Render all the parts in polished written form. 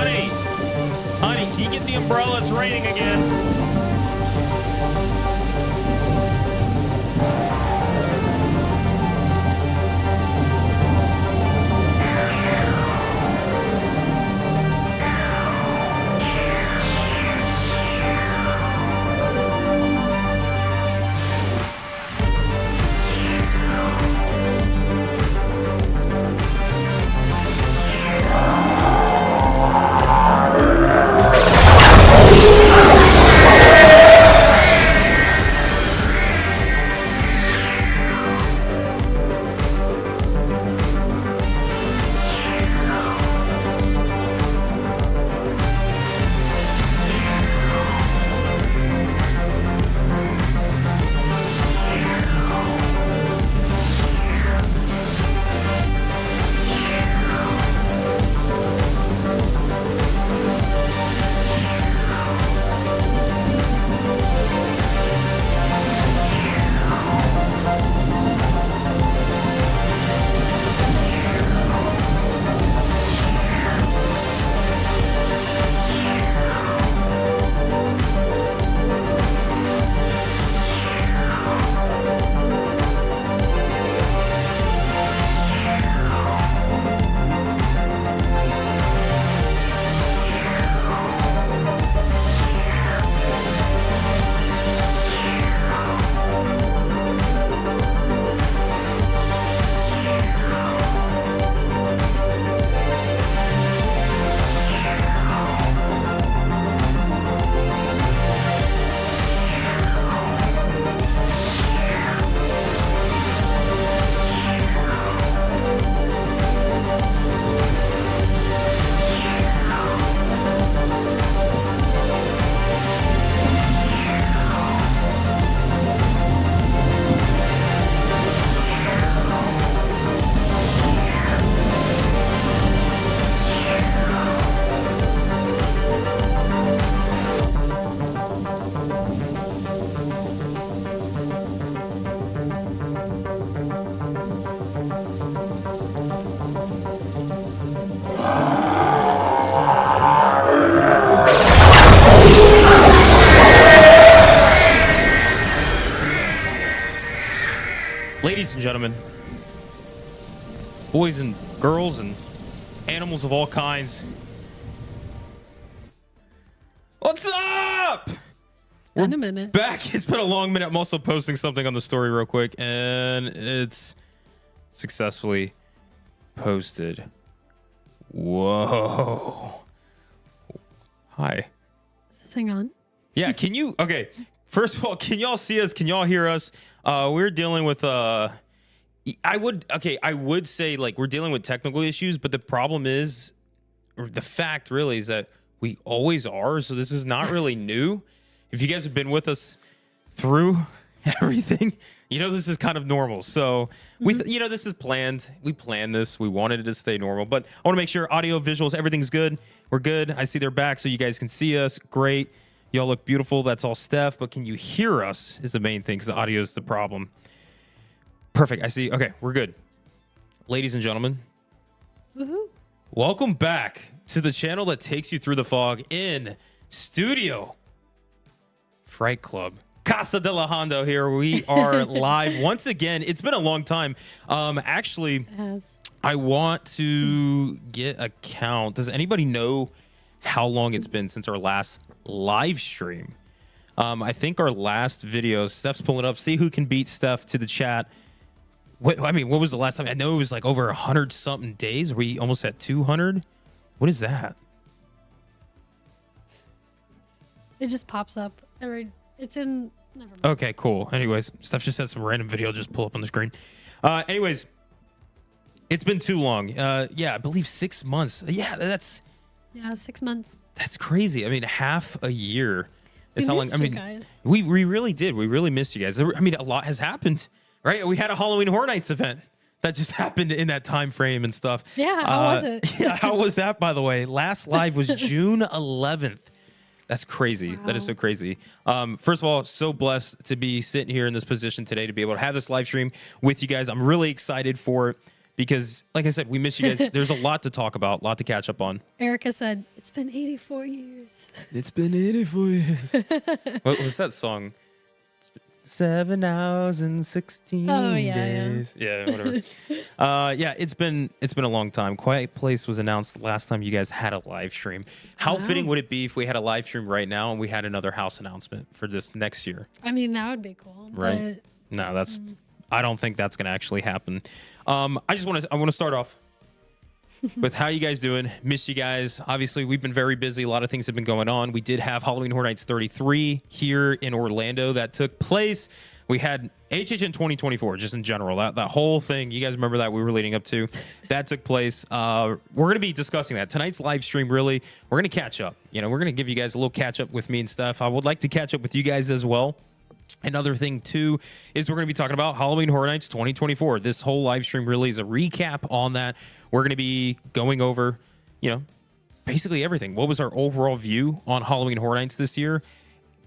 Honey, honey, can you get the umbrella? It's raining again. Ladies and gentlemen, boys and girls and animals of all kinds, what's up? It's been a minute. Back. It's been a long minute. I'm also posting something on the story real quick, and it's successfully posted. Whoa. Hi. Is this thing on? Yeah, can you... Okay, first of all, can y'all see us? Can y'all hear us? We're dealing with... I would say, like, we're dealing with technical issues, but the problem is... Or the fact, really, is that we always are, so this is not really new. If you guys have been with us through everything, you know this is kind of normal. So, this is planned. We planned this. We wanted it to stay normal. But I want to make sure audio, visuals, everything's good. We're good. I see their back so you guys can see us. Great. Y'all look beautiful. That's all Steph. But can you hear us is the main thing because the audio is the problem. Perfect. I see. Okay, we're good. Ladies and gentlemen, welcome back to the channel that takes you through the fog in studio. Fright Club. Casa de la Hondo here. We are live once again. It's been a long time. Actually, I want to get a count. Does anybody know how long it's been since our last live stream? I think our last video, Steph's pulling it up. See who can beat Steph to the chat. What was the last time? I know it was like over 100 something days. We almost at 200. What is that? It just pops up. It's in. Never mind. Okay, cool. Anyways, Steph just had some random video just pull up on the screen. Anyways, it's been too long. Yeah, I believe 6 months. Yeah, 6 months. That's crazy. I mean, half a year. Is how long? I mean, guys. we really did. We really missed you guys. I mean, a lot has happened, right? We had a Halloween Horror Nights event that just happened in that time frame and stuff. Yeah, how was it? Yeah, how was that, by the way? Last live was June 11th. That's crazy. Wow. That is so crazy. First of all, so blessed to be sitting here in this position today to be able to have this live stream with you guys. I'm really excited for it because, like I said, we miss you guys. There's a lot to talk about, a lot to catch up on. Erica said, it's been 84 years. It's been 84 years. What was that song? 7 hours and 16 days. Yeah, whatever. Yeah, it's been a long time. Quiet Place was announced last time you guys had a live stream. How fitting would it be if we had a live stream right now and we had another house announcement for this next year? I mean, that would be cool. Right? But, No, I don't think that's going to actually happen. I want to start off with how you guys doing. Miss you guys. Obviously, we've been very busy. A lot of things have been going on. We did have Halloween Horror Nights 33 here in Orlando that took place. We had HHN 2024, just in general. That whole thing, you guys remember that we were leading up to. That took place. We're going to be discussing that. Tonight's live stream, really, we're going to catch up. We're going to give you guys a little catch up with me and stuff. I would like to catch up with you guys as well. Another thing, too, is we're going to be talking about Halloween Horror Nights 2024. This whole live stream really is a recap on that. We're going to be going over, basically everything. What was our overall view on Halloween Horror Nights this year?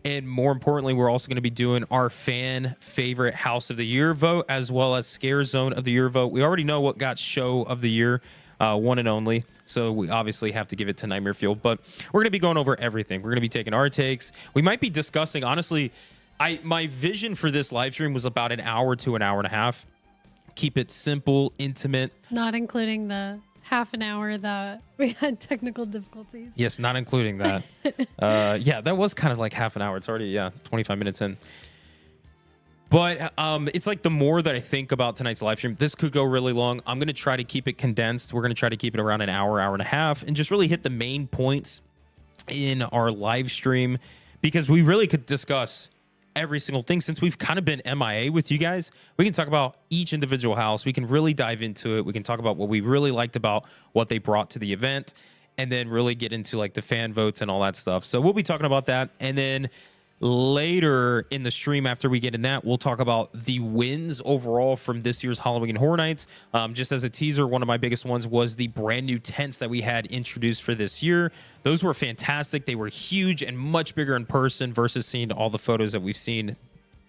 And more importantly, we're also going to be doing our fan favorite House of the Year vote, as well as Scare Zone of the Year vote. We already know what got Show of the Year, one and only. So we obviously have to give it to Nightmare Fuel. But we're going to be going over everything. We're going to be taking our takes. We might be discussing, honestly, my vision for this live stream was about an hour to an hour and a half. Keep it simple, intimate. Not including the half an hour that we had technical difficulties. Yes, not including that. Yeah, that was kind of like half an hour. It's already, 25 minutes in. But it's like the more that I think about tonight's live stream, this could go really long. I'm going to try to keep it condensed. We're going to try to keep it around an hour, hour and a half, and just really hit the main points in our live stream, because we really could discuss every single thing. Since we've kind of been MIA with you guys, we can talk about each individual house. We can really dive into it. We can talk about what we really liked about what they brought to the event, and then really get into like the fan votes and all that stuff. So we'll be talking about that. And then later in the stream, after we get in that, we'll talk about the wins overall from this year's Halloween Horror Nights. Just as a teaser, one of my biggest ones was the brand new tents that we had introduced for this year. Those were fantastic. They were huge and much bigger in person versus seeing all the photos that we've seen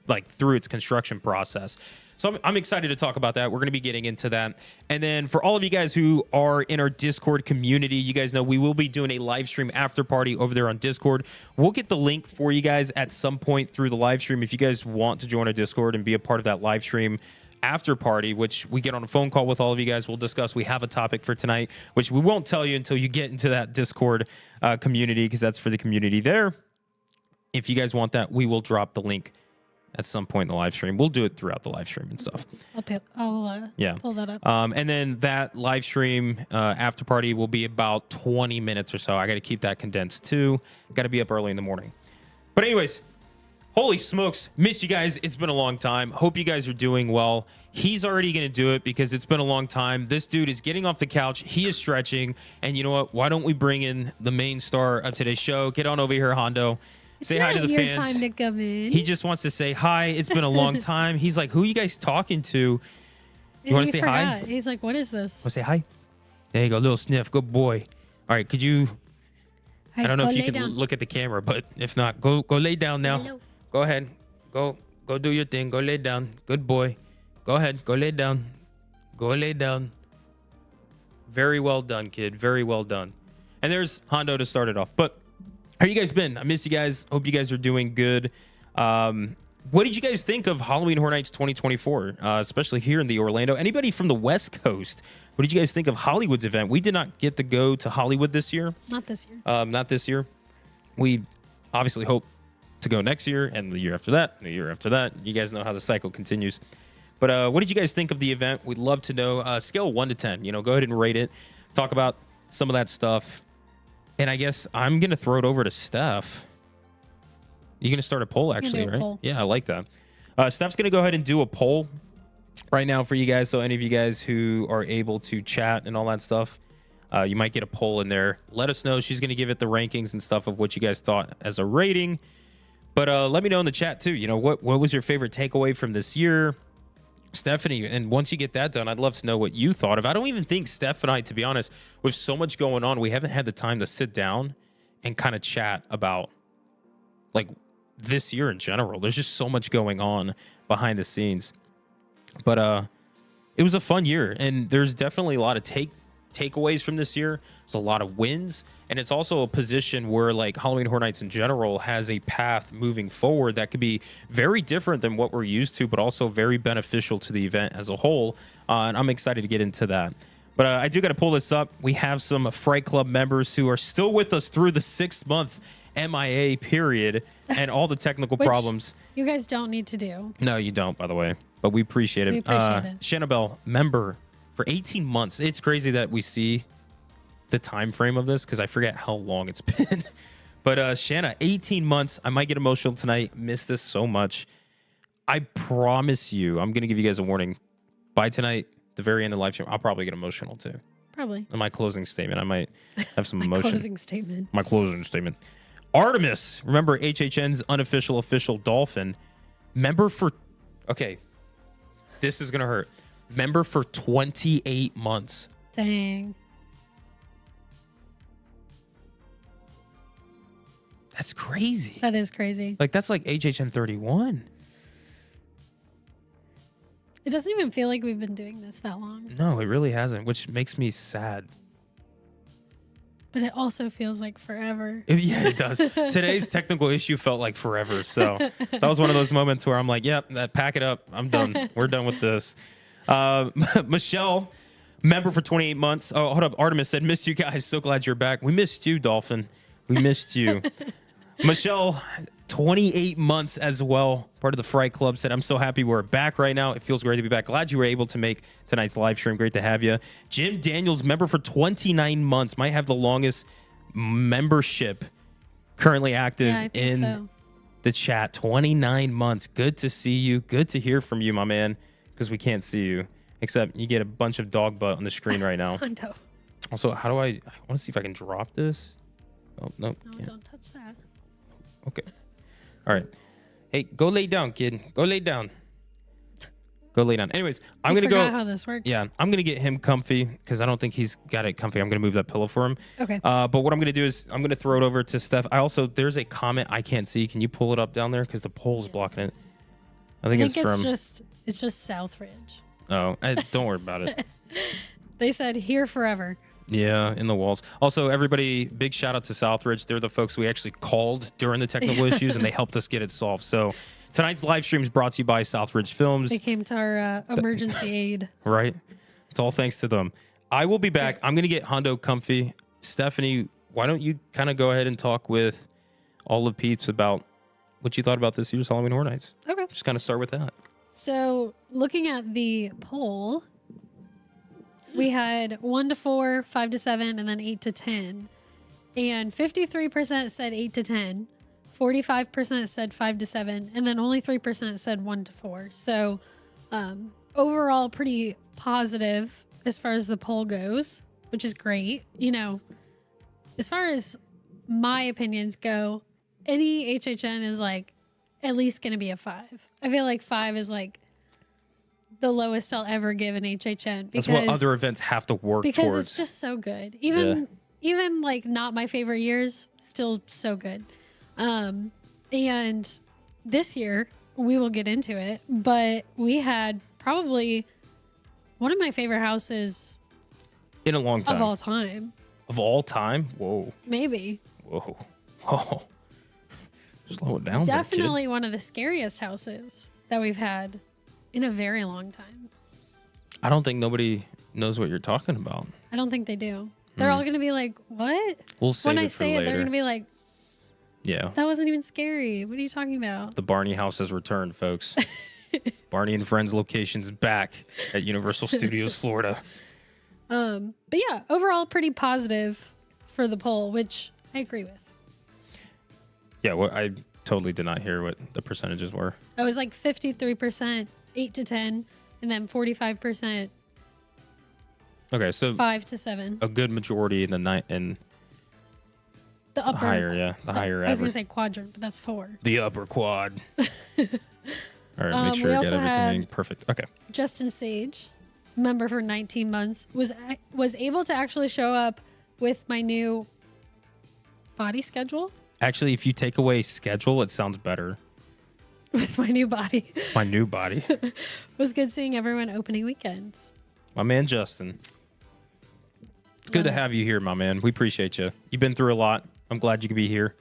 like through its construction process. So I'm excited to talk about that. We're going to be getting into that. And then for all of you guys who are in our Discord community, you guys know we will be doing a live stream after party over there on Discord. We'll get the link for you guys at some point through the live stream. If you guys want to join our Discord and be a part of that live stream after party, which we get on a phone call with all of you guys, we'll discuss. We have a topic for tonight, which we won't tell you until you get into that Discord community, because that's for the community there. If you guys want that, we will drop the link at some point in the live stream. We'll do it throughout the live stream and stuff. I'll pull that up. And then that live stream after party will be about 20 minutes or so. I got to keep that condensed too. Got to be up early in the morning. But anyways, holy smokes, miss you guys. It's been a long time. Hope you guys are doing well. He's already going to do it because it's been a long time. This dude is getting off the couch. He is stretching. And you know what? Why don't we bring in the main star of today's show? Get on over here, Hondo. Say hi to the fans. Time to come in. He just wants to say hi. It's been a long time. He's like, who are you guys talking to? You want to say hi? He's like, what is this? Want to say hi? There you go, little sniff. Good boy. All right, could you? I don't know if you could look at the camera, but if not, go lay down now. Hello. Go ahead. Go do your thing. Go lay down. Good boy. Go ahead. Go lay down. Go lay down. Very well done, kid. Very well done. And there's Hondo to start it off. But how you guys been? I miss you guys. Hope you guys are doing good. What did you guys think of Halloween Horror Nights 2024, especially here in the Orlando? Anybody from the West Coast? What did you guys think of Hollywood's event? We did not get to go to Hollywood this year. Not this year. Not this year. We obviously hope to go next year and the year after that, and the year after that. You guys know how the cycle continues. But what did you guys think of the event? We'd love to know. Scale 1 to 10. Go ahead and rate it. Talk about some of that stuff. And I guess I'm going to throw it over to Steph. You're going to start a poll, actually, right? Poll. Yeah, I like that. Steph's going to go ahead and do a poll right now for you guys. So any of you guys who are able to chat and all that stuff, you might get a poll in there. Let us know. She's going to give it the rankings and stuff of what you guys thought as a rating. But let me know in the chat, too. What was your favorite takeaway from this year? Stephanie, and once you get that done, I'd love to know what you thought of. I don't even think Steph and I, to be honest, with so much going on, we haven't had the time to sit down and kind of chat about like this year in general. There's just so much going on behind the scenes. But it was a fun year, and there's definitely a lot of takeaways from this year. There's a lot of wins, and it's also a position where like Halloween Horror Nights in general has a path moving forward that could be very different than what we're used to, but also very beneficial to the event as a whole. And I'm excited to get into that. But I do got to pull this up. We have some Fright Club members who are still with us through the 6-month MIA period and all the technical problems. You guys don't need to do. No, you don't, by the way. But we appreciate it. We appreciate it. Shanabelle, member for 18 months. It's crazy that we see the time frame of this because I forget how long it's been. But Shanna, 18 months. I might get emotional tonight. Miss this so much. I promise you, I'm going to give you guys a warning. By tonight, the very end of the live stream, I'll probably get emotional too. Probably. In my closing statement, I might have some emotion. Closing statement. My closing statement. Artemis, remember HHN's unofficial official dolphin, member for, okay, this is going to hurt. Member for 28 months. Dang. That's crazy. That is crazy. Like, that's like HHN 31. It doesn't even feel like we've been doing this that long. No, it really hasn't, which makes me sad. But it also feels like forever. Yeah, it does. Today's technical issue felt like forever. So that was one of those moments where I'm like, yep, pack it up. I'm done. We're done with this. Michelle, member for 28 months. Oh, hold up. Artemis said, missed you guys. So glad you're back. We missed you, Dolphin. We missed you. Michelle, 28 months as well. Part of the Fright Club, said, I'm so happy we're back right now. It feels great to be back. Glad you were able to make tonight's live stream. Great to have you. Jim Daniels, member for 29 months. Might have the longest membership currently active in the chat. 29 months. Good to see you. Good to hear from you, my man, because we can't see you. Except you get a bunch of dog butt on the screen right now. Also, how do I want to see if I can drop this. Oh, no. No, don't touch that. Okay. All right. Hey, go lay down, kid. Go lay down. Go lay down. Anyways, I'm going to go. How this works. Yeah, I'm going to get him comfy because I don't think he's got it comfy. I'm going to move that pillow for him. Okay. But what I'm going to do is I'm going to throw it over to Steph. There's a comment I can't see. Can you pull it up down there? Because the pole's blocking it. I think it's from. It's just Southridge. Oh, don't worry about it. They said here forever. Yeah, in the walls. Also, everybody, big shout out to Southridge. They're the folks we actually called during the technical issues, and they helped us get it solved. So tonight's live stream is brought to you by Southridge Films. They came to our emergency aid. Right. It's all thanks to them. I will be back. I'm going to get Hondo comfy. Stephanie, why don't you kind of go ahead and talk with all the peeps about what you thought about this year's Halloween Horror Nights? Okay. Just kind of start with that. So looking at the poll, we had 1 to 4, 5 to 7, and then 8 to 10. And 53% said 8 to 10, 45% said 5 to 7, and then only 3% said 1 to 4. So overall, pretty positive as far as the poll goes, which is great. You know, as far as my opinions go, any HHN is like at least going to be a 5. I feel like 5 is like the lowest I'll ever give an HHN. That's what other events have to work because towards. It's just so good. Even like not my favorite years, still so good. And this year, we will get into it, but we had probably one of my favorite houses in a long time. Of all time. Of all time? Whoa. Maybe. Whoa. Oh. Slow it down. Definitely there, one of the scariest houses that we've had in a very long time. I don't think nobody knows what you're talking about. I don't think they do. They're all going to be like, what? We'll save when it I for say later. it, they're going to be like, yeah. That wasn't even scary. What are you talking about? The Barney house has returned, folks. Barney and Friends location's back at Universal Studios, Florida. But yeah, overall pretty positive for the poll, which I agree with. Yeah, well, I totally did not hear what the percentages were. It was like 53%, 8 to 10, and then 45%. Okay, so 5 to 7. A good majority in the night and the upper higher, the higher average. I was gonna say quadrant, but that's 4. The upper quad. All right, make sure I get everything perfect. Okay. Justin Sage, member for 19 months, was able to actually show up with my new body schedule. Actually, if you take away schedule, it sounds better. with my new body. My new body. It was good seeing everyone opening weekend. My man, Justin. It's good to have you here, my man. We appreciate you. You've been through a lot. I'm glad you could be here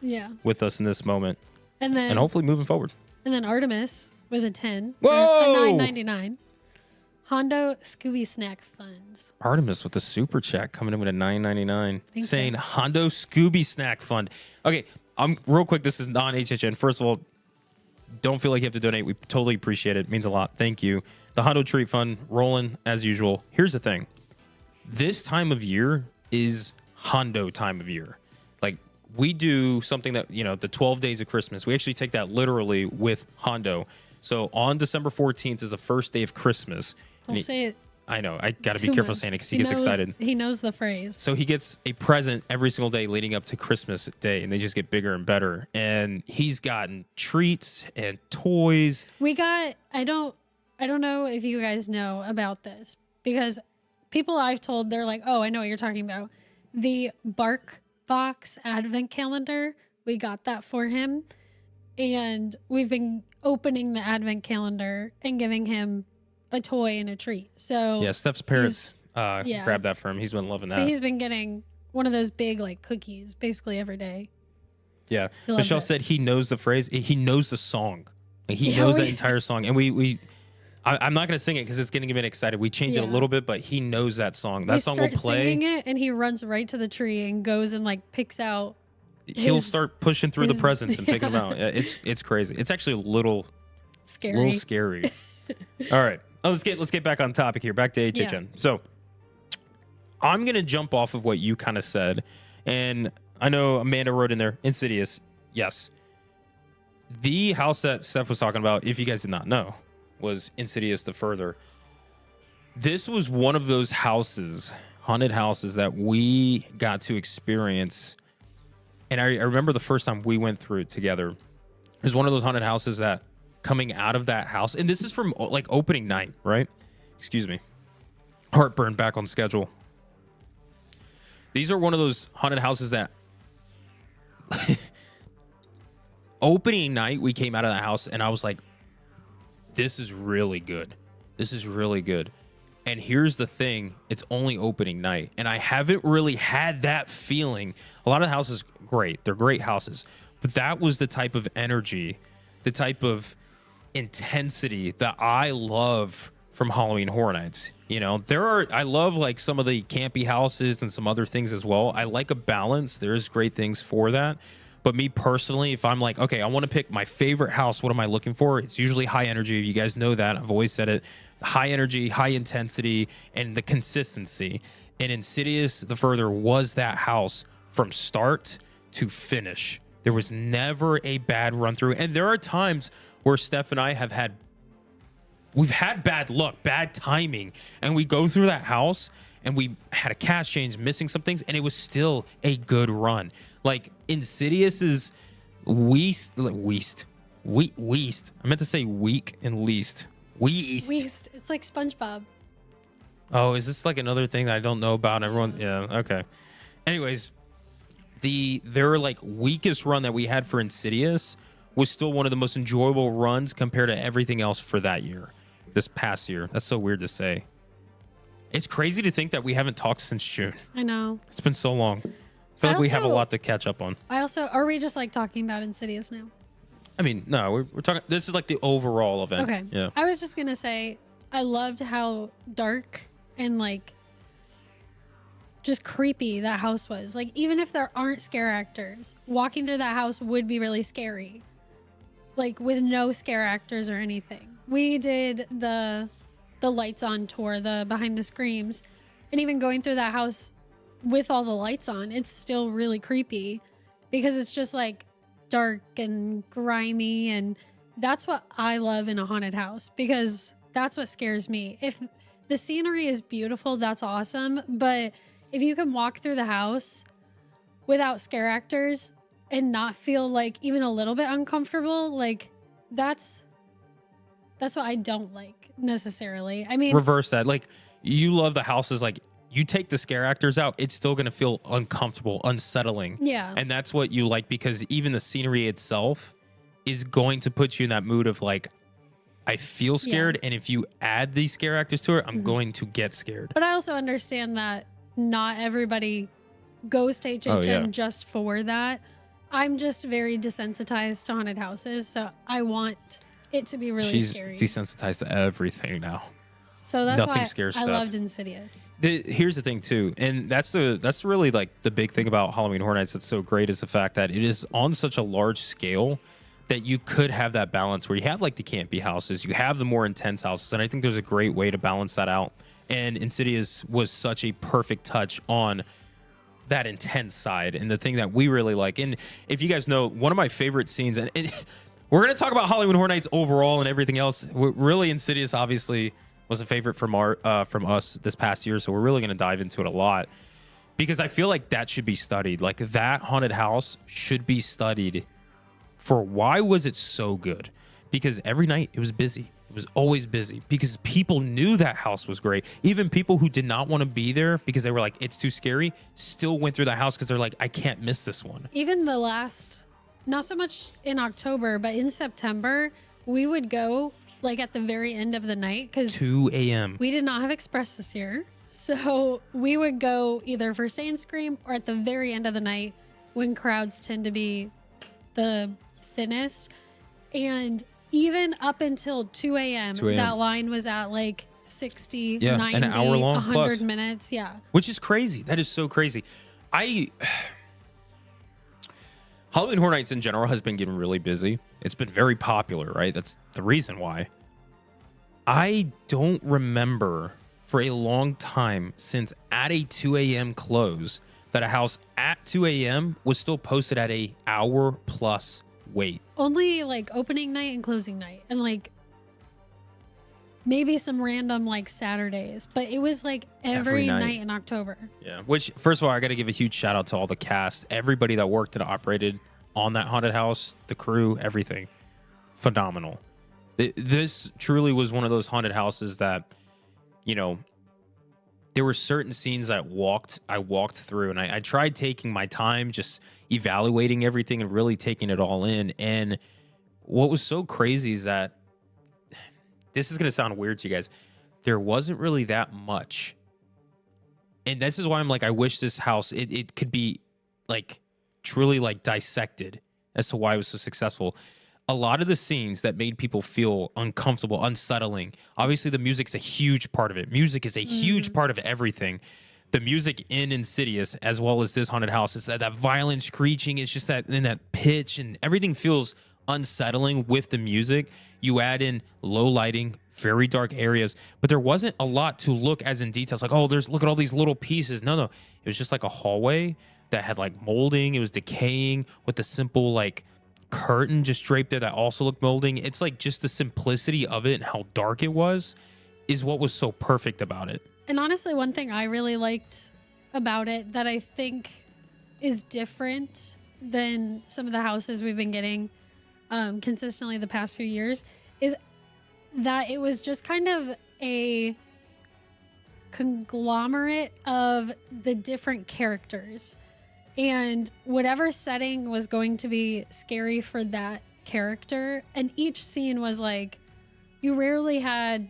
with us in this moment. And hopefully moving forward. And then Artemis with a 10. Whoa! A $9.99. Hondo Scooby Snack Fund. Artemis with the super chat coming in with a $9.99 saying Hondo Scooby Snack Fund. Okay, real quick. This is non-HHN. First of all, don't feel like you have to donate. We totally appreciate it. It means a lot. Thank you. The Hondo Treat Fund rolling as usual. Here's the thing. This time of year is Hondo time of year. Like, we do something that, the 12 days of Christmas. We actually take that literally with Hondo. So on December 14th is the first day of Christmas. Don't say it. I know. I got to be careful saying it because he gets excited. He knows the phrase. So he gets a present every single day leading up to Christmas Day, and they just get bigger and better. And he's gotten treats and toys. We got, I don't know if you guys know about this, because people I've told, they're like, oh, I know what you're talking about. The Bark Box Advent Calendar, we got that for him. And we've been opening the Advent Calendar and giving him a toy and a treat. So yeah, Steph's parents grabbed that for him. He's been loving that. So he's been getting one of those big cookies basically every day. Yeah. Michelle said he knows the phrase. He knows the song. He knows the entire song. And I'm not going to sing it because it's getting a bit excited. We changed it a little bit, but he knows that song. That song will play. Singing it, and he runs right to the tree and goes and picks out. He'll start pushing through the presents and picking them out. It's crazy. It's actually a little scary. All right. Let's get back on topic here. Back to HHN. Yeah. So I'm going to jump off of what you kind of said. And I know Amanda wrote in there, Insidious. Yes. The house that Steph was talking about, if you guys did not know, was Insidious the Further. This was one of those houses, haunted houses, that we got to experience. And I remember the first time we went through it together. It was one of those haunted houses that coming out of that house, and this is from opening night, right? Excuse me. Heartburn back on schedule. These are one of those haunted houses that opening night, we came out of the house and I was like, this is really good. This is really good. And here's the thing, it's only opening night. And I haven't really had that feeling. A lot of houses, great. They're great houses. But that was the type of energy, the type of intensity that I love from Halloween Horror Nights. I love some of the campy houses and some other things as well. I like a balance. There's great things for that. But me personally, if I'm like, okay, I want to pick my favorite house, what am I looking for? It's usually high energy. You guys know that. I've always said it. High energy, high intensity, and the consistency. And Insidious the Further was that house from start to finish. There was never a bad run through. And there are times where Steph and I we've had bad luck, bad timing, and we go through that house and we had a cast change, missing some things, and it was still a good run. Insidious is Weast. I meant to say weak and least. Weast. It's like SpongeBob. Oh, is this another thing that I don't know about? Everyone, yeah, okay. Anyways, their weakest run that we had for Insidious was still one of the most enjoyable runs compared to everything else for that year, this past year. That's so weird to say. It's crazy to think that we haven't talked since June. I know. It's been so long. I feel like we have a lot to catch up on. Are we just talking about Insidious now? I mean, no, we're talking, this is the overall event. Okay. Yeah. I was just going to say, I loved how dark and just creepy that house was. Even if there aren't scare actors, walking through that house would be really scary. With no scare actors or anything. We did the lights on tour, the behind the screams, and even going through that house with all the lights on, it's still really creepy because it's just dark and grimy, and that's what I love in a haunted house because that's what scares me. If the scenery is beautiful, that's awesome, but if you can walk through the house without scare actors and not feel even a little bit uncomfortable, that's what I don't like necessarily. I mean, reverse that. You love the houses, you take the scare actors out, it's still going to feel uncomfortable, unsettling. Yeah. And that's what you like because even the scenery itself is going to put you in that mood of like, I feel scared, and if you add these scare actors to it, I'm going to get scared. But I also understand that not everybody goes to HHN just for that. I'm just very desensitized to haunted houses, so I want it to be really scary. She's desensitized to everything now. So that's Nothing why scares I stuff. loved Insidious. Here's the thing too, and that's really like the big thing about Halloween Horror Nights that's so great is the fact that it is on such a large scale that you could have that balance where you have like the campy houses, you have the more intense houses, and I think there's a great way to balance that out. And Insidious was such a perfect touch on that intense side and the thing that we really like. And if you guys know, one of my favorite scenes, and we're going to talk about Halloween Horror Nights overall and everything else. Really, Insidious obviously was a favorite from us this past year, so we're really going to dive into it a lot because I feel like that should be studied. Like that haunted house should be studied for why was it so good? Because every night it was busy. It was always busy because people knew that house was great. Even people who did not want to be there because they were like, it's too scary, still went through the house because they're like, I can't miss this one. Even the last, not so much in October, but in September, we would go like at the very end of the night because 2 a.m. we did not have Express this year. So we would go either for Stay and Scream or at the very end of the night when crowds tend to be the thinnest. And even up until 2 a.m., that line was at like 60, 90, an hour long 100 plus. minutes. Yeah. Which is crazy. That is so crazy. Halloween Horror Nights in general has been getting really busy. It's been very popular, right? That's the reason why. I don't remember for a long time since at a 2 a.m. close that a house at 2 a.m. was still posted at a hour plus wait. Only like opening night and closing night and like maybe some random like Saturdays, but it was like every night in October. Yeah. Which, first of all, I got to give a huge shout out to all the cast, everybody that worked and operated on that haunted house, the crew, everything. Phenomenal. This truly was one of those haunted houses that, you know, there were certain scenes I walked through, and I tried taking my time, just evaluating everything and really taking it all in. And what was so crazy is that, this is going to sound weird to you guys, there wasn't really that much. And this is why I'm like, I wish this house, it could be like truly like dissected as to why it was so successful. A lot of the scenes that made people feel uncomfortable, unsettling. Obviously, the music's a huge part of it. Music is a huge part of everything. The music in Insidious, as well as this haunted house, is that violent screeching. It's just that in that pitch, and everything feels unsettling with the music. You add in low lighting, very dark areas, but there wasn't a lot to look as in details. Like, oh, look at all these little pieces. No, it was just like a hallway that had like molding. It was decaying with the simple like curtain just draped there that also looked molding. It's like just the simplicity of it and how dark it was is what was so perfect about it. And honestly, one thing I really liked about it that I think is different than some of the houses we've been getting consistently the past few years is that it was just kind of a conglomerate of the different characters. And whatever setting was going to be scary for that character, and each scene was like, you rarely had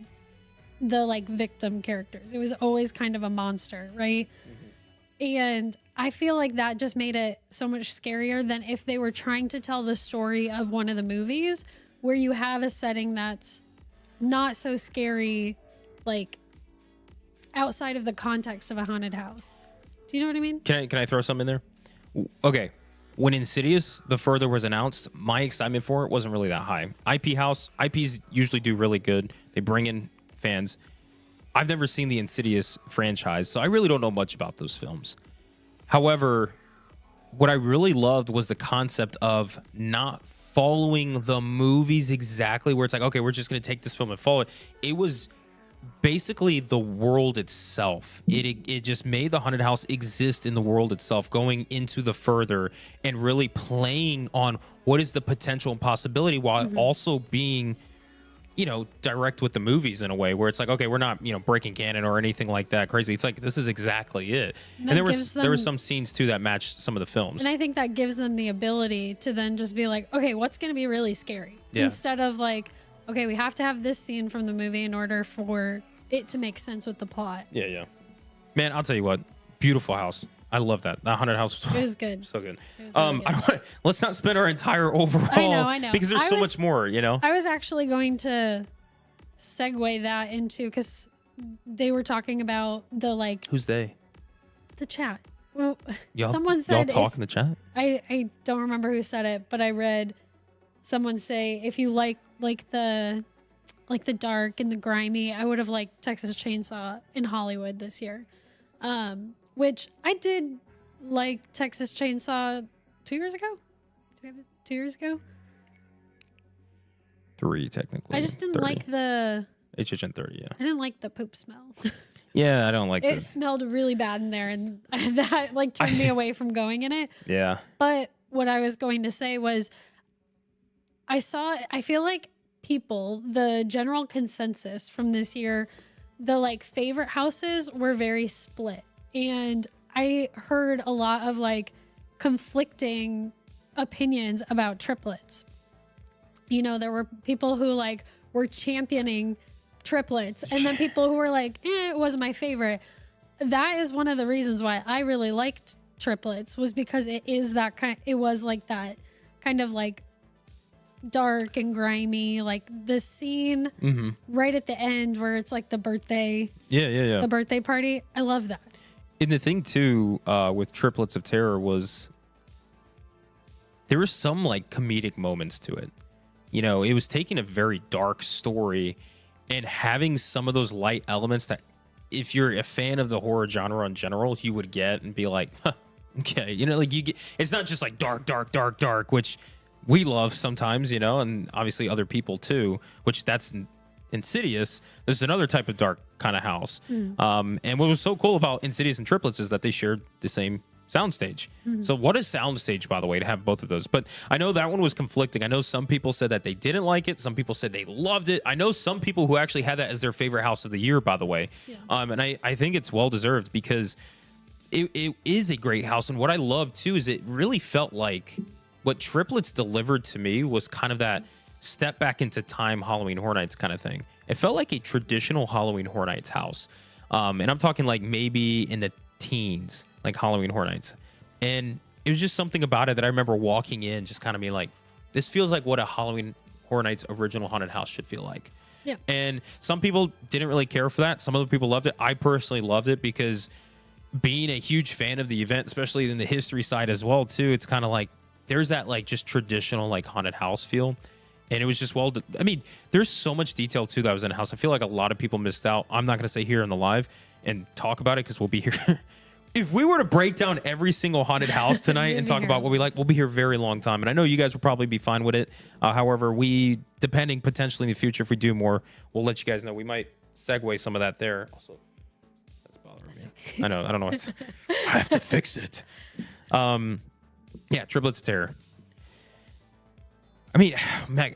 the like victim characters. It was always kind of a monster, right? And I feel like that just made it so much scarier than if they were trying to tell the story of one of the movies where you have a setting that's not so scary, like outside of the context of a haunted house. Do you know what I mean? Can I throw something in there? Okay. When Insidious, The Further was announced, my excitement for it wasn't really that high. IP house, IPs usually do really good. They bring in fans. I've never seen the Insidious franchise, so I really don't know much about those films. However, what I really loved was the concept of not following the movies exactly, where it's like, okay, we're just going to take this film and follow it. It was basically the world itself. It just made the haunted house exist in the world itself, going into The Further and really playing on what is the potential and possibility while also being direct with the movies in a way where it's like, okay, we're not, breaking canon or anything like that crazy. It's like, this is exactly it. And there were some scenes too that matched some of the films. And I think that gives them the ability to then just be like, okay, what's going to be really scary? Yeah. Instead of like, okay, we have to have this scene from the movie in order for it to make sense with the plot. Yeah, yeah. Man, I'll tell you what, beautiful house. I love that. That haunted house was It was good. So good. It was really good. Let's not spend our entire overall. I know. Because there's so much more, I was actually going to segue that into, because they were talking about the like. Who's they? The chat. Well, y'all, someone said. Y'all talk in the chat? I don't remember who said it, but I read someone say if you like the dark and the grimy, I would have liked Texas Chainsaw in Hollywood this year. Which I did like Texas Chainsaw 2 years ago. Do we have it 2 years ago? 3 technically. I just didn't 30. like the HHN 30, yeah. I didn't like the poop smell. Yeah, I don't like it. Smelled really bad in there, and that like turned me away from going in it. Yeah. But what I was going to say was I feel like people, the general consensus from this year, the like favorite houses were very split. And I heard a lot of like conflicting opinions about triplets. There were people who like were championing triplets, and then people who were like, it wasn't my favorite. That is one of the reasons why I really liked triplets, was because it was like that kind of like dark and grimy, like the scene right at the end where it's like the birthday. Yeah. The birthday party. I love that. And the thing too, with Triplets of Terror was there were some like comedic moments to it. It was taking a very dark story and having some of those light elements that if you're a fan of the horror genre in general, you would get and be like, huh, okay. Like you get, it's not just like dark, which we love sometimes, and obviously other people too, which that's Insidious. There's another type of dark kind of house. And what was so cool about Insidious and Triplets is that they shared the same soundstage. So what a soundstage, by the way, to have both of those. But I know that one was conflicting. I know some people said that they didn't like it. Some people said they loved it. I know some people who actually had that as their favorite house of the year, by the way. Yeah. And I think it's well-deserved because it is a great house. And what I love, too, is it really felt like what Triplets delivered to me was kind of that step back into time Halloween Horror Nights kind of thing. It felt like a traditional Halloween Horror Nights house. And I'm talking like maybe in the teens, like Halloween Horror Nights. And it was just something about it that I remember walking in just kind of being like, this feels like what a Halloween Horror Nights original haunted house should feel like. Yeah. And some people didn't really care for that. Some other people loved it. I personally loved it because being a huge fan of the event, especially in the history side as well, too, it's kind of like there's that like just traditional like haunted house feel. And it was just there's so much detail too that was in the house. I feel like a lot of people missed out. I'm not going to say here in the live and talk about it because we'll be here. If we were to break down every single haunted house tonight and talk about what we like, we'll be here a very long time. And I know you guys will probably be fine with it. However, depending potentially in the future, if we do more, we'll let you guys know. We might segue some of that there. Also, that's bothering me. Okay. I know. I don't know. I have to fix it. Yeah, Triplets of Terror. I mean, Meg,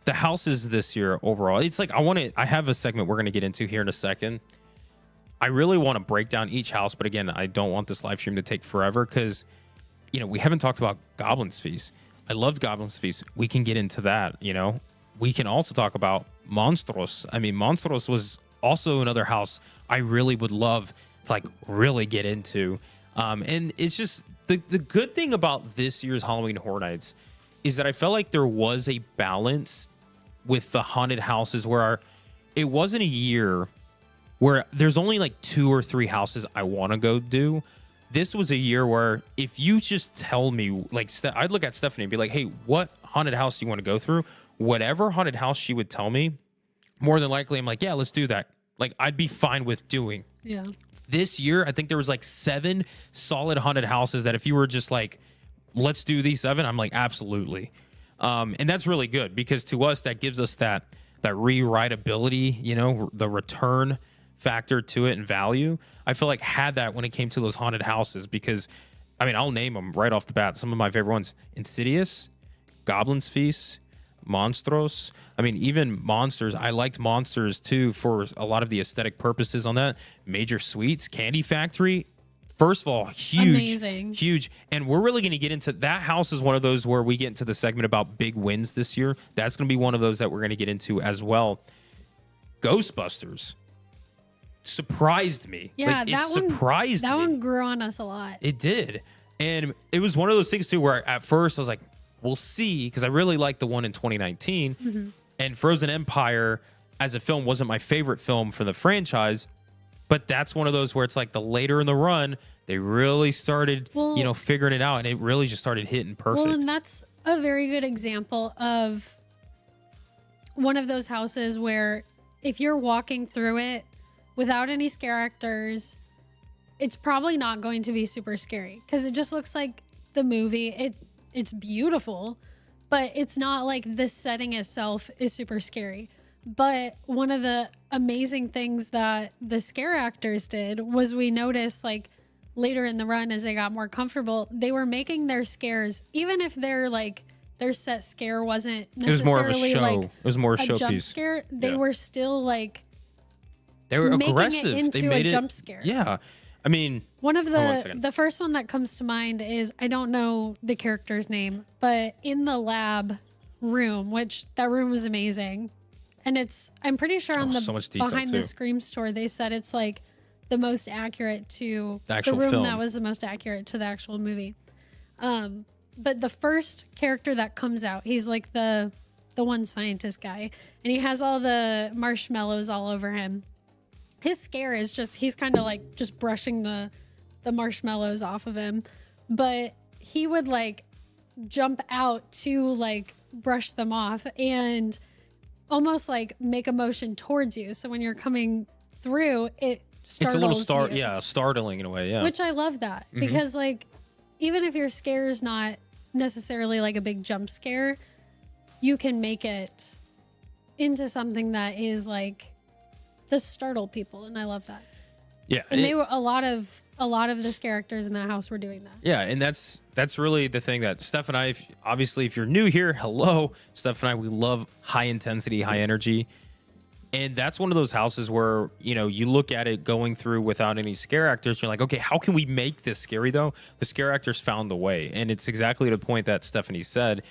the houses this year overall, it's like I have a segment we're going to get into here in a second. I really want to break down each house, but again, I don't want this live stream to take forever because, we haven't talked about Goblin's Feast. I loved Goblin's Feast. We can get into that, We can also talk about Monstros. I mean, Monstros was also another house I really would love to like really get into. And it's just the good thing about this year's Halloween Horror Nights is that I felt like there was a balance with the haunted houses where it wasn't a year where there's only like 2 or 3 houses I want to go do. This was a year where if you just tell me, like, I'd look at Stephanie and be like, hey, what haunted house do you want to go through? Whatever haunted house she would tell me, more than likely, I'm like, yeah, let's do that. Like, I'd be fine with doing. Yeah. This year, I think there was like 7 solid haunted houses that if you were just like, let's do these 7, I'm like, absolutely. And that's really good because to us, that gives us that rewritability, the return factor to it and value. I feel like had that when it came to those haunted houses because, I'll name them right off the bat. Some of my favorite ones: Insidious, Goblin's Feast, Monstros. I mean, even Monsters. I liked Monsters too for a lot of the aesthetic purposes on that. Major Sweets, Candy Factory. First of all, Amazing. huge. And we're really going to get into that house is one of those where we get into the segment about big wins this year. That's going to be one of those that we're going to get into as well. Ghostbusters surprised me. Yeah, that surprised me. That one grew on us a lot. It did. And it was one of those things too where at first I was like, we'll see, because I really liked the one in 2019. Mm-hmm. And Frozen Empire as a film wasn't my favorite film for the franchise, but that's one of those where it's like the later in the run, they really started, figuring it out, and it really just started hitting perfect. Well, and that's a very good example of one of those houses where if you're walking through it without any scare actors, it's probably not going to be super scary because it just looks like the movie. It's beautiful, but it's not like the setting itself is super scary. But one of the amazing things that the scare actors did was we noticed like later in the run as they got more comfortable, they were making their scares, even if their set scare wasn't necessarily it was more a jump showpiece. Scare. They were still like they were making aggressive. it into a jump scare. Yeah. I mean, one of the first one that comes to mind is, I don't know the character's name, but in the lab room, which that room was amazing. And I'm pretty sure on behind the Scream store, they said it's like the most accurate to the room film. that was the most accurate to the actual movie. But the first character that comes out, he's like the one scientist guy, and he has all the marshmallows all over him. His scare is just, he's kind of like just brushing the marshmallows off of him, but he would like jump out to like brush them off and almost like make a motion towards you. So when you're coming through, it startles it's a little startling in a way. Yeah. Which I love that because like, even if your scare is not necessarily like a big jump scare, you can make it into something that is like to startle people, and I love that. Yeah, and they were a lot of the scare actors in that house were doing that. Yeah, and that's really the thing that Steph and I, obviously, if you're new here, hello, Steph and I, we love high intensity, high energy, and that's one of those houses where you look at it going through without any scare actors. You're like, okay, how can we make this scary though? The scare actors found the way, and it's exactly the point that Stephanie said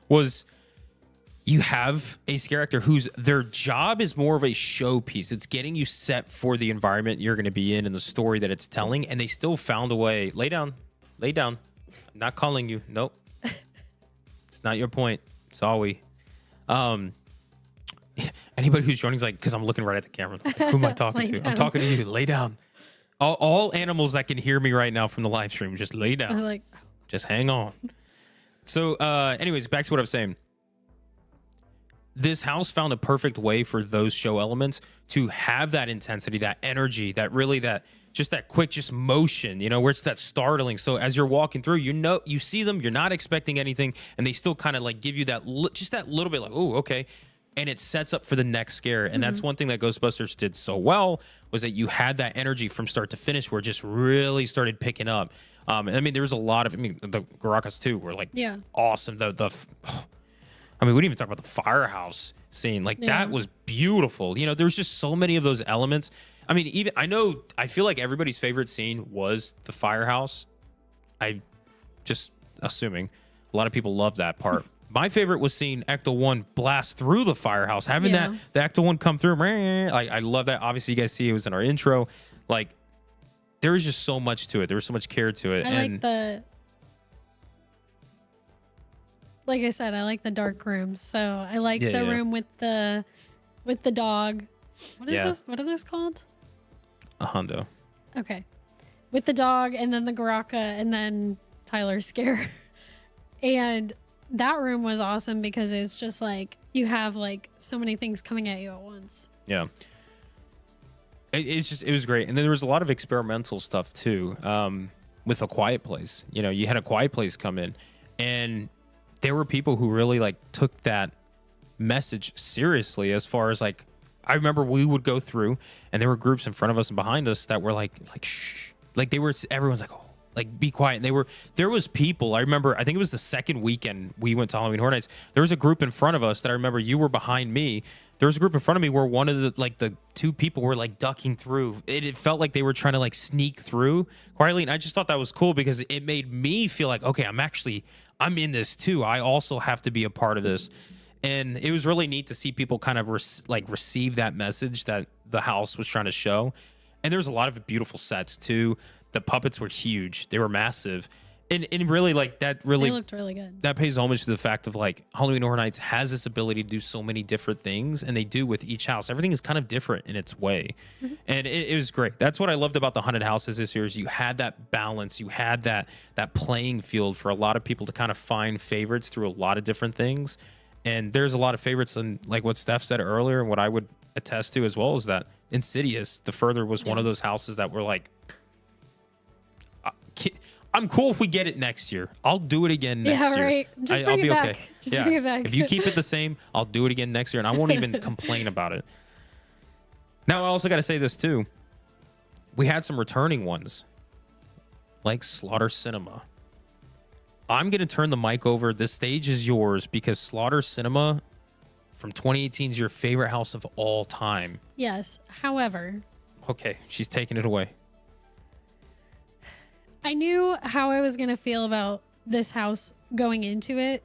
was. You have a scare actor whose their job is more of a showpiece. It's getting you set for the environment you're going to be in and the story that it's telling. And they still found a way. Lay down. I'm not calling you. Nope. It's not your point. Sorry. Anybody who's joining is like, because I'm looking right at the camera. Like, who am I talking to? I'm talking to you. Lay down. All animals that can hear me right now from the live stream, just lay down. Just hang on. So, anyways, back to what I was saying. This house found a perfect way for those show elements to have that intensity, that energy, that quick motion, where it's that startling. So as you're walking through, you see them, you're not expecting anything, and they still kind of like give you that little bit like, oh, okay. And it sets up for the next scare. And that's one thing that Ghostbusters did so well, was that you had that energy from start to finish where it just really started picking up. I mean, there was a lot of, the Garacas too were like awesome. I mean, we didn't even talk about the firehouse scene. Like, that was beautiful. There's just so many of those elements. I mean, I feel like everybody's favorite scene was the firehouse. I just assuming a lot of people love that part. My favorite was seeing Ecto 1 blast through the firehouse, having the Ecto 1 come through. I love that. Obviously, you guys see it was in our intro. Like, there was just so much to it. There was so much care to it. Like I said, I like the dark rooms. So I like the room with the dog. What are those called? A Hondo. Okay. With the dog, and then the Garaka, and then Tyler's scare. And that room was awesome because it's just like you have like so many things coming at you at once. Yeah. It was great. And then there was a lot of experimental stuff too. With A Quiet Place. You had A Quiet Place come in, and there were people who really like took that message seriously. As far as like, I remember we would go through and there were groups in front of us and behind us that were like shh, like everyone's like, oh, like be quiet. And there was people. I remember. I think it was the second weekend we went to Halloween Horror Nights. There was a group in front of us that I remember. You were behind me. There was a group in front of me where one of the two people were like ducking through. It felt like they were trying to like sneak through quietly, and I just thought that was cool because it made me feel like, okay, I'm in this too. I also have to be a part of this, and it was really neat to see people kind of receive that message that the house was trying to show. And there's a lot of beautiful sets too. The puppets were huge; they were massive. And really, like, that really... They looked really good. That pays homage to the fact of, like, Halloween Horror Nights has this ability to do so many different things, and they do with each house. Everything is kind of different in its way. Mm-hmm. And it was great. That's what I loved about the haunted houses this year is you had that balance. You had that playing field for a lot of people to kind of find favorites through a lot of different things. And there's a lot of favorites, and like what Steph said earlier, and what I would attest to as well, is that Insidious, The Further, was one of those houses that were like... I'm cool if we get it next year. I'll do it again next year. Yeah, right. Just bring it back. Okay. Just bring it back. If you keep it the same, I'll do it again next year, and I won't even complain about it. Now, I also got to say this, too. We had some returning ones, like Slaughter Cinema. I'm going to turn the mic over. This stage is yours because Slaughter Cinema from 2018 is your favorite house of all time. Yes. However... Okay, she's taking it away. I knew how I was going to feel about this house going into it.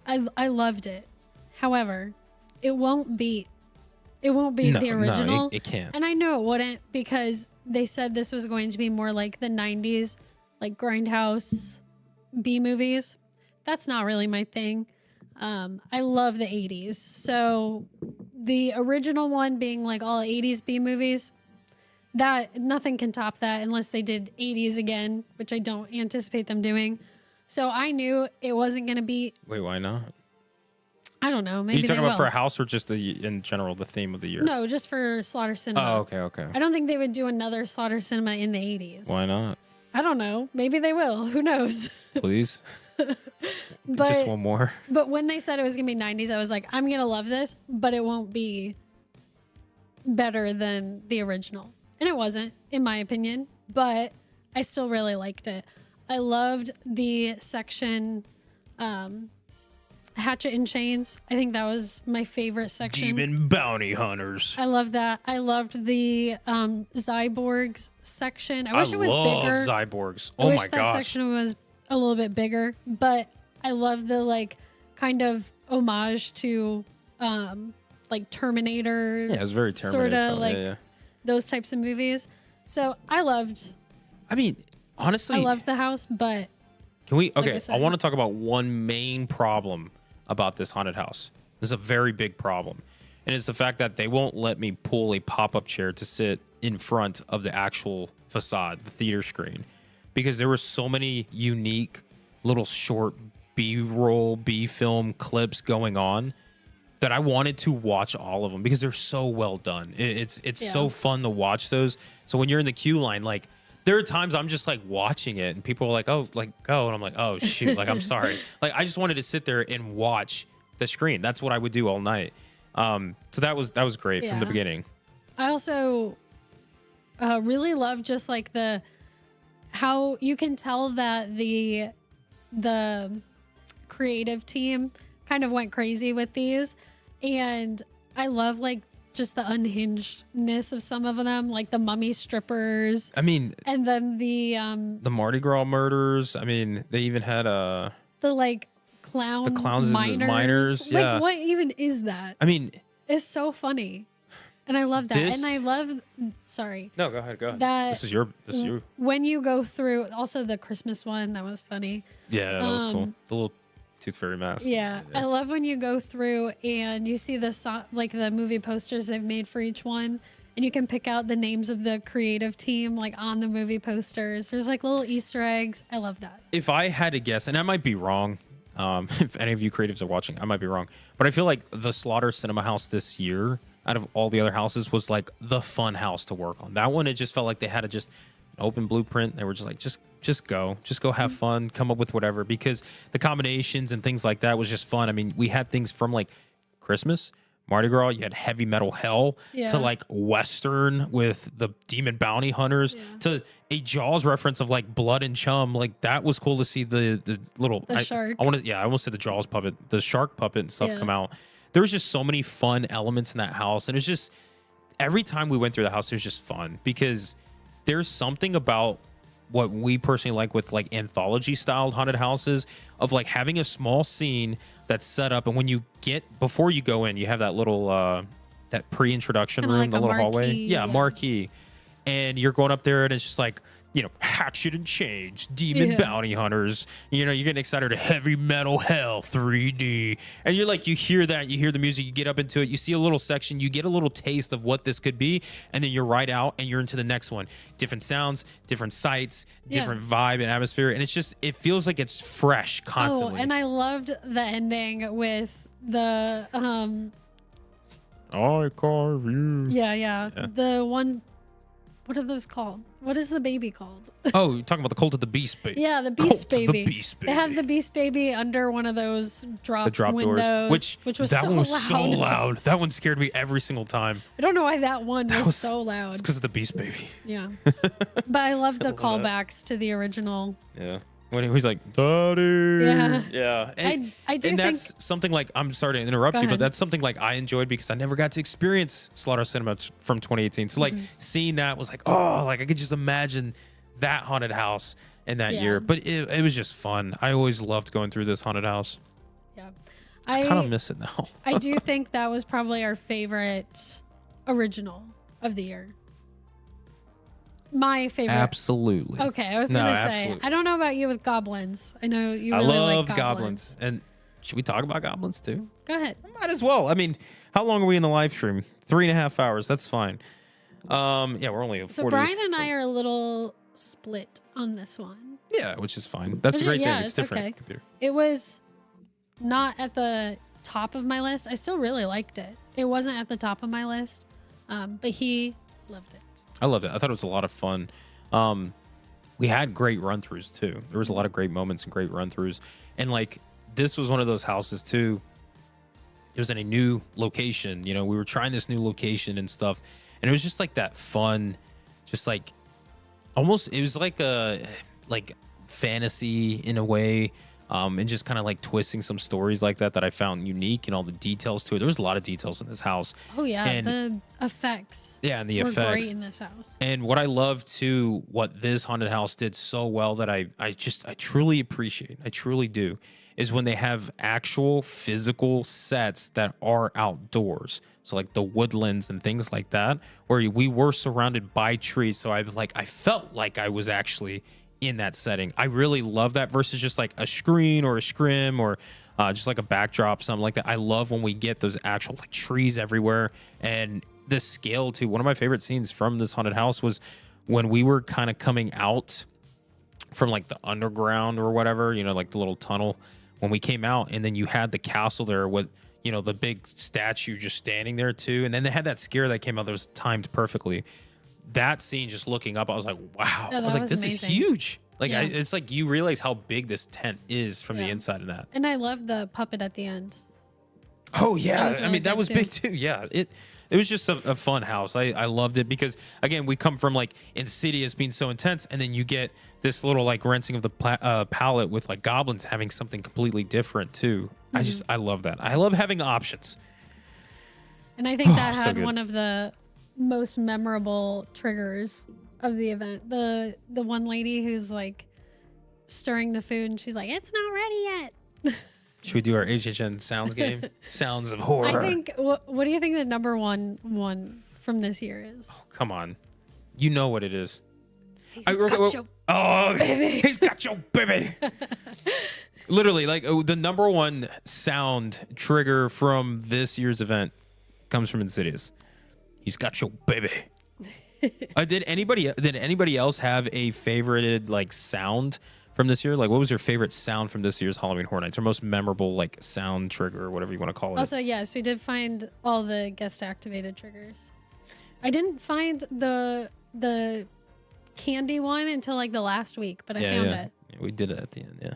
I loved it. However, it won't beat the original. No, it can't. And I know it wouldn't because they said this was going to be more like the 90s, like grindhouse B movies. That's not really my thing. I love the 80s. So the original one being like all 80s B movies, that nothing can top that unless they did 80s again, which I don't anticipate them doing. So I knew it wasn't going to be... Wait, why not? I don't know. Maybe Are you talking they about for will. a house or just in general, the theme of the year? No, just for Slaughter Cinema. Oh, okay. I don't think they would do another Slaughter Cinema in the 80s. Why not? I don't know. Maybe they will. Who knows? Please. But, just one more. But when they said it was going to be 90s, I was like, I'm going to love this, but it won't be better than the original. And it wasn't, in my opinion, but I still really liked it. I loved the section Hatchet and Chains. I think that was my favorite section. Demon Bounty Hunters. I love that. I loved the Zyborgs section. I wish it was bigger. Zyborgs. I wish that section was a little bit bigger, but I love the like kind of homage to like Terminator. Yeah, it was very Terminator. Sort of like those types of movies. So I mean, honestly, I loved the house, but can we? Okay, like I want to talk about one main problem about this haunted house. There's a very big problem, and it's the fact that they won't let me pull a pop-up chair to sit in front of the actual facade, the theater screen, because there were so many unique little short B-roll, B-film clips going on that I wanted to watch all of them because they're so well done. It's so fun to watch those. So when you're in the queue line, like there are times I'm just like watching it and people are like, oh, like go. And I'm like, oh shoot, like I'm sorry. Like I just wanted to sit there and watch the screen. That's what I would do all night. So that was great from the beginning. I also really love just like how you can tell that the creative team kind of went crazy with these. And I love like just the unhingedness of some of them, like the mummy strippers. I mean, and then the Mardi Gras murders. I mean, they even had the like clowns and the miners. Yeah. Like what even is that? I mean, it's so funny. And I love that. And I love sorry. No, go ahead. This is your when you go through also the Christmas one, that was funny. Yeah, that was cool. The little Tooth Fairy mask. Yeah, I love when you go through and you see like the movie posters they've made for each one, and you can pick out the names of the creative team like on the movie posters. There's like little Easter eggs. I love that. If I had to guess, and I might be wrong, if any of you creatives are watching, I might be wrong, but I feel like the Slaughter Cinema House this year, out of all the other houses, was like the fun house to work on. That one, it just felt like they had just an open blueprint. They were just like, just go have fun, come up with whatever, because the combinations and things like that was just fun. I mean, we had things from like Christmas, Mardi Gras, you had heavy metal hell, Yeah. to like Western with the demon bounty hunters, to a Jaws reference of like blood and chum. Like that was cool to see the little shark. I almost said the Jaws puppet, the shark puppet and stuff come out. There was just so many fun elements in that house, and it's just every time we went through the house, it was just fun because there's something about what we personally like with like anthology styled haunted houses of like having a small scene that's set up, and when you get before you go in, you have that little that pre-introduction room, like the little hallway, yeah, marquee, and you're going up there and it's just like, you know, hatchet and chains, demon bounty hunters, you know, you're getting excited to heavy metal hell 3D, and you're like, you hear that, you hear the music, you get up into it, you see a little section, you get a little taste of what this could be, and then you're right out and you're into the next one. Different sounds, different sights, different vibe and atmosphere, and it's just, it feels like it's fresh constantly. Oh, and I loved the ending with the I carve you. yeah. The one, what are those called? What is the baby called? Oh, you're talking about the Cult of the Beast baby. Yeah, the Beast Cult baby. Of the Beast baby. They have the Beast baby under one of those drop windows, doors, which was that so one was loud. so loud. That one scared me every single time. I don't know why that one was so loud. It's because of the Beast baby. Yeah, but I love the callbacks to the original. Yeah. When he's like, Daddy. Yeah. Yeah. And, I do and think that's something like, I'm sorry to interrupt you, but ahead. that's something like I enjoyed because I never got to experience Slaughter Cinema from 2018. So like seeing that was like, oh, like I could just imagine that haunted house in that year. But it was just fun. I always loved going through this haunted house. Yeah, I kind of miss it now. I do think that was probably our favorite original of the year. My favorite. Absolutely. Okay, I was gonna say, I don't know about you with goblins. I know you really love like goblins. And should we talk about goblins too? Go ahead. Might as well. I mean, how long are we in the live stream? 3.5 hours. That's fine. Yeah, we're only at 40. So Brian and I are a little split on this one. Yeah, which is fine. That's the great thing. It's different. Okay. Computer. It was not at the top of my list. I still really liked it. It wasn't at the top of my list, but he loved it. I loved it. I thought it was a lot of fun. We had great run-throughs too. There was a lot of great moments and great run-throughs. And like this was one of those houses too. It was in a new location. You know, we were trying this new location and stuff. And it was just like that fun, just like almost, it was like a fantasy in a way. And just kind of like twisting some stories like that I found unique and all the details to it. There was a lot of details in this house. Oh yeah, and the effects. Yeah, and the were effects great in this house. And what I love too, what this haunted house did so well that I truly appreciate, I truly do, is when they have actual physical sets that are outdoors. So like the woodlands and things like that, where we were surrounded by trees. So I felt like I was actually in that setting. I really love that versus just like a screen or a scrim or just like a backdrop, something like that. I love when we get those actual like trees everywhere, and the scale too. One of my favorite scenes from this haunted house was when we were kind of coming out from like the underground or whatever, you know, like the little tunnel, when we came out, and then you had the castle there with, you know, the big statue just standing there too. And then they had that scare that came out that was timed perfectly. That scene, just looking up, I was like, wow. Yeah, I was like, this amazing. is huge. Like, Yeah. it's like you realize how big this tent is from the inside of that. And I love the puppet at the end. Oh, yeah. was I really mean, that big, was too. big too. Yeah. It was just a fun house. I loved it because, again, we come from like Insidious being so intense, and then you get this little like rinsing of the palette with like goblins having something completely different too. I love that. I love having options. And I think that so had good. one of the most memorable triggers of the event. The one lady who's like stirring the food, and she's like, "It's not ready yet." Should we do our HHN sounds game? Sounds of horror. I think. What do you think the number one from this year is? Oh, come on. You know what it is. He's I- got your Oh, baby. he's got your baby. Literally, like the number one sound trigger from this year's event comes from Insidious. He's got your baby. Did anybody else have a favorited like sound from this year? Like, what was your favorite sound from this year's Halloween Horror Nights, or most memorable like sound trigger, or whatever you want to call it? Also, yes, we did find all the guest activated triggers. I didn't find the candy one until like the last week, but I found it. Yeah, we did it at the end. Yeah.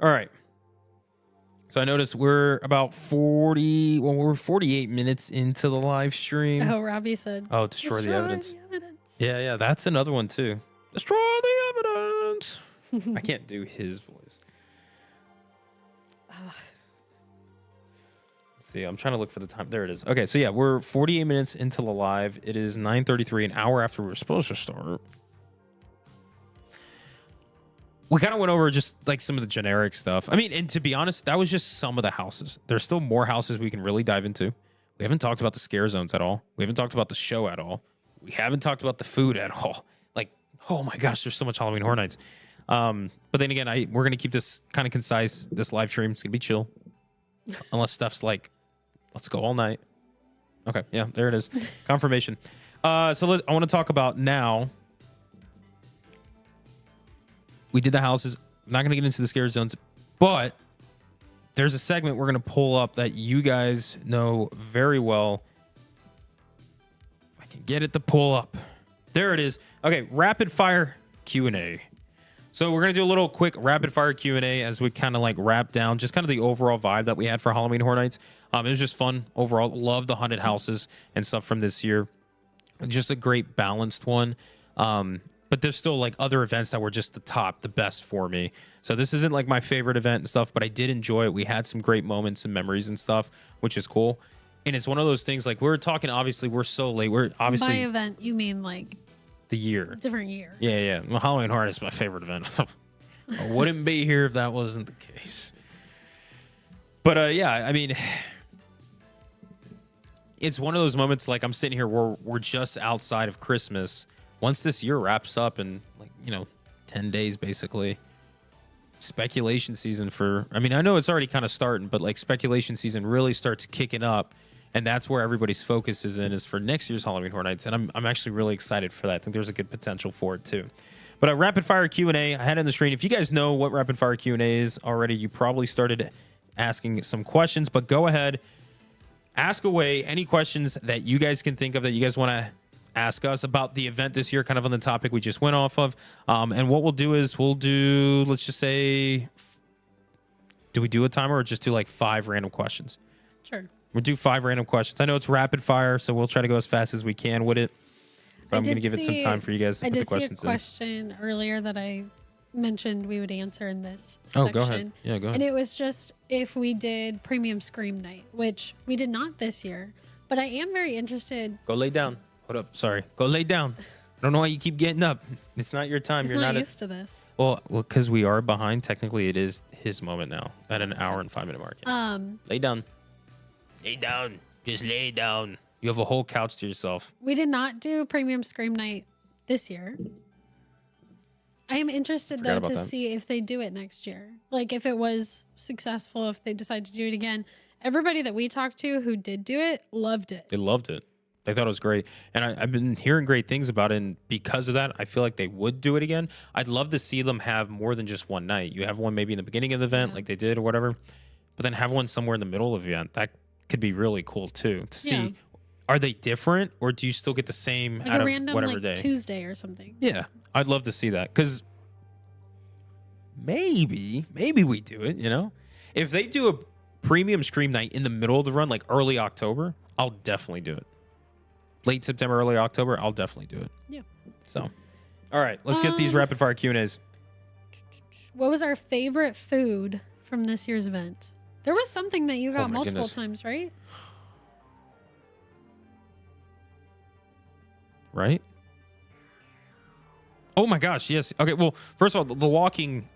All right. So I noticed we're about 48 minutes into the live stream. Oh, Robbie said. Oh, destroy the evidence. Yeah, that's another one too. Destroy the evidence. I can't do his voice. Let's see, I'm trying to look for the time. There it is. Okay, so yeah, we're 48 minutes into the live. It is 9:33, an hour after we were supposed to start. We kind of went over just like some of the generic stuff. I mean, and to be honest, that was just some of the houses. There's still more houses we can really dive into. We haven't talked about the scare zones at all. We haven't talked about the show at all. We haven't talked about the food at all. Like, oh my gosh, there's so much Halloween Horror Nights. But then again, we're going to keep this kind of concise. This live stream is going to be chill. Unless stuff's like, let's go all night. Okay, yeah, there it is. Confirmation. I want to talk about now. We did the houses. I'm not going to get into the scare zones, but there's a segment we're going to pull up that you guys know very well. If I can get it to pull up. There it is. Okay, rapid fire Q&A. So we're going to do a little quick rapid fire Q&A as we kind of like wrap down just kind of the overall vibe that we had for Halloween Horror Nights. It was just fun overall. Love the haunted houses and stuff from this year. Just a great balanced one. But there's still like other events that were just the best for me. So this isn't like my favorite event and stuff, but I did enjoy it. We had some great moments and memories and stuff, which is cool. And it's one of those things like we're talking, obviously, we're so late. We're obviously. By event, you mean like the year. Different years. Yeah. Well, Halloween Horror is my favorite event. I wouldn't be here if that wasn't the case. But yeah, I mean, it's one of those moments like I'm sitting here where we're just outside of Christmas. Once this year wraps up in 10 days, basically, speculation season I know it's already kind of starting, but like speculation season really starts kicking up. And that's where everybody's focus is for next year's Halloween Horror Nights. And I'm actually really excited for that. I think there's a good potential for it too. But a rapid fire Q&A, I had it on the screen. If you guys know what rapid fire Q&A is already, you probably started asking some questions, but go ahead, ask away any questions that you guys can think of that you guys want to ask us about the event this year, kind of on the topic we just went off of. And what we'll do is let's just say, do we do a timer or just do like 5 random questions? Sure. We'll do 5 random questions. I know it's rapid fire, so we'll try to go as fast as we can with it. But I'm going to give it some time for you guys to put the questions in. I did see a question earlier that I mentioned we would answer in this section. Oh, go ahead. Yeah, go ahead. And it was just if we did Premium Scream Night, which we did not this year. But I am very interested. Go lay down. Hold up. Sorry. Go lay down. I don't know why you keep getting up. It's not your time. You're not used to this. Well, because we are behind. Technically, it is his moment now at an hour and 5 minute mark. Lay down. Lay down. Just lay down. You have a whole couch to yourself. We did not do Premium Scream Night this year. I am interested, though, to see if they do it next year. Like, if it was successful, if they decide to do it again. Everybody that we talked to who did do it loved it. They loved it. They thought it was great. And I've been hearing great things about it. And because of that, I feel like they would do it again. I'd love to see them have more than just one night. You have one maybe in the beginning of the event, like they did or whatever. But then have one somewhere in the middle of the event. That could be really cool, too, to see. Are they different, or do you still get the same like out a random, of whatever like, day? Tuesday or something. Yeah, I'd love to see that, because maybe we do it, If they do a Premium Scream Night in the middle of the run, like early October, I'll definitely do it. Late September, early October, I'll definitely do it. Yeah. So, all right, let's get these rapid fire Q&As. What was our favorite food from this year's event? There was something that you got multiple times, right? Right? Oh my gosh, yes. Okay, well, first of all, the walking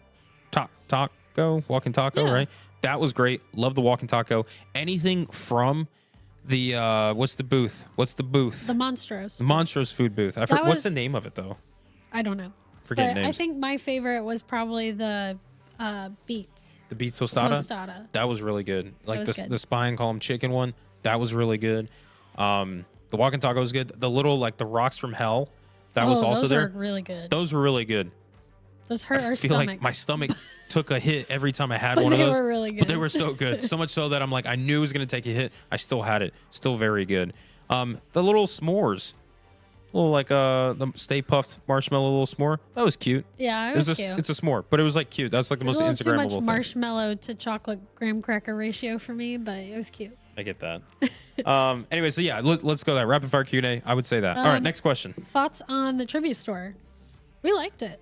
taco, right? That was great. Love the walking taco. Anything from the what's the booth? The Monstros. The Monstros food booth. What's the name of it though? I don't know. Forget names. I think my favorite was probably the beets. The beets tostada. That was really good. Like the spine column chicken one. That was really good. The walking taco was good. The little the rocks from hell. That was also there. Those were really good. Those were really good. Those hurt our stomachs. Like my stomach took a hit every time I had one of those. They were really good. But they were so good. So much so that I'm like, I knew it was going to take a hit. I still had it. Still very good. The little s'mores. little like the Stay Puffed marshmallow little s'more. That was cute. Yeah, it was cute. It's a s'more, but it was like cute. That's like the most It's a little Instagrammable too much thing. marshmallow to chocolate graham cracker ratio for me, but it was cute. I get that. Anyway, so yeah, let's go that rapid fire Q&A. I would say that. All right, next question. Thoughts on the tribute store? We liked it.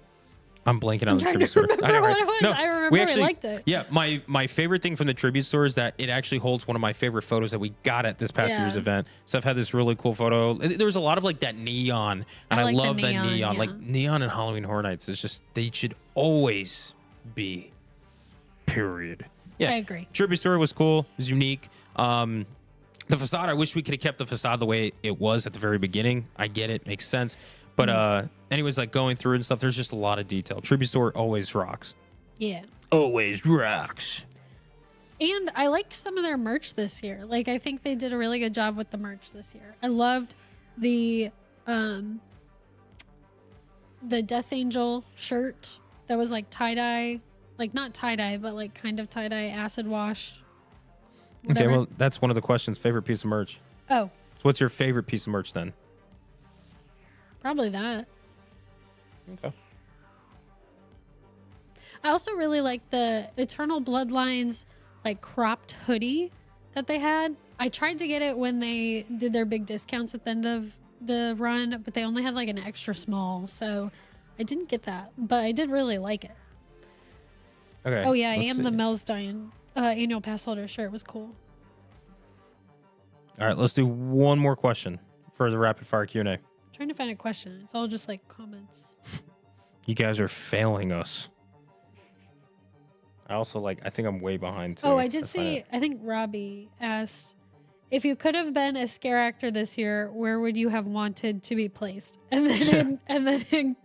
I'm blanking on the tribute to store. remember I know, what right? it was. No, I remember we liked it. Yeah, my favorite thing from the tribute store is that it actually holds one of my favorite photos that we got at this past year's event. So I've had this really cool photo. There was a lot of like that neon, and I like love the that neon, neon. yeah. Like neon and Halloween Horror Nights is just, they should always be. Period. Yeah, I agree. Tribute store was cool. It was unique. The facade, I wish we could have kept the facade the way it was at the very beginning. I get it, makes sense. But anyways, like going through and stuff, there's just a lot of detail. Tribute store always rocks. Yeah. Always rocks. And I liked some of their merch this year. Like, I think they did a really good job with the merch this year. I loved the Death Angel shirt that was like tie-dye. Like, not tie-dye, but like kind of tie-dye acid wash. Whatever. Okay, well, that's one of the questions. Favorite piece of merch. Oh. So what's your favorite piece of merch then? Probably that. Okay. I also really like the Eternal Bloodlines like cropped hoodie that they had. I tried to get it when they did their big discounts at the end of the run, but they only had like an extra small, so I didn't get that. But I did really like it. Okay. Oh yeah, let's and see. the Melstein annual pass holder shirt was cool. All right, let's do one more question for the rapid fire Q&A. Trying to find a question. It's all just like comments. You guys are failing us. I also I think I'm way behind too. Oh, I did see, I think Robbie asked, if you could have been a scare actor this year, where would you have wanted to be placed? And then in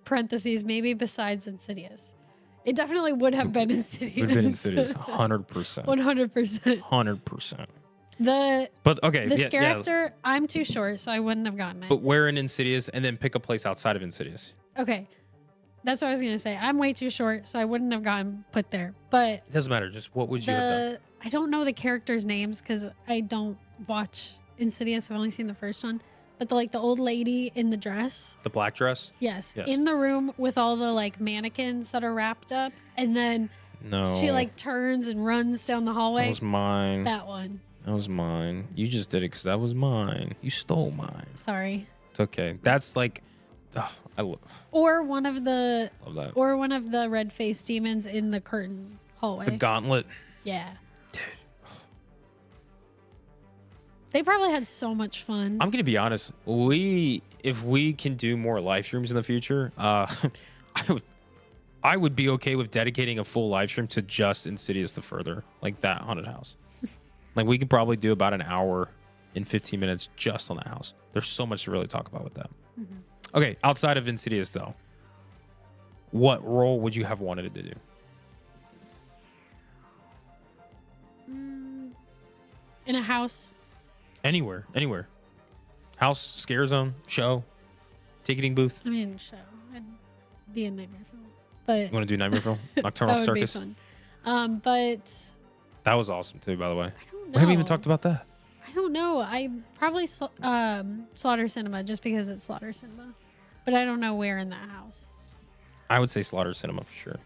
parentheses, maybe besides Insidious. It definitely would have been Insidious. Would have been Insidious, 100%. 100%. 100%. The okay, scare actor, I'm too short, so I wouldn't have gotten it. But where in Insidious, and then pick a place outside of Insidious. Okay. That's what I was going to say. I'm way too short, so I wouldn't have gotten put there. But It doesn't matter. Just what would you have done? I don't know the characters' names because I don't watch Insidious. I've only seen the first one. But the old lady in the dress. The black dress? Yes. In the room with all the mannequins that are wrapped up. And then she turns and runs down the hallway. That was mine. That one. That was mine. You just did it because that was mine. You stole mine. Sorry. It's okay. That's I love one of the that. Or one of the red-faced demons in the curtain hallway. The gauntlet. Yeah. Dude. They probably had so much fun. I'm gonna be honest. If we can do more live streams in the future, I would be okay with dedicating a full live stream to just Insidious the Further, like that haunted house. We could probably do about an hour and 15 minutes just on the house. There's so much to really talk about with that. Mm-hmm. Okay, outside of Insidious though, what role would you have wanted to do? In a house. Anywhere. House, scare zone, show, ticketing booth. I mean, show. I'd be a Nightmare Film. But You want to do Nightmare Film? Nocturnal that would Circus? be fun. But That was awesome too, by the way. I don't know. We haven't even talked about that. I don't know. I probably Slaughter Cinema just because it's Slaughter Cinema. But I don't know where in that house. I would say Slaughter Cinema for sure.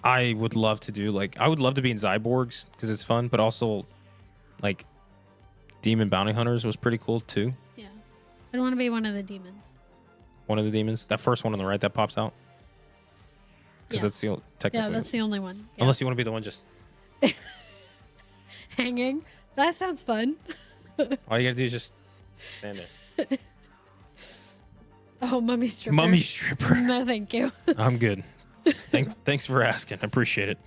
I would love to do I would love to be in Zyborgs because it's fun, but also Demon Bounty Hunters was pretty cool too. Yeah. I'd want to be one of the demons. One of the demons, that first one on the right that pops out. Because that's the technically. Yeah, that's the only one. Yeah. Unless you want to be the one just hanging. That sounds fun. all you gotta do is just stand there. Oh, mummy stripper. Mummy stripper. No, thank you. I'm good. Thanks for asking. I appreciate it.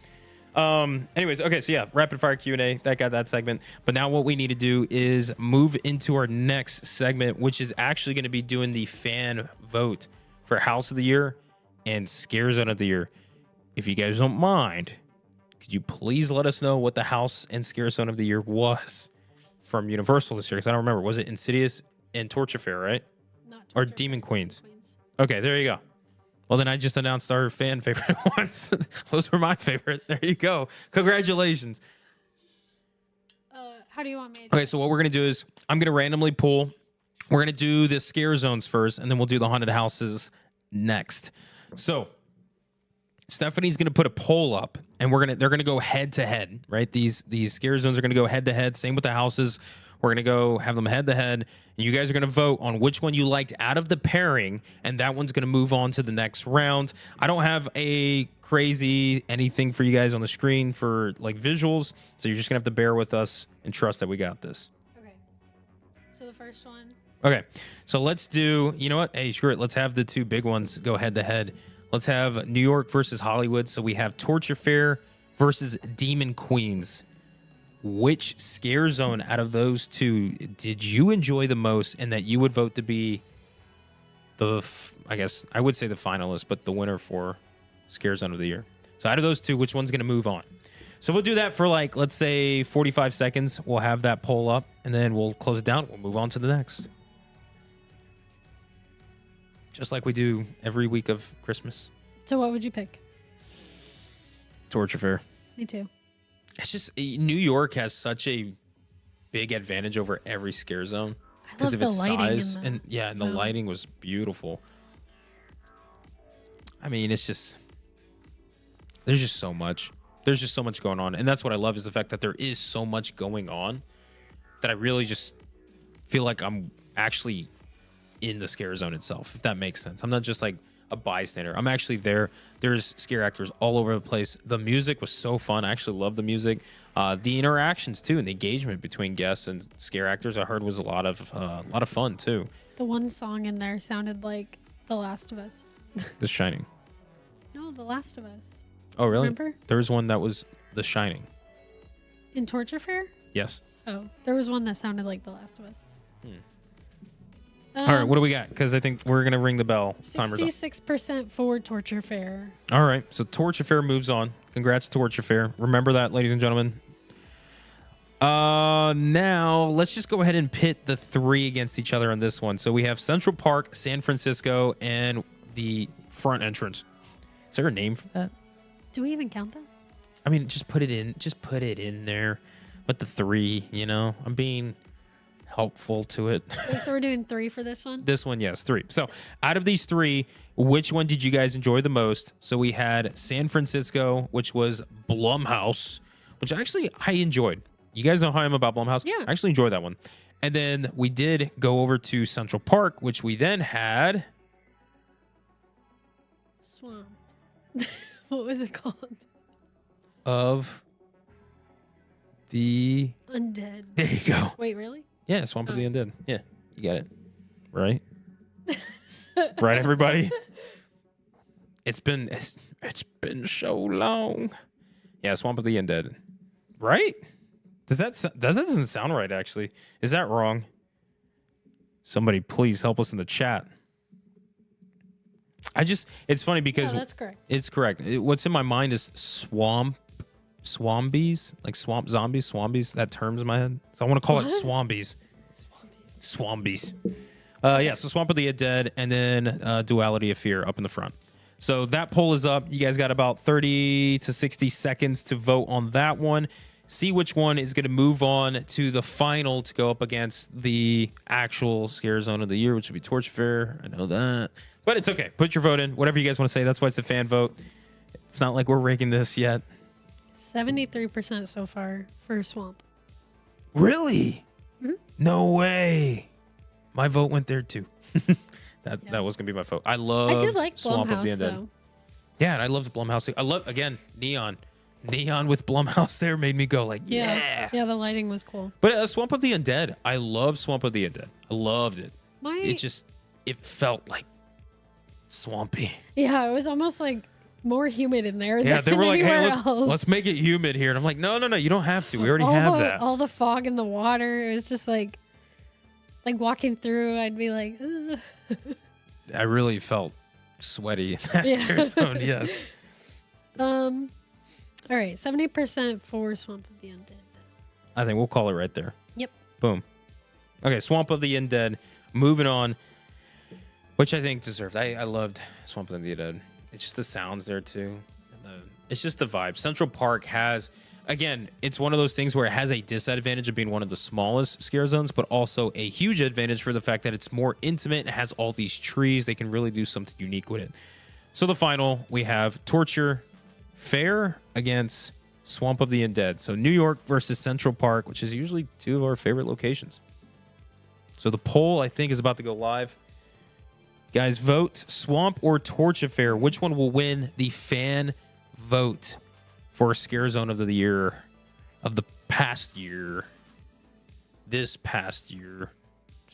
Anyways, okay, so yeah, rapid fire Q&A. That got that segment. But now what we need to do is move into our next segment, which is actually going to be doing the fan vote for House of the Year and Scare Zone of the Year. If you guys don't mind, could you please let us know what the House and Scare Zone of the Year was from Universal this year? Because I don't remember. Was it Insidious and Torture Fair, right? Not Or Torture, Demon but Queens. Demon Queens. Okay, there you go. Well, then I just announced our fan favorite ones. Those were my favorite. There you go. Congratulations. How do you want me to do Okay, so what we're going to do is I'm going to randomly pull We're going to do the scare zones first, and then we'll do the haunted houses next. So Stephanie's going to put a poll up, and they're going to go head to head, right? These scare zones are going to go head to head. Same with the houses. We're going to go have them head to head, and you guys are going to vote on which one you liked out of the pairing, and that one's going to move on to the next round. I don't have a crazy anything for you guys on the screen for like visuals, so you're just going to have to bear with us and trust that we got this. Okay. So the first one. Okay, so let's do, you know what? Hey, screw it. Let's have the two big ones go head to head. Let's have New York versus Hollywood. So we have Torture Fair versus Demon Queens. Which scare zone out of those two did you enjoy the most and that you would vote to be I guess I would say the finalist, but the winner for scare zone of the year? So out of those two, which one's going to move on? So we'll do that for like, let's say 45 seconds. We'll have that poll up and then we'll close it down. We'll move on to the next. Just like we do every week of Christmas. So what would you pick? Torture Fair. Me too. It's just New York has such a big advantage over every scare zone because of its size. And the lighting was beautiful. I mean, it's just, there's just so much. There's just so much going on. And that's what I love is the fact that there is so much going on that I really just feel like I'm actually in the scare zone itself, if that makes sense. I'm not just like a bystander. I'm actually there. There's scare actors all over the place. The music was so fun. I actually love the music. The interactions too, and the engagement between guests and scare actors, I heard was a lot of fun too. The one song in there sounded like The Last of Us. The Shining. No, The Last of Us. Oh, really? Remember? There was one that was The Shining. In Torture Fair? Yes. Oh, there was one that sounded like The Last of Us. All right, what do we got? Because I think we're going to ring the bell. 66% for Torture Fair. All right, so Torture Fair moves on. Congrats, Torture Fair. Remember that, ladies and gentlemen. Now, let's just go ahead and pit the three against each other on this one. So we have Central Park, San Francisco, and the front entrance. Is there a name for that? Do we even count that? I mean, just put it in. Just put it in there with the three, you know? I'm being helpful to it. Wait, so we're doing 3 for this one? This one, yes, 3. So out of these 3, which one did you guys enjoy the most? So we had San Francisco, which was Blumhouse, which actually I enjoyed. You guys know how I am about Blumhouse? Yeah. I actually enjoyed that one. And then we did go over to Central Park, which we then had... Swamp. What was it called? Of the... Undead. There you go. Wait, really? Yeah, Swamp of the Undead. Yeah, you got it. Right? Right, everybody? It's been so long. Yeah, Swamp of the Undead. Right? That doesn't sound right, actually. Is that wrong? Somebody please help us in the chat. It's funny because that's correct. It's correct. What's in my mind is swambies, like swamp zombies, swambies. That term's in my head, so I want to call it swambies. Swambies. Yeah. So Swamp of the Undead, and then Duality of Fear up in the front. So that poll is up. You guys got about 30 to 60 seconds to vote on that one. See which one is going to move on to the final to go up against the actual scare zone of the year, which would be Torture Fair. I know that, but it's okay. Put your vote in. Whatever you guys want to say. That's why it's a fan vote. It's not like we're rigging this yet. 73% so far for Swamp. Really? Mm-hmm. No way. My vote went there too. That was gonna be my vote. I did like Swamp of the Blumhouse, Undead. though. Yeah, and I love the Blumhouse. I love, again, neon with Blumhouse there made me go like, yeah. Yeah, the lighting was cool. But Swamp of the Undead, I love Swamp of the Undead. I loved it. It felt like swampy. Yeah, it was almost like more humid in there. Yeah, than they were like, hey, else. let's make it humid here. And I'm like, no, you don't have to. We already have that. All the fog in the water. It was just like walking through, I'd be like, ugh. I really felt sweaty in that scare zone, yes. All right, 70% for Swamp of the Undead. I think we'll call it right there. Yep. Boom. Okay, Swamp of the Undead. Moving on, which I think deserved. I loved Swamp of the Undead. It's just the sounds there too. It's just the vibe. Central Park has, again, it's one of those things where it has a disadvantage of being one of the smallest scare zones, but also a huge advantage for the fact that it's more intimate. It has all these trees. They can really do something unique with it. So the final, we have Torture Fair against Swamp of the Undead. So New York versus Central Park, which is usually two of our favorite locations. So the poll, I think, is about to go live. Guys, vote Swamp or Torture Fair. Which one will win the fan vote for Scare Zone of the year, of the past year? This past year.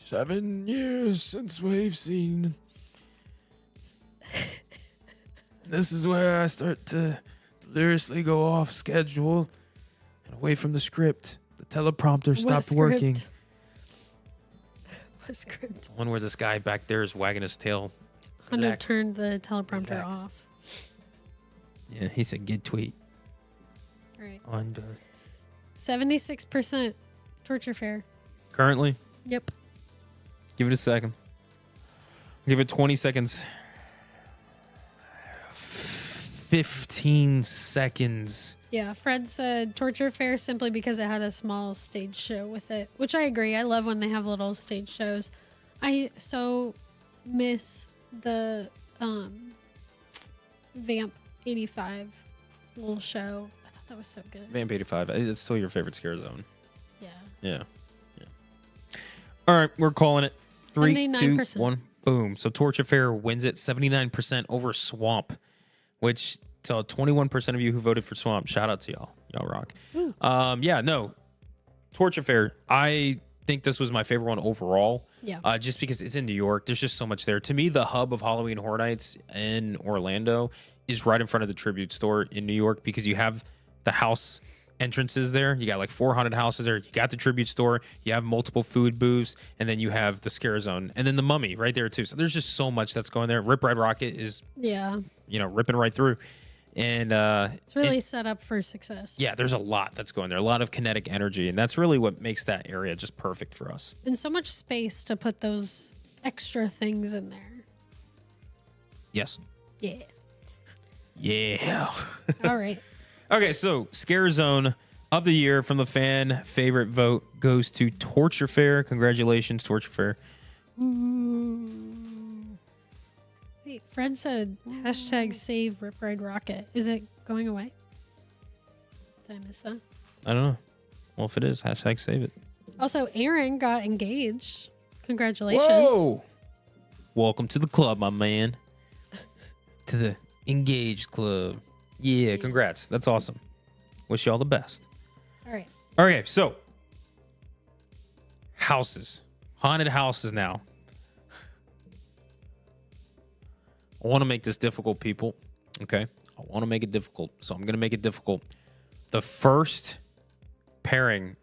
7 years since we've seen. This is where I start to deliriously go off schedule and away from the script. The teleprompter stopped working. What script? One where this guy back there is wagging his tail. Hundo turned the teleprompter off. Yeah, he said "good tweet." Right. Under 76% Torture Fair. currently. Yep. Give it a second. Give it 20 seconds. 15 seconds. Yeah, Fred said Torture Fair simply because it had a small stage show with it, which I agree. I love when they have little stage shows. I so miss the Vamp 85 little show. I thought that was so good. Vamp 85. It's still your favorite scare zone. Yeah. Yeah. All right, we're calling it. 3, 2, 79%. 1. Boom. So Torture Fair wins it 79% over Swamp, which so 21% of you who voted for Swamp. Shout out to y'all. Y'all rock. Yeah, no. Torture Fair. I think this was my favorite one overall. Yeah. Just because it's in New York. There's just so much there. To me, the hub of Halloween Horror Nights in Orlando is right in front of the Tribute Store in New York because you have the house entrances there. You got like 400 houses there. You got the Tribute Store. You have multiple food booths, and then you have the Scare Zone, and then the Mummy right there too. So there's just so much that's going there. Rip Ride Rocket is ripping right through, and it's really set up for success. Yeah, there's a lot that's going there. A lot of kinetic energy, and that's really what makes that area just perfect for us. And so much space to put those extra things in there. Yes. Yeah. Yeah. All right. Okay, so Scare Zone of the year from the fan favorite vote goes to Torture Fair. Congratulations, Torture Fair. Wait, Fred said hashtag save Rip Ride Rocket. Is it going away? Did I miss that? I don't know. Well, if it is, hashtag save it. Also, Aaron got engaged. Congratulations. Whoa! Welcome to the club, my man. To the engaged club. Yeah, congrats. That's awesome. Wish you all the best. All right. Okay, so houses. Haunted houses now. I want to make this difficult, people. Okay? I want to make it difficult, so I'm going to make it difficult. The first pairing,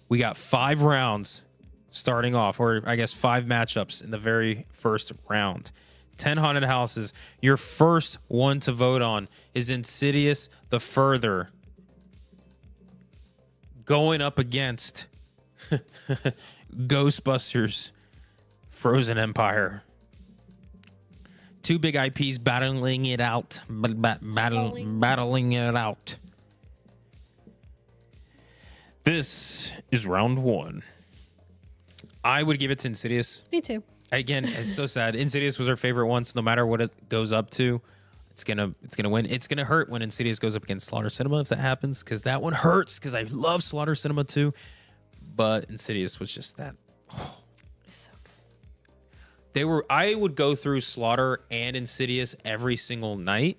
we got 5 rounds starting off, or I guess 5 matchups in the very first round. 10 haunted houses. Your first one to vote on is Insidious the Further, going up against Ghostbusters Frozen Empire. 2 big IPs battling it out. Battling it out. This is round 1. I would give it to Insidious. Me too. Again, it's so sad. Insidious was our favorite one, so no matter what it goes up to, it's gonna win. It's gonna hurt when Insidious goes up against Slaughter Cinema if that happens, because that one hurts. Because I love Slaughter Cinema too, but Insidious was just that. Oh, So good. they were. I would go through Slaughter and Insidious every single night,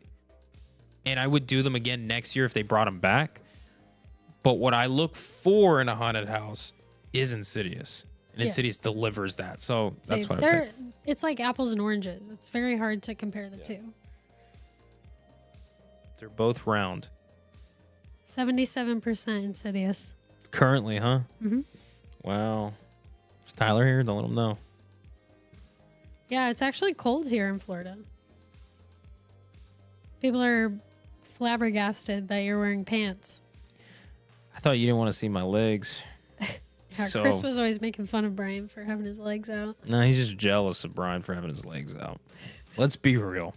and I would do them again next year if they brought them back. But what I look for in a haunted house is Insidious. And Insidious delivers that. So that's what I'm saying. It's like apples and oranges. It's very hard to compare the two. They're both round. 77% Insidious. Currently, huh? Mm-hmm. Wow. Is Tyler here? Don't let him know. Yeah, it's actually cold here in Florida. People are flabbergasted that you're wearing pants. I thought you didn't want to see my legs. Yeah, Chris was always making fun of Brian for having his legs out. No, he's just jealous of Brian for having his legs out. Let's be real.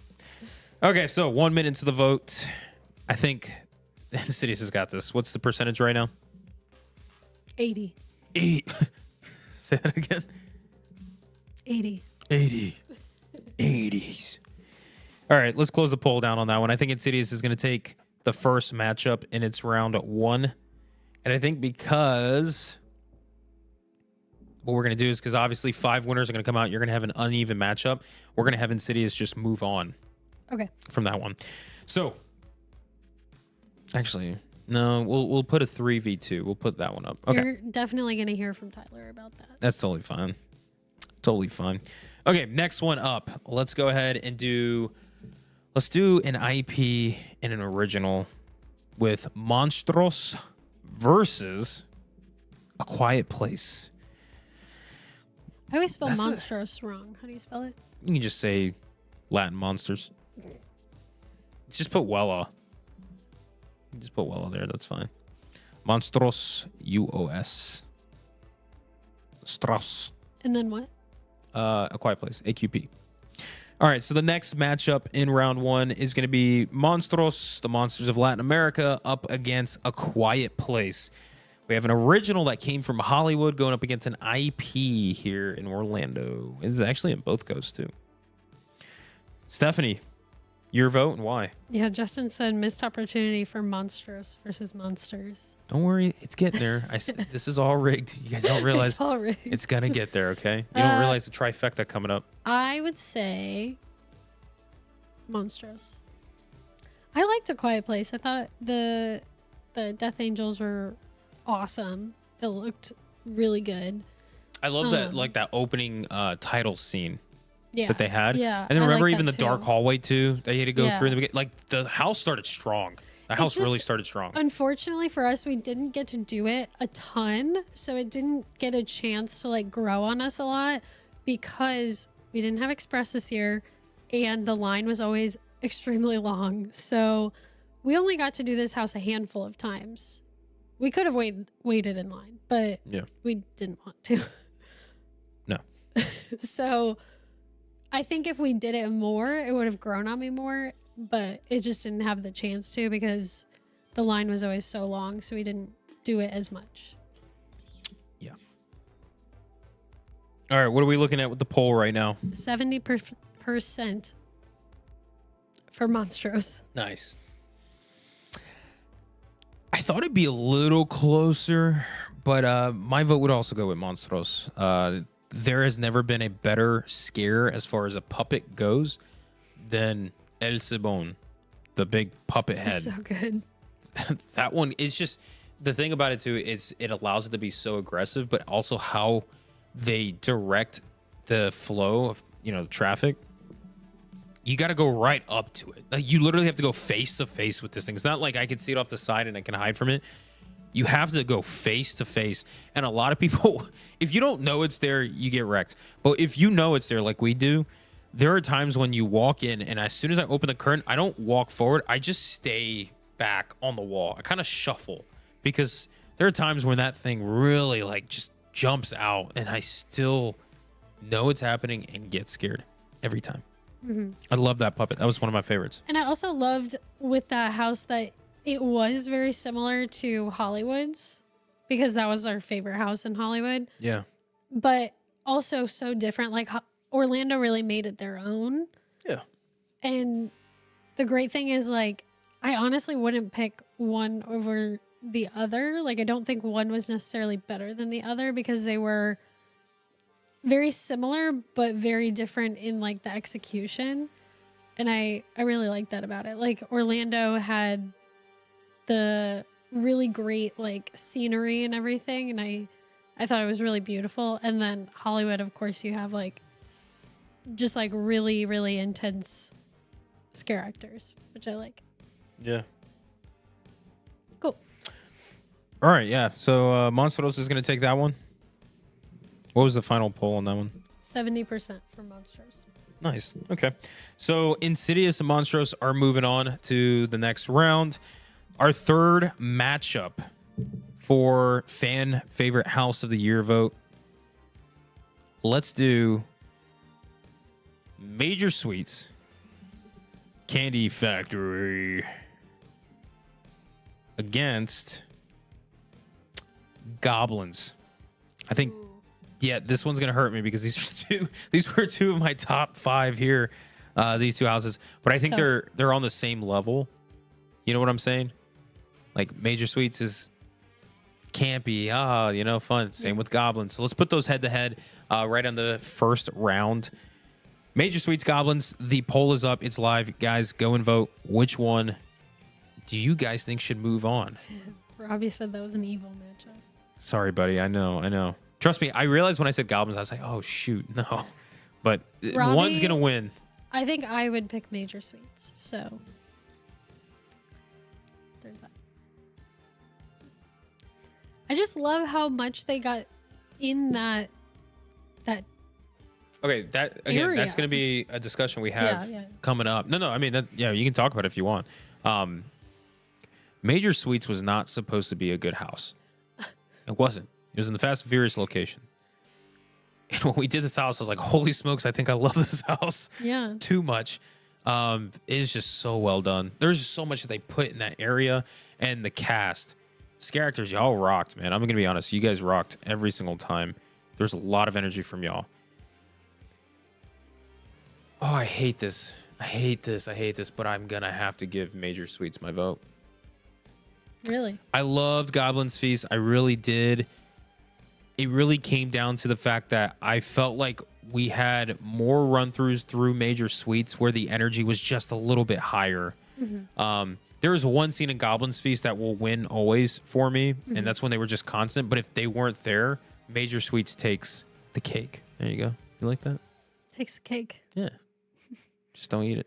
Okay, so 1 minute into the vote. I think Insidious has got this. What's the percentage right now? 80. 80. Say that again. 80. 80. 80s. All right, let's close the poll down on that one. I think Insidious is going to take the first matchup in its round 1. And I think because what we're going to do is because obviously 5 winners are going to come out. You're going to have an uneven matchup. We're going to have Insidious just move on. Okay. From that one. So, actually, no, we'll put a 3v2. We'll put that one up. Okay. You're definitely going to hear from Tyler about that. That's totally fine. Totally fine. Okay, next one up. Let's go ahead and let's do an IP and an original with Monstros versus A Quiet Place. I always spell monstros wrong. How do you spell it? You can just say Latin monsters. Just put Wella. Just put Wella there. That's fine. Monstros, UOS. Stros. And then what? A Quiet Place, AQP. All right, so the next matchup in round 1 is going to be Monstros, the Monsters of Latin America, up against A Quiet Place. We have an original that came from Hollywood going up against an IP here in Orlando. It's actually in both coasts, too. Stephanie, your vote and why? Yeah, Justin said missed opportunity for Monstros versus Monsters. Don't worry, it's getting there. I said this is all rigged. You guys don't realize It's all rigged. it's gonna get there. Okay, you don't realize the trifecta coming up. I would say Monstros. I liked A Quiet Place. I thought the Death Angels were awesome. It looked really good. I love that, like that opening title scene. Yeah. That they had. Yeah. And then I remember like even the that too. dark hallway too that you had to go Yeah. through in the beginning. Like the house started strong. The house just- really started strong. Unfortunately for us, we didn't get to do it a ton, so it didn't get a chance to like grow on us a lot because we didn't have express this year and the line was always extremely long. So we only got to do this house a handful of times. We could have waited in line, but Yeah. we didn't want to. No. So I think if we did it more, it would have grown on me more, but it just didn't have the chance to because the line was always so long, so we didn't do it as much. Yeah. All right, what are we looking at with the poll right now? 70% for Monstros. Nice. I thought it'd be a little closer, but my vote would also go with Monstros. There has never been a better scare as far as a puppet goes than El Cebon, the big puppet head. So good. That one is just the thing about it too is it allows it to be so aggressive, but also how they direct the flow of the traffic. You got to go right up to it. Like you literally have to go face to face with this thing. It's not like I can see it off the side and I can hide from it. You have to go face to face. And a lot of people, if you don't know it's there, you get wrecked. But if you know it's there like we do, there are times when you walk in and as soon as I open the curtain, I don't walk forward. I just stay back on the wall. I kind of shuffle because there are times when that thing really like just jumps out and I still know it's happening and get scared every time. Mm-hmm. I love that puppet. That was one of my favorites. And I also loved with that house that it was very similar to Hollywood's because that was our favorite house in Hollywood. Yeah. But also so different. Like Orlando really made it their own. Yeah. And the great thing is like, I honestly wouldn't pick one over the other. Like, I don't think one was necessarily better than the other because they were very similar, but very different in like the execution. And I really like that about it. Like Orlando had the really great like scenery and everything. And I thought it was really beautiful. And then Hollywood, of course, you have like just like really, really intense scare actors, which I like. Yeah. Cool. All right. Yeah. So Monstros is going to take that one. What was the final poll on that one? 70% for Monsters. Nice. Okay. So Insidious and Monstros are moving on to the next round. Our third matchup for fan favorite house of the year vote. Let's do Major Sweets, Candy Factory against goblins. I think, yeah, this one's gonna hurt me because these were two of my top 5 here. These two houses, but I think tough. they're on the same level. You know what I'm saying? Like Major Suites is campy, fun. Same with goblins. So let's put those head to head right on the first round. Major Suites, goblins. The poll is up. It's live, guys. Go and vote. Which one do you guys think should move on? Robbie said that was an evil matchup. Sorry, buddy. I know. Trust me. I realized when I said goblins, I was like, oh shoot, no. But Robbie, one's gonna win. I think I would pick Major Suites. So there's that. I just love how much they got in that. Okay, that again, area. that's going to be a discussion we have Yeah. coming up. No, I mean, you can talk about it if you want. Major Suites was not supposed to be a good house. It wasn't. It was in the Fast and Furious location. And when we did this house, I was like, holy smokes, I think I love this house Yeah. too much. It is just so well done. There's just so much that they put in that area, and the cast. These characters, y'all rocked, man. I'm going to be honest. You guys rocked every single time. There's a lot of energy from y'all. Oh, I hate this. But I'm going to have to give Major Suites my vote. Really? I loved Goblin's Feast. I really did. It really came down to the fact that I felt like we had more run-throughs through Major Suites where the energy was just a little bit higher. Mm-hmm. There was one scene in Goblin's Feast that will win always for me, and that's when they were just constant. But if they weren't there, Major Suites takes the cake. There you go. You like that? Takes the cake. Yeah. Just don't eat it.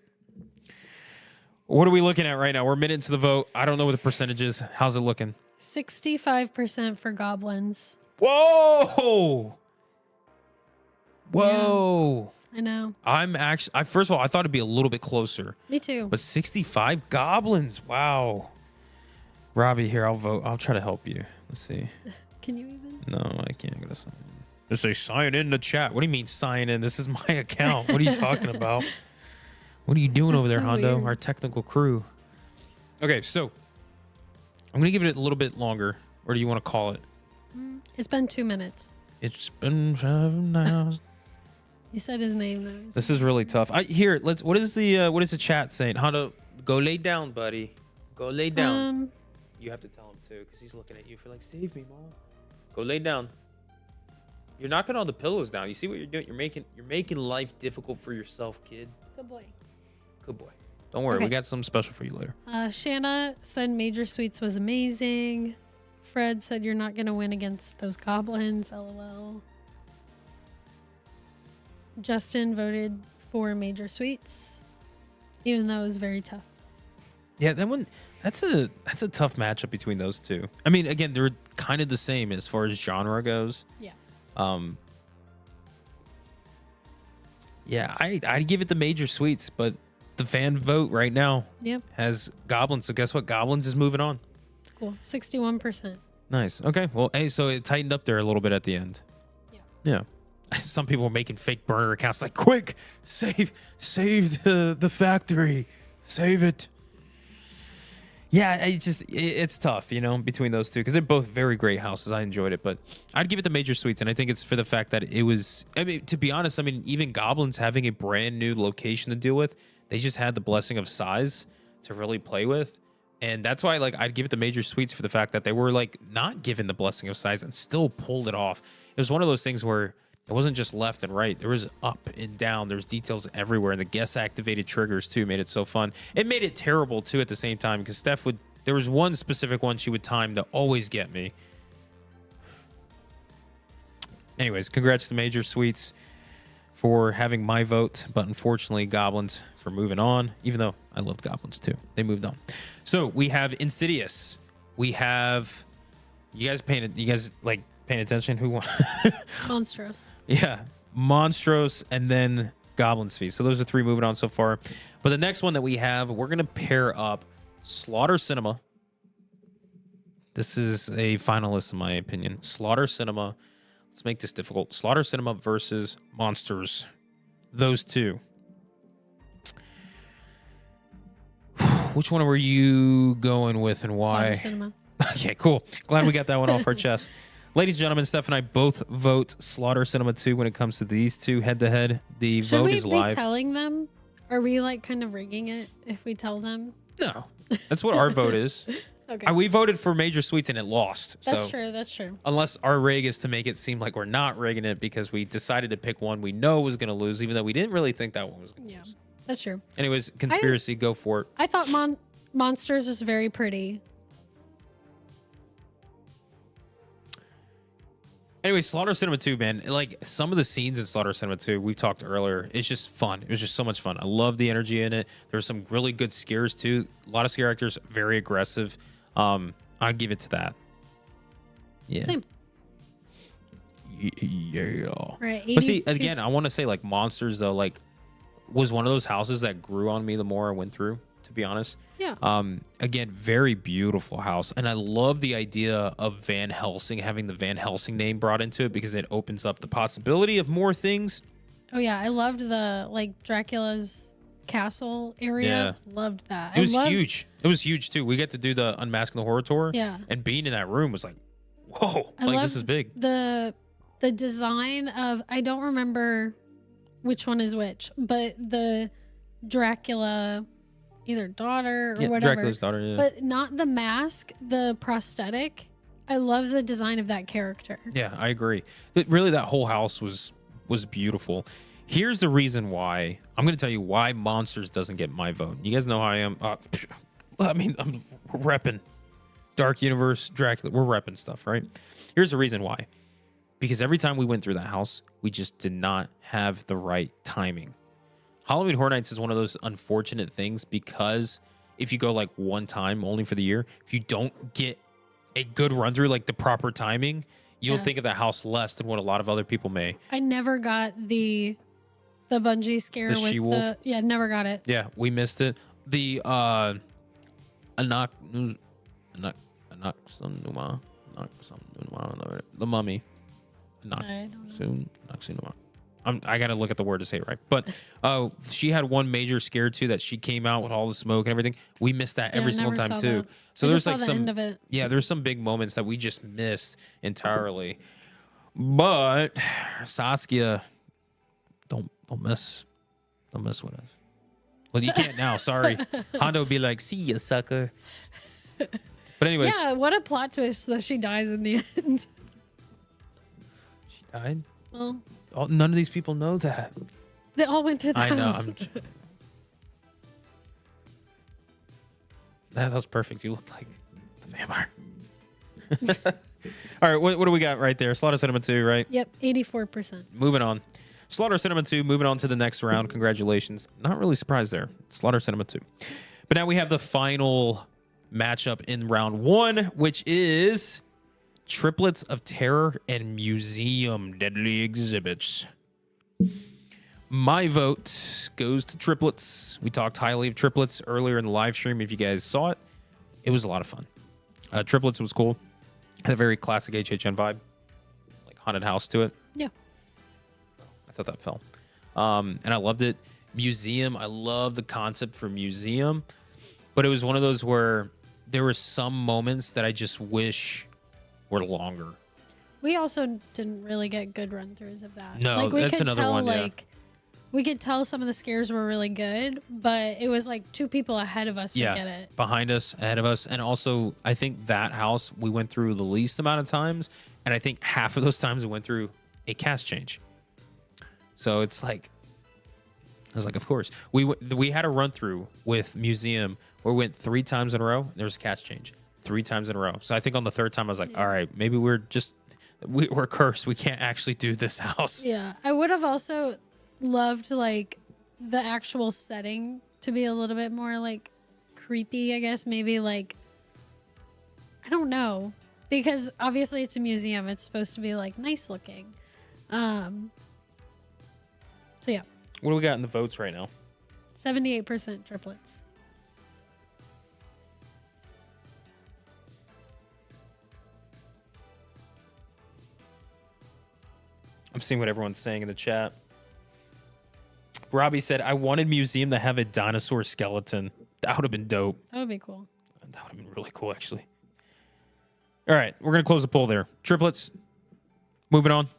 What are we looking at right now? We're a minute into the vote. I don't know what the percentage is. How's it looking? 65% for goblins. Whoa! Whoa! Yeah, I know. I'm actually, first of all, I thought it'd be a little bit closer. Me too. But 65 goblins. Wow. Robbie, here, I'll vote. I'll try to help you. Let's see. Can you even? No, I can't. I gotta sign in. Just say sign in the chat. What do you mean sign in? This is my account. What are you talking about? What are you doing over there, so Hondo? weird. Our technical crew. Okay, so I'm gonna give it a little bit longer. Or do you want to call it? It's been 2 minutes. It's been 7 hours. You said his name though. This is really tough. What is the chat saying? Hondo, go lay down, buddy. Go lay down. You have to tell him too, because he's looking at you for like, save me, mom. Go lay down. You're knocking all the pillows down. You see what you're doing? You're making life difficult for yourself, kid. Good boy. Good boy. Don't worry, Okay. we got something special for you later. Shanna said Major Suites was amazing. Fred said you're not going to win against those goblins. LOL. Justin voted for Major Suites, even though it was very tough. Yeah, that one. That's a tough matchup between those two. I mean, again, they're kind of the same as far as genre goes. Yeah. Yeah, I'd give it the Major Suites, but the fan vote right now Yep. has Goblins. So guess what? Goblins is moving on. Cool. 61%. Nice. Okay. Well, hey, so it tightened up there a little bit at the end. Yeah. Yeah. Some people were making fake burner accounts like, quick, save the factory. Save it. Yeah, it's tough, between those two, because they're both very great houses. I enjoyed it, but I'd give it the Major Suites, and I think it's for the fact that it was, to be honest, even Goblins having a brand new location to deal with, they just had the blessing of size to really play with. And that's why, I'd give it the Major Suites for the fact that they were, not given the blessing of size and still pulled it off. It was one of those things where it wasn't just left and right. There was up and down. There's details everywhere. And the guest-activated triggers, too, made it so fun. It made it terrible, too, at the same time, because Steph there was one specific one she would time to always get me. Anyways, congrats to Major Suites for having my vote, but unfortunately, Goblins for moving on, even though I loved Goblins, too. They moved on. So we have Insidious. We have... You guys paying attention? Who won? Monstrous. Yeah, Monstrous and then Goblin's Feast. So those are 3 moving on so far. But the next one that we have, we're going to pair up Slaughter Cinema. This is a finalist in my opinion. Slaughter Cinema. Let's make this difficult. Slaughter Cinema versus Monsters. Those two. which one were you going with and why? Slaughter Cinema. Okay, cool. Glad we got that one off our chest. Ladies and gentlemen, Steph and I both vote Slaughter Cinema 2 when it comes to these two head-to-head. The Should vote we is be live. telling them? Are we like kind of rigging it if we tell them? No, that's what our vote is. Okay. We voted for Major Sweets and it lost. That's so true. That's true. unless our rig is to make it seem like we're not rigging it because we decided to pick one we know was going to lose, even though we didn't really think that one was going to Yeah, lose. that's true. Anyways, conspiracy, go for it. I thought Monsters was very pretty. Anyway, Slaughter Cinema 2, man. Like, some of the scenes in Slaughter Cinema 2, we talked earlier, it's just fun. It was just so much fun. I love the energy in it. There's some really good scares, too. A lot of scare actors, very aggressive. I'd give it to that. Yeah. Same. Yeah. Right. But see, 82 again, I want to say, like, Monsters, though, like, was one of those houses that grew on me the more I went through, to be honest. Yeah. Again, very beautiful house. And I love the idea of Van Helsing, having the Van Helsing name brought into it because it opens up the possibility of more things. Oh yeah, I loved the like Dracula's castle area. Loved that. It was huge. It was huge too. We get to do the Unmasking the Horror tour. Yeah. And being in that room was like, whoa, I like loved this is big. The design of, I don't remember which one is which, but the Dracula either daughter or whatever. Dracula's daughter, yeah. But not the mask, the prosthetic. I love the design of that character. Yeah, I agree. Really, that whole house was beautiful. Here's the reason why. I'm going to tell you why Monsters doesn't get my vote. You guys know how I am. I mean, I'm repping Dark Universe, Dracula. We're repping stuff, right? Here's the reason why. Because every time we went through that house, we just did not have the right timing. Halloween Horror Nights is one of those unfortunate things because if you go like one time only for the year, if you don't get a good run through, like the proper timing, you'll think of that house less than what a lot of other people may. I never got the bungee scare with she-wolf? never got it. Yeah, we missed it. The the mummy. I don't know. I gotta look at the word to say it right. But she had one major scare too that she came out with all the smoke and everything. We missed that every single never time saw too. that. So I there's just saw like the some end of it. Yeah, there's some big moments that we just missed entirely. But Saskia, don't mess with us. Well, you can't now. Sorry, Hondo would be like, "See ya, sucker." But anyways, Yeah, what a plot twist that she dies in the end. she died. Well, Oh, none of these people know that. they all went through the I know. house. That was perfect. You look like the vampire. All right, what do we got right there? Slaughter Cinema 2, right? Yep, 84%. Moving on. Slaughter Cinema 2, moving on to the next round. Congratulations. Not really surprised there. Slaughter Cinema 2. But now we have the final matchup in round 1, which is Triplets of Terror and Museum Deadly Exhibits. My vote goes to Triplets. We talked highly of Triplets earlier in the live stream. If you guys saw it, it was a lot of fun. Triplets was cool. Had a very classic HHN vibe, like haunted house to it. Yeah. I thought that fell. And I loved it. Museum, I love the concept for Museum, but it was one of those where there were some moments that I just wish were longer. We also didn't really get good run-throughs of that. No, like, we that's could another tell, one, yeah. like, we could tell some of the scares were really good, but it was like two people ahead of us would get it. Behind us, ahead of us. And also, I think that house we went through the least amount of times, and I think half of those times we went through a cast change. So it's like, I was like, of course. We had a run-through with Museum where we went 3 times in a row, and there was a cast change. 3 times in a row. So I think on the 3rd time, I was like, all right, maybe we're cursed. We can't actually do this house. Yeah. I would have also loved, like, the actual setting to be a little bit more, like, creepy, I guess. Maybe, like, I don't know. Because obviously it's a museum. It's supposed to be, like, nice looking. So, yeah. What do we got in the votes right now? 78% triplets. I'm seeing what everyone's saying in the chat. Robbie said, I wanted Museum to have a dinosaur skeleton. That would have been dope. That would be cool. That would have been really cool, actually. All right, we're going to close the poll there. Triplets, moving on.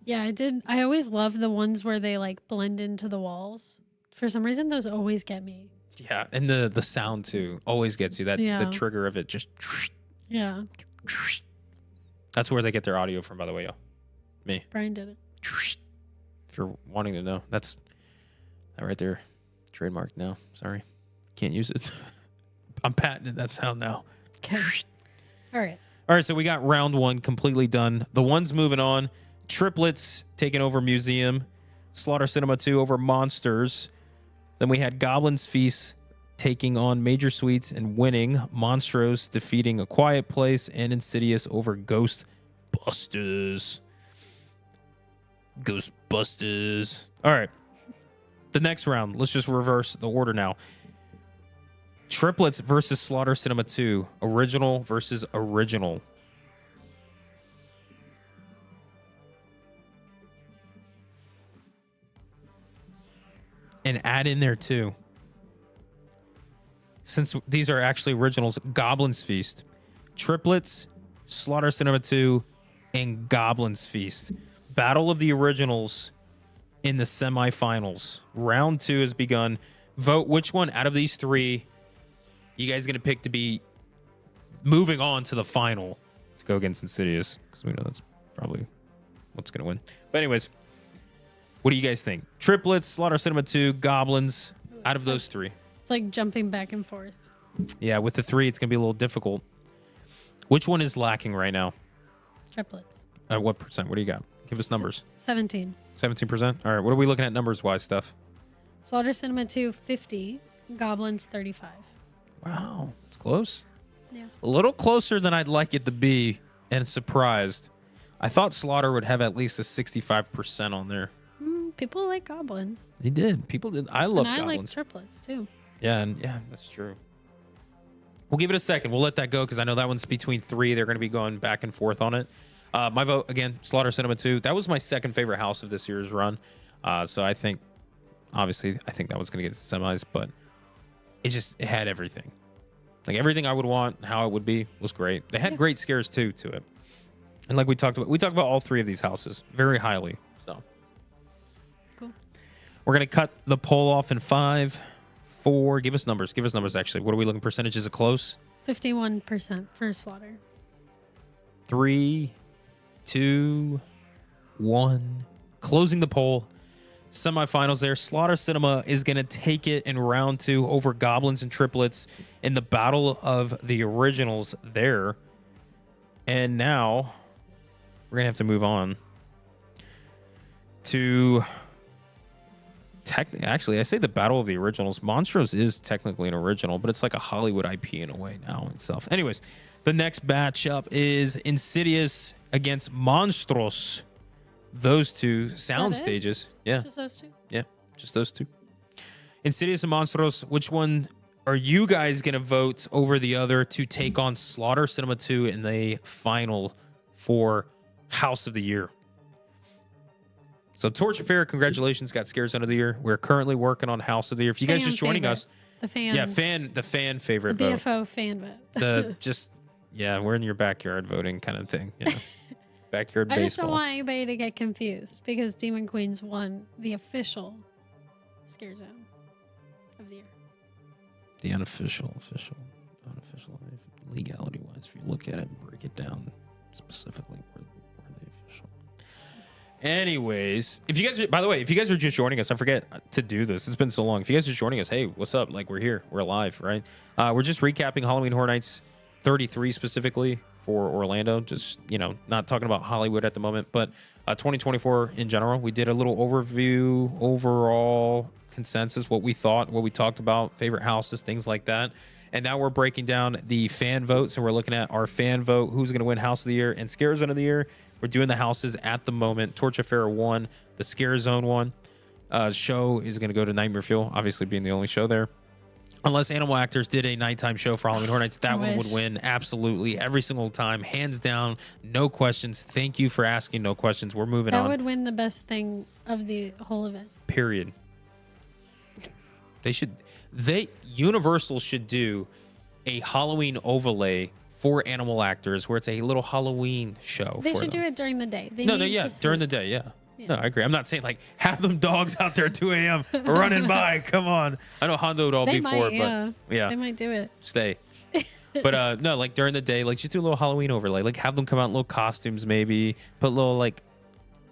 Yeah, I did. I always love the ones where they like blend into the walls. For some reason, those always get me. Yeah, and the sound, too, always gets you. The trigger of it just... Yeah. That's where they get their audio from, by the way, yo. Me. Brian did it. If you're wanting to know, that's that right there. Trademarked now. Sorry. Can't use it. I'm patented that sound now. Okay. All right. All right, so we got round one completely done. The ones moving on. Triplets taking over Museum. Slaughter Cinema 2 over Monsters. Then we had Goblin's Feast taking on Major Sweets and winning. Monstros defeating A Quiet Place and Insidious over Ghostbusters. Ghostbusters. All right. The next round, let's just reverse the order now. Triplets versus Slaughter Cinema 2. Original versus original. And add in there too, since these are actually originals, Goblin's Feast. Triplets, Slaughter Cinema 2, and Goblin's Feast. Battle of the originals in the semifinals. Round 2 has begun. Vote which one out of these three you guys going to pick to be moving on to the final to go against Insidious, because we know that's probably what's going to win. But anyways, what do you guys think? Triplets, Slaughter Cinema 2, Goblins, out of those three. It's like jumping back and forth. Yeah, with the three, it's going to be a little difficult. Which one is lacking right now? Triplets. What percent? What do you got? Give us numbers. 17. 17%? All right, what are we looking at numbers-wise, Steph? Slaughter Cinema 2, 50. Goblins, 35. Wow, it's close. Yeah. A little closer than I'd like it to be, and surprised. I thought Slaughter would have at least a 65% on there. People like goblins. They did. People did. I love goblins. I goblins. like triplets, too. Yeah, and yeah, that's true. We'll give it a second. We'll let that go because I know that one's between three. They're going to be going back and forth on it. My vote, again, Slaughter Cinema 2. That was my second favorite house of this year's run. So I think, obviously, that one's going to get semis, but it had everything. Like everything I would want, how it would be, was great. They had great scares, too, to it. And like we talked about all three of these houses very highly. So cool. We're going to cut the poll off in 5, 4. Give us numbers. Give us numbers, actually. What are we looking? Percentages of close? 51% for Slaughter. 3, 2, 1. Closing the poll. Semifinals there. Slaughter Cinema is going to take it in round 2 over Goblins and Triplets in the battle of the originals there. And now we're going to have to move on to... Actually, I say the battle of the originals. Monstros is technically an original, but it's like a Hollywood IP in a way now itself. Anyways, the next matchup is Insidious against Monstros. Those two sound stages. Yeah. Just those two? Yeah, just those two. Insidious and Monstros, which one are you guys going to vote over the other to take on Slaughter Cinema 2 in the final for House of the Year? So Torch Affair, congratulations, got Scare Zone of the Year. We're currently working on House of the Year. If you guys just joining us, the fan, the fan favorite the vote. BFO fan vote. We're in your backyard voting kind of thing. Yeah, backyard baseball. I just don't want anybody to get confused because Demon Queens won the official Scare Zone of the Year. The unofficial, legality wise, if you look at it and break it down specifically, we're the official. Anyways, if you guys are just joining us, I forget to do this. It's been so long. If you guys are joining us, hey, what's up? Like, we're here. We're alive, right? We're just recapping Halloween Horror Nights 33 specifically for Orlando. Just, not talking about Hollywood at the moment, but 2024 in general. We did a little overview, overall consensus, what we thought, what we talked about, favorite houses, things like that. And now we're breaking down the fan vote. So we're looking at our fan vote, who's going to win House of the Year and Scare Zone of the Year. We're doing the houses at the moment. Torch Affair won. The Scare Zone won. Show is going to go to Nightmare Fuel, obviously being the only show there. Unless Animal Actors did a nighttime show for Halloween Horror Nights, that one would win absolutely every single time, hands down, no questions. Thank you for asking no questions. We're moving on. That would win the best thing of the whole event. Period. Universal should do a Halloween overlay for animal actors where it's a little Halloween show. They for should them. do it during the day. They No, need yeah, to during the sleep. day, yeah. Yeah. No, I agree. I'm not saying like have them dogs out there at 2 a.m. running by. Come on. I know Hondo would all They be might, for it, yeah. but yeah, They might do it. stay. But no, like during the day, like just do a little Halloween overlay. Like have them come out in little costumes, maybe put a little like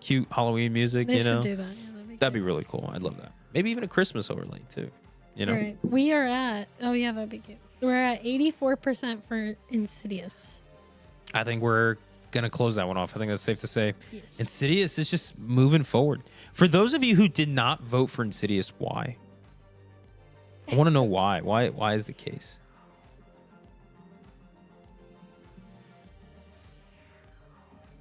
cute Halloween music. They you know, should do that. Yeah, that'd be really cool. I'd love that. Maybe even a Christmas overlay too. You know, All right. We are at, oh yeah, that'd be cute. We're at 84% for Insidious. I think we're gonna close that one off. I think that's safe to say. Yes. Insidious is just moving forward. For those of you who did not vote for Insidious, why? I want to know why. Why is the case?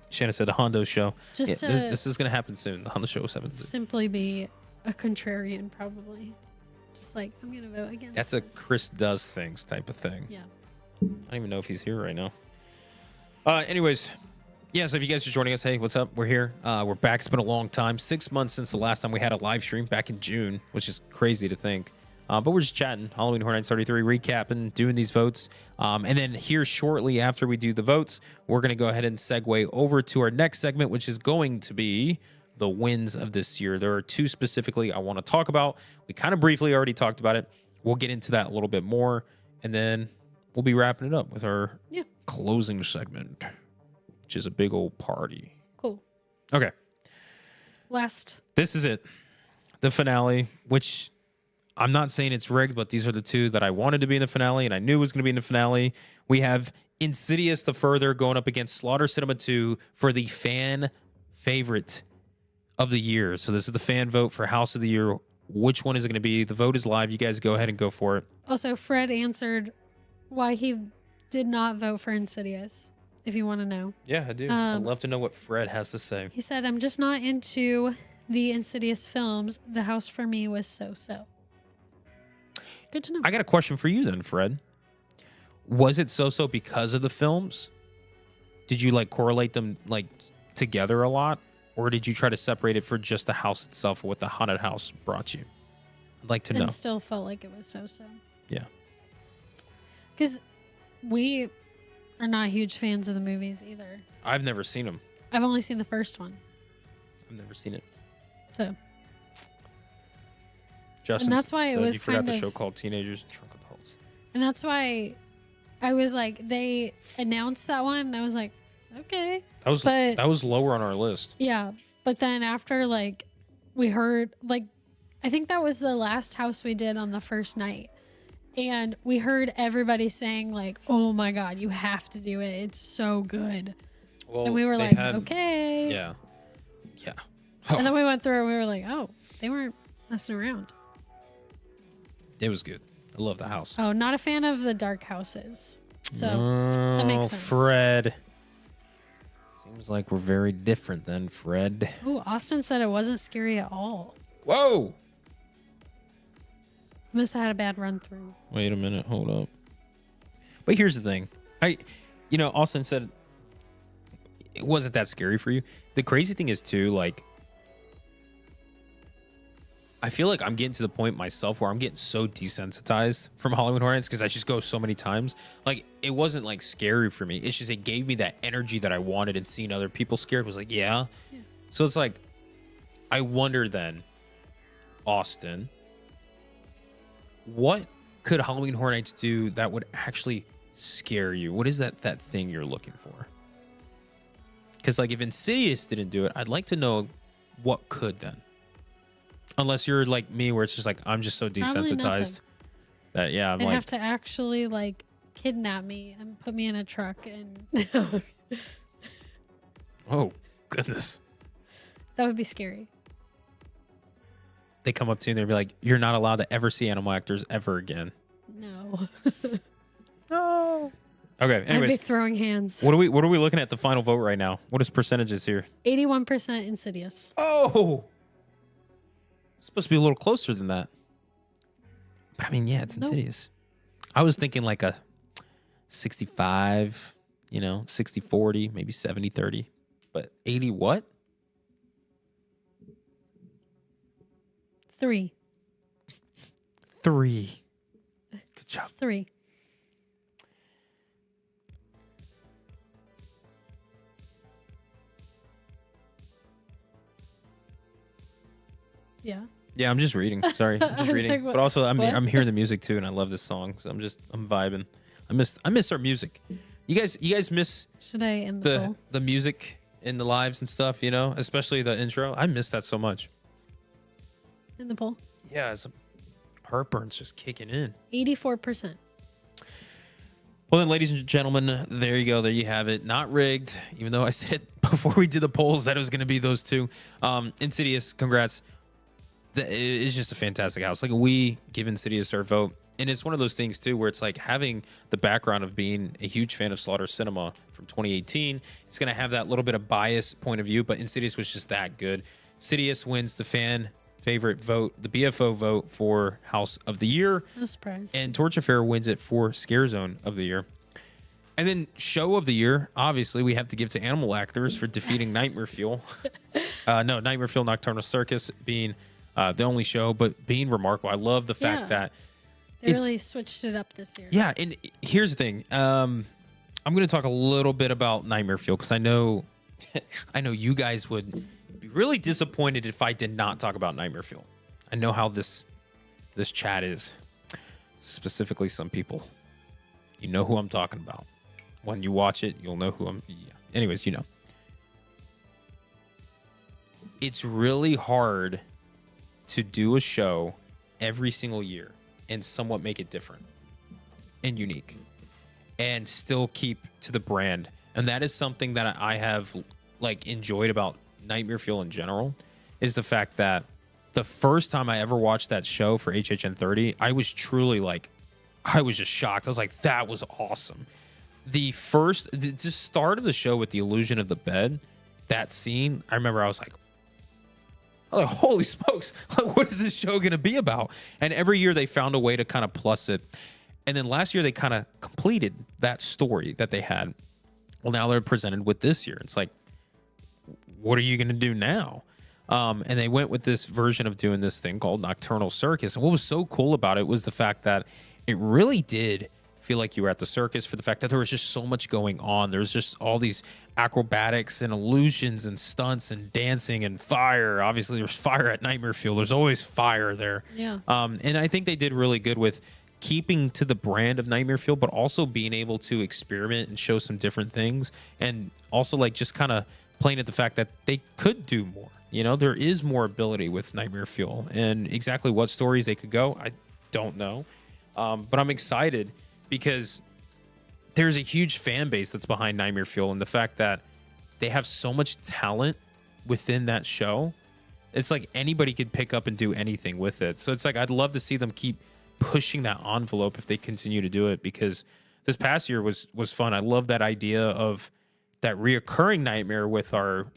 Shanna said the Hondo show. Just Yeah, to this is gonna happen soon. The Hondo show 7. simply be a contrarian, probably. Just like, I'm going to vote against That's a it. Chris does things type of thing. Yeah. I don't even know if he's here right now. Anyways, yeah, so if you guys are joining us, hey, what's up? We're here. We're back. It's been a long time. 6 months since the last time we had a live stream back in June, which is crazy to think. But we're just chatting, Halloween Horror Nights 33, recapping, doing these votes. And then here shortly after we do the votes, we're going to go ahead and segue over to our next segment, which is going to be the wins of this year. There are 2 specifically I want to talk about. We kind of briefly already talked about it. We'll get into that a little bit more. And then we'll be wrapping it up with our closing segment, which is a big old party. Cool. Okay. Last. This is it. The finale, which I'm not saying it's rigged, but these are the 2 that I wanted to be in the finale and I knew was going to be in the finale. We have Insidious the Further going up against Slaughter Cinema 2 for the fan favorite of the year. So this is the fan vote for House of the Year. Which one is it going to be? The vote is live. You guys go ahead and go for it. Also, Fred answered why he did not vote for Insidious, if you want to know. Yeah, I do. I'd love to know what Fred has to say. He said, I'm just not into the Insidious films. The house for me was so-so. Good to know. I got a question for you then, Fred. Was it so-so because of the films? Did you like correlate them like together a lot? Or did you try to separate it for just the house itself or what the haunted house brought you? I'd like to know. And still felt like it was so-so. Yeah. Because we are not huge fans of the movies either. I've never seen them. I've only seen the first one. I've never seen it. So, Justin that's why it said was you forgot kind the of- show called Teenagers and Drunk Adults. and that's why I was like, they announced that one, and I was like, okay. That was lower on our list. Yeah. But then after, like, we heard, like, I think that was the last house we did on the first night. And we heard everybody saying, like, oh my God, you have to do it. It's so good. Well, And we were they like, had- okay. Yeah. Yeah. And then we went through and we were like, oh, they weren't messing around. It was good. I love the house. Oh, not a fan of the dark houses. So that makes sense. Fred. Seems like we're very different then, Fred. Ooh, Austin said it wasn't scary at all. Whoa! Must have had a bad run through. Wait a minute. Hold up. But here's the thing. Austin said it wasn't that scary for you. The crazy thing is, too, like, I feel like I'm getting to the point myself where I'm getting so desensitized from Halloween Horror Nights because I just go so many times. Like, it wasn't, like, scary for me. It's just it gave me that energy that I wanted, and seeing other people scared was like, yeah. So it's like, I wonder then, Austin, what could Halloween Horror Nights do that would actually scare you? What is that thing you're looking for? Because, like, if Insidious didn't do it, I'd like to know what could then. Unless you're like me, where it's just like, I'm just so Probably desensitized nothing. that, yeah, I'm They'd like, have to actually, like, kidnap me and put me in a truck, and oh, goodness. that would be scary. They come up to you and they'll be like, you're not allowed to ever see animal actors ever again. No. No. Okay, I'd be anyways, throwing hands. what are we looking at the final vote right now? What is percentages here? 81% Insidious. Oh! Supposed to be a little closer than that. But I mean, yeah, it's Nope. Insidious. I was thinking like a 65, 60-40, maybe 70-30. But 80 what? 3. 3. Good job. 3. Yeah. Yeah, I'm just reading. Sorry, I'm I just was reading. like, what- But also, I'm what? hearing the music too, and I love this song. So I'm vibing. I miss our music. You guys miss Should I end the poll? the music in the lives and stuff. You know, especially the intro. I miss that so much. In the poll? Yeah, heartburn's just kicking in. 84%. Well then, ladies and gentlemen, there you go. There you have it. Not rigged, even though I said before we did the polls that it was going to be those two. Insidious, congrats. It's just a fantastic house. Like, we give Insidious our vote. And it's one of those things too where it's like having the background of being a huge fan of Slaughter Cinema from 2018. It's going to have that little bit of bias point of view, but Insidious was just that good. Insidious wins the fan favorite vote, the BFO vote for House of the Year. No surprise. And Torch Affair wins it for Scare Zone of the Year. And then Show of the Year, obviously, we have to give to Animal Actors for defeating Nightmare Fuel. No, Nightmare Fuel Nocturnal Circus being the only show, but being remarkable. I love the fact that they really switched it up this year. Yeah, and here's the thing. I'm going to talk a little bit about Nightmare Fuel because I know you guys would be really disappointed if I did not talk about Nightmare Fuel. I know how this chat is. Specifically, some people. You know who I'm talking about. When you watch it, you'll know who I'm. Yeah. Anyways, you know. It's really hard to do a show every single year and somewhat make it different and unique and still keep to the brand. And that is something that I have like enjoyed about Nightmare Fuel in general, is the fact that the first time I ever watched that show for HHN 30, I was truly like, I was just shocked. I was like, that was awesome. The start of the show with the illusion of the bed, that scene, I remember I was like, holy smokes, what is this show going to be about? And every year they found a way to kind of plus it. And then last year they kind of completed that story that they had. Well, now they're presented with this year. It's like, what are you going to do now? And they went with this version of doing this thing called Nocturnal Circus. And what was so cool about it was the fact that it really did feel like you were at the circus, for the fact that there was just so much going on. There's just all these acrobatics and illusions and stunts and dancing and fire. Obviously, there's fire at Nightmare Fuel. There's always fire there. Yeah. And I think they did really good with keeping to the brand of Nightmare Fuel, but also being able to experiment and show some different things. And also like just kind of playing at the fact that they could do more. You know, there is more ability with Nightmare Fuel, and exactly what stories they could go, I don't know. But I'm excited because there's a huge fan base that's behind Nightmare Fuel, and the fact that they have so much talent within that show, it's like anybody could pick up and do anything with it. So it's like, I'd love to see them keep pushing that envelope if they continue to do it, because this past year was fun. I love that idea of that reoccurring nightmare with our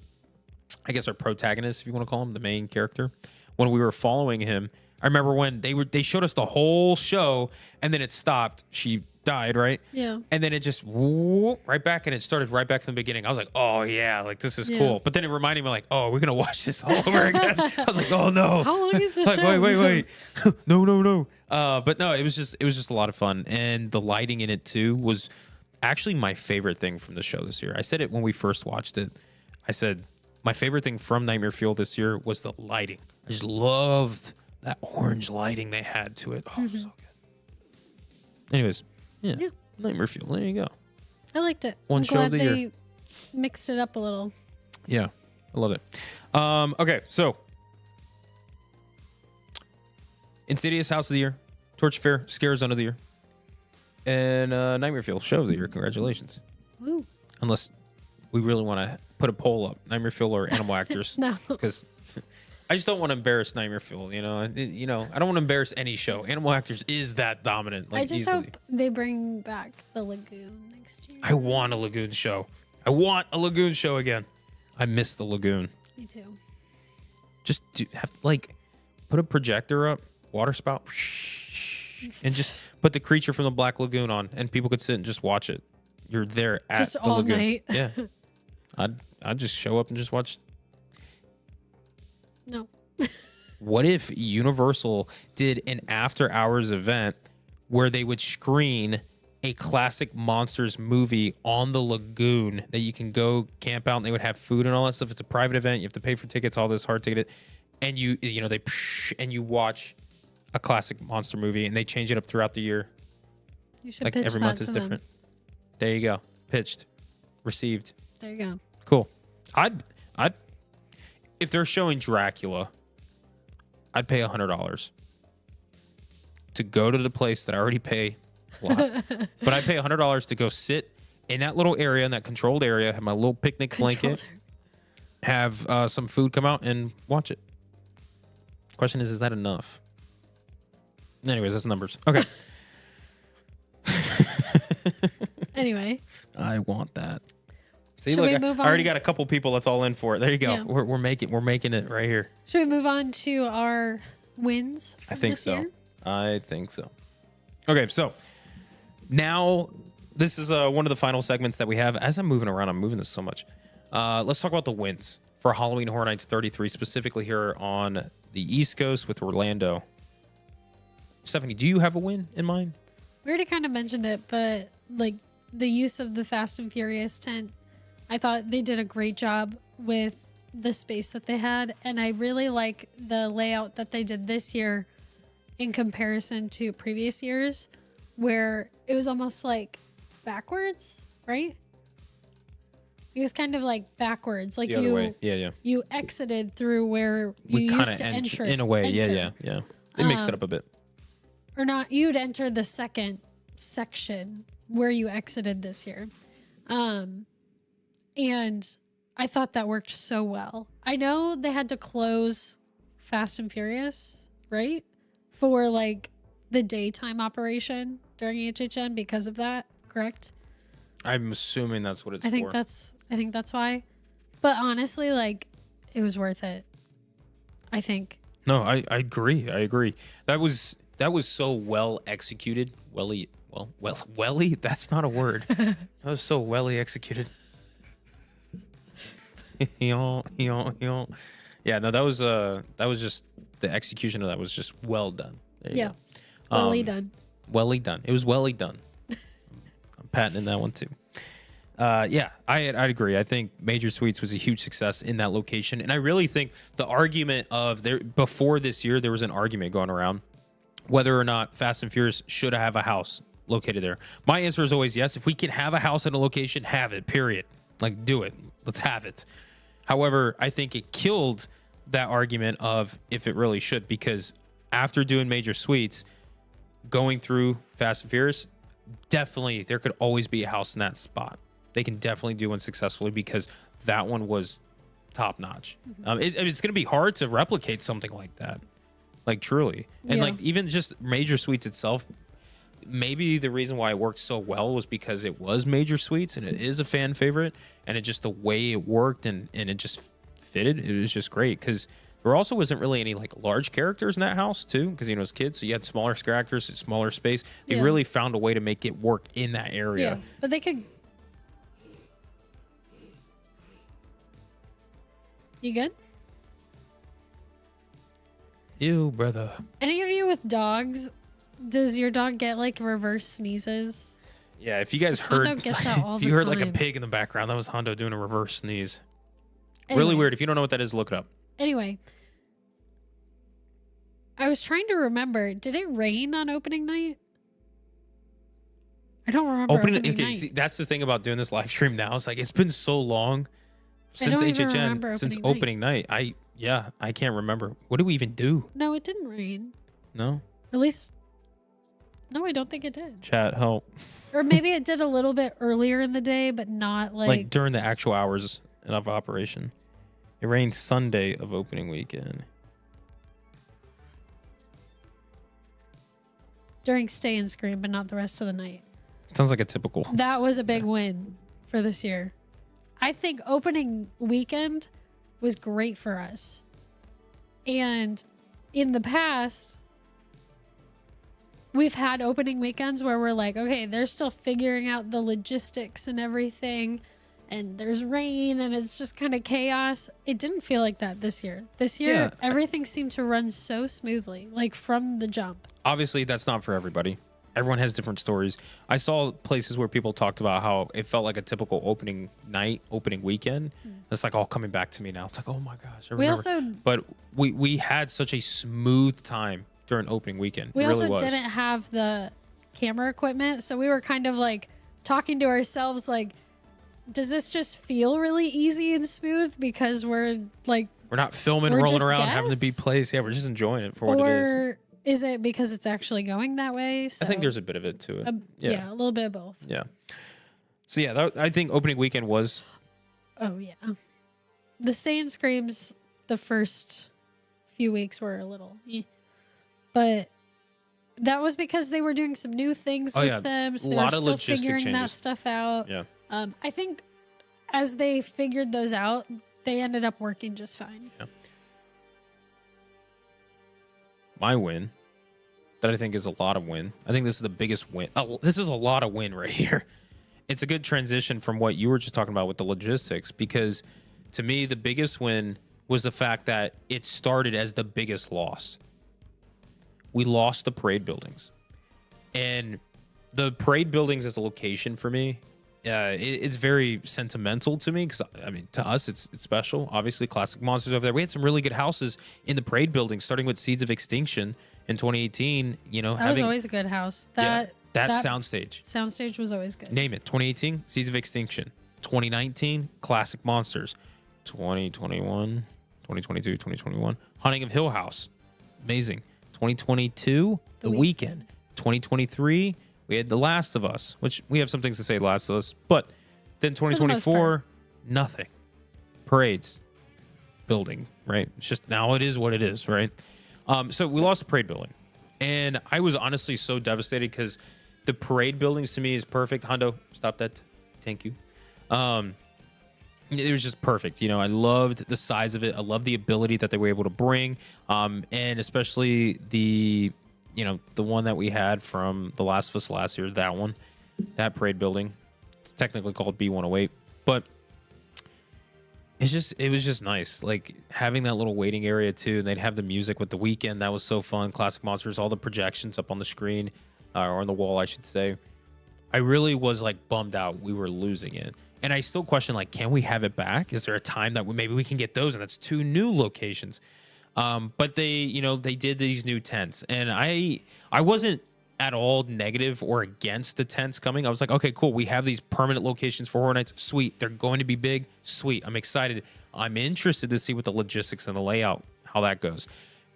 protagonist, if you want to call him, the main character. When we were following him, I remember when they showed us the whole show and then it stopped. She died, right? Yeah. And then it just right back, and it started right back from the beginning. I was like, oh yeah, like this is cool. But then it reminded me like, oh, we're gonna watch this all over again. I was like, oh no. How long is the like, show? Wait. No. But no, it was just a lot of fun, and the lighting in it too was actually my favorite thing from the show this year. I said it when we first watched it. I said my favorite thing from Nightmare Fuel this year was the lighting. I just loved that orange lighting they had to it. Oh, so good. Anyways, yeah. Nightmare Fuel. There you go. I liked it. One I'm show glad of the they year. mixed it up a little. Yeah, I love it. Okay, so Insidious House of the Year, Torch Fair Scare Zone of the Year, and Nightmare Fuel Show of the Year. Congratulations. Woo. Unless we really want to put a poll up, Nightmare Fuel or Animal Actors. No. Because I just don't want to embarrass Nightmare Fuel. You know, I don't want to embarrass any show. Animal Actors is that dominant. Like, I just easily. hope they bring back the Lagoon next year. I want a Lagoon show. I want a Lagoon show again. I miss the Lagoon. Me too. Just put a projector up, water spout, and just put the Creature from the Black Lagoon on, and people could sit and just watch it. You're there at just the all Lagoon. night. Yeah. I'd just show up and just watch. No. What if Universal did an after hours event where they would screen a classic Monsters movie on the lagoon that you can go camp out, and they would have food and all that stuff. It's a private event. You have to pay for tickets, all this hard ticket. And you watch a classic monster movie, and they change it up throughout the year. You should Like pitch every that month is to different. them. There you go. Pitched. Received. There you go. Cool. I'd if they're showing Dracula, I'd pay $100 to go to the place that I already pay a lot. But I'd pay $100 to go sit in that little area, in that controlled area, have my little picnic blanket, have some food come out and watch it. Question is that enough? Anyways, that's numbers. Okay. Anyway. I want that. See, Should look, we move I already on? got a couple people that's all in for it. There you go. Yeah. We're making it right here. Should we move on to our wins from I think this so. year? I think so. Okay, so now this is one of the final segments that we have. As I'm moving around, I'm moving this so much. Let's talk about the wins for Halloween Horror Nights 33, specifically here on the East Coast with Orlando. Stephanie, do you have a win in mind? We already kind of mentioned it, but like the use of the Fast and Furious tent, I thought they did a great job with the space that they had. And I really like the layout that they did this year in comparison to previous years, where it was almost like backwards, right? It was kind of like backwards, like The other way. Yeah. you exited through where you We kind used of to enter. in a way. enter. Yeah. They mixed it up a bit. Or not, you'd enter the second section where you exited this year. And I thought that worked so well. I know they had to close Fast and Furious, right? For like the daytime operation during HHN because of that, correct? I'm assuming that's what it's I think for. that's why. But honestly, like, it was worth it. I think. No, I agree. That was so well executed. Welly. That's not a word. That was so welly executed. Yeah, no, that was just the execution of that was just well done. There you go. Welly done. Welly done. It was welly done. I'm patenting that one too. Yeah, I'd agree. I think Major Suites was a huge success in that location, and I really think the argument of before this year there was an argument going around whether or not Fast and Furious should have a house located there. My answer is always yes. If we can have a house in a location, have it. Period. Like, do it. Let's have it. However, I think it killed that argument of if it really should, because after doing Major Suites, going through Fast and Furious, definitely there could always be a house in that spot. They can definitely do one successfully because that one was top notch. It's going to be hard to replicate something like that, like truly. And Yeah. like even just Major Suites itself, maybe the reason why it worked so well was because it was Major Suites and it is a fan favorite, and it just the way it worked and it just fitted. It was just great because there also wasn't really any like large characters in that house too, because it's kids, so you had smaller characters, smaller space. They Yeah. really found a way to make it work in that area. Yeah, but they could. You good? Ew, brother. Any of you with dogs? Does your dog get like reverse sneezes? Yeah, if you guys Hondo heard, gets that all if the you heard like a time. pig in the background, that was Hondo doing a reverse sneeze. Anyway, Really weird. If you don't know what that is, look it up. Anyway, I was trying to remember. Did it rain on opening night? I don't remember opening Okay, night. see, that's the thing about doing this live stream now. It's like it's been so long since don't even HHN, remember since opening opening night. I can't remember. What did we even do? No, it didn't rain. No, At least, no, I don't think it did. chat help. Or maybe it did a little bit earlier in the day, but not Like during the actual hours of operation. It rained Sunday of opening weekend. during Stay and Scream, but not the rest of the night. Sounds like a typical. That was a big win for this year. I think opening weekend was great for us. And in the past, we've had opening weekends where we're like, okay, they're still figuring out the logistics and everything. and there's rain and it's just kind of chaos. It didn't feel like that this year. This year, Yeah. everything seemed to run so smoothly, like from the jump. Obviously, that's not for everybody. Everyone has different stories. I saw places where people talked about how it felt like a typical opening night, opening weekend. It's like all coming back to me now. It's like, oh my gosh, I remember. But we had such a smooth time during opening weekend. We It really also was. didn't have the camera equipment, so we were kind of like talking to ourselves like, does this just feel really easy and smooth because we're like, We're not filming, we're rolling just around, having to be guests? placed. Yeah, we're just enjoying it for what it is. Or is it because it's actually going that way? So, I think there's a bit of it to it. yeah, a little bit of both. Yeah. So yeah, I think opening weekend was. Oh yeah, the stay and screams the first few weeks were a little, but that was because they were doing some new things with them, so they were still figuring that stuff out. Yeah. I think as they figured those out, they ended up working just fine. Yeah. My win, that I think is a lot of win. I think this is the biggest win. This is a lot of win right here. It's a good transition from what you were just talking about with the logistics, because to me, the biggest win was the fact that it started as the biggest loss. We lost the parade buildings. And the parade buildings as a location for me, it's very sentimental to me because, I mean, to us, it's special. Obviously, Classic Monsters over there. We had some really good houses in the parade building, starting with Seeds of Extinction in 2018. You know, That was always a good house. That soundstage. Soundstage was always good. Name it. 2018, Seeds of Extinction. 2019, Classic Monsters. 2021, 2022, 2021, Hunting of Hill House. Amazing. 2022, The Weekend. 2023, we had The Last of Us, which we have some things to say Last of Us, but then 2024, nothing. Parades, building, right? It's just now it is what it is, right? So we lost the parade building. And I was honestly so devastated because the parade buildings to me is perfect. Hondo, stop that. Thank you. It was just perfect. You know, I loved the size of it. I loved the ability that they were able to bring. And especially the one that we had from The Last of Us last year, that one, that parade building. It's technically called B108, but it was just nice. Like having that little waiting area too. And they'd have the music with The Weekend. That was so fun. Classic Monsters, all the projections up on the screen, or on the wall, I should say. I really was like bummed out we were losing it. And I still question, like, can we have it back? Is there a time that maybe we can get those? And that's 2 new locations. But they did these new tents. And I wasn't at all negative or against the tents coming. I was like, okay, cool. We have these permanent locations for Horror Nights. Sweet. They're going to be big. Sweet. I'm excited. I'm interested to see what the logistics and the layout, how that goes.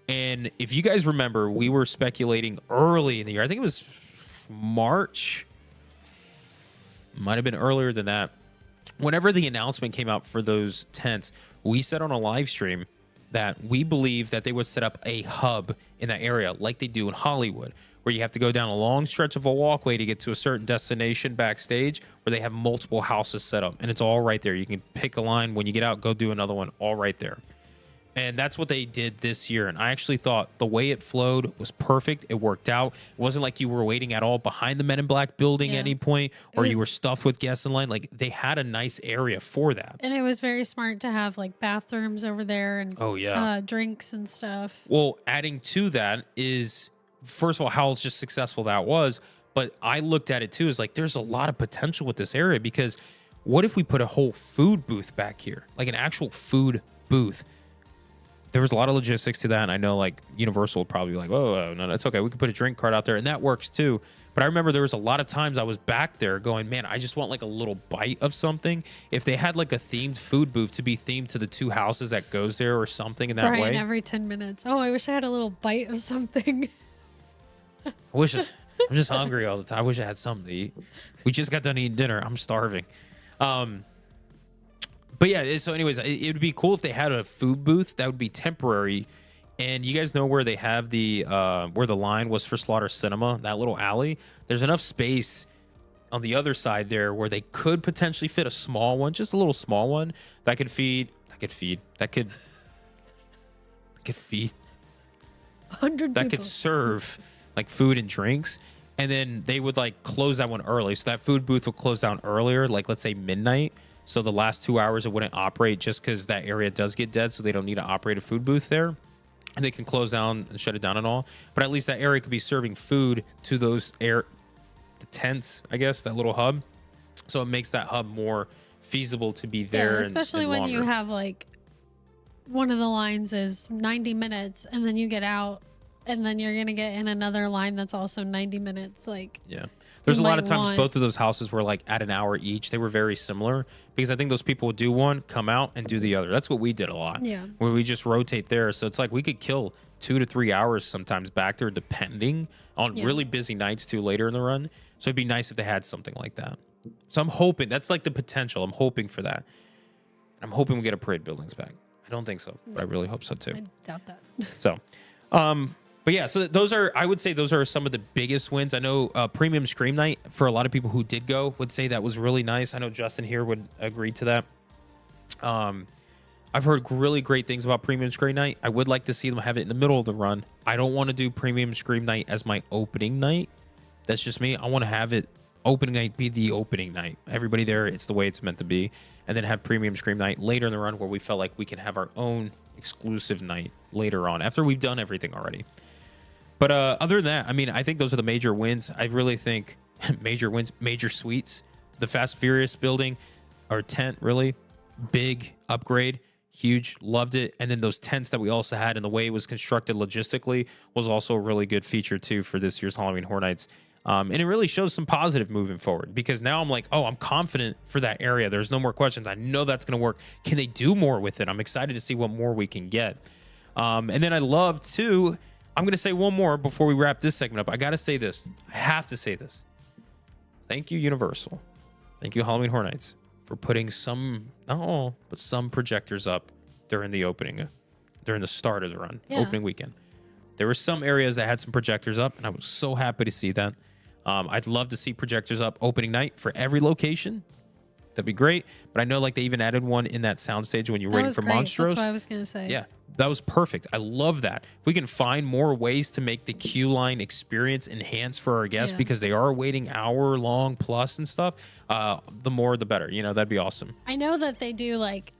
And if you guys remember, we were speculating early in the year. I think it was March. Might have been earlier than that. Whenever the announcement came out for those tents, we said on a live stream that we believe that they would set up a hub in that area like they do in Hollywood, where you have to go down a long stretch of a walkway to get to a certain destination backstage, where they have multiple houses set up, and it's all right there. You can pick a line. When you get out, go do another one, all right there. And that's what they did this year. And I actually thought the way it flowed was perfect. It worked out. It wasn't like you were waiting at all behind the Men in Black building at any point, or you were stuffed with guests in line. Like, they had a nice area for that. And it was very smart to have like bathrooms over there and drinks and stuff. Well, adding to that is, first of all, how just successful that was. But I looked at it too as like, there's a lot of potential with this area, because what if we put a whole food booth back here, like an actual food booth? There was a lot of logistics to that, and I know like Universal would probably be like, oh, no, it's okay. We could put a drink cart out there, and that works too. But I remember there was a lot of times I was back there going, man, I just want like a little bite of something. If they had like a themed food booth to be themed to the 2 houses that goes there or something in that Brian, way. every 10 minutes. Oh, I wish I had a little bite of something. I'm just hungry all the time. I wish I had something to eat. We just got done eating dinner. I'm starving. But yeah, so anyways, it would be cool if they had a food booth that would be temporary. And you guys know where they have where the line was for Slaughter Cinema, that little alley. There's enough space on the other side there where they could potentially fit a small one, just a little small one that could feed 100 that people. could serve like food and drinks. And then they would like close that one early. So that food booth will close down earlier, like let's say midnight. So the last 2 hours it wouldn't operate just because that area does get dead. So they don't need to operate a food booth there. And they can close down and shut it down and all. But at least that area could be serving food to those the tents, I guess, that little hub. So it makes that hub more feasible to be there. Yeah, especially and when longer. you have like one of the lines is 90 minutes and then you get out and then you're going to get in another line that's also 90 minutes. Like, yeah. There's a lot of might times want- both of those houses were like at an hour each. They were very similar because I think those people would do one, come out and do the other. That's what we did a lot. Yeah. Where we just rotate there. So it's like we could kill 2 to 3 hours sometimes back there, depending on Yeah. really busy nights too later in the run. So it'd be nice if they had something like that. So I'm hoping that's like the potential. I'm hoping for that. I'm hoping we get a parade buildings back. I don't think so, but I really hope so too. I doubt that. So, but yeah, so those are, I would say those are some of the biggest wins. I know Premium Scream Night, for a lot of people who did go, would say that was really nice. I know Justin here would agree to that. I've heard really great things about Premium Scream Night. I would like to see them have it in the middle of the run. I don't want to do Premium Scream Night as my opening night. That's just me. I want to have it opening night be the opening night. Everybody there, it's the way it's meant to be. And then have Premium Scream Night later in the run where we felt like we can have our own exclusive night later on after we've done everything already. But other than that, I mean, I think those are the major wins. I really think major wins, major suites, the Fast Furious building or tent, really big upgrade, huge, loved it. And then those tents that we also had and the way it was constructed logistically was also a really good feature too for this year's Halloween Horror Nights. And it really shows some positive moving forward because now I'm like, oh, I'm confident for that area. There's no more questions. I know that's going to work. Can they do more with it? I'm excited to see what more we can get. And then I love too, I'm going to say one more before we wrap this segment up. I got to say this. I have to say this. Thank you, Universal. Thank you, Halloween Horror Nights, for putting some, not all, but some projectors up during the opening, during the start of the run, opening weekend. There were some areas that had some projectors up, and I was so happy to see that. I'd love to see projectors up opening night for every location. That'd be great. But I know like they even added one in that soundstage when you're waiting for Monstros. That's what I was going to say. Yeah, that was perfect. I love that. If we can find more ways to make the queue line experience enhanced for our guests because they are waiting hour long plus and stuff, the more the better. You know, that'd be awesome. I know that they do like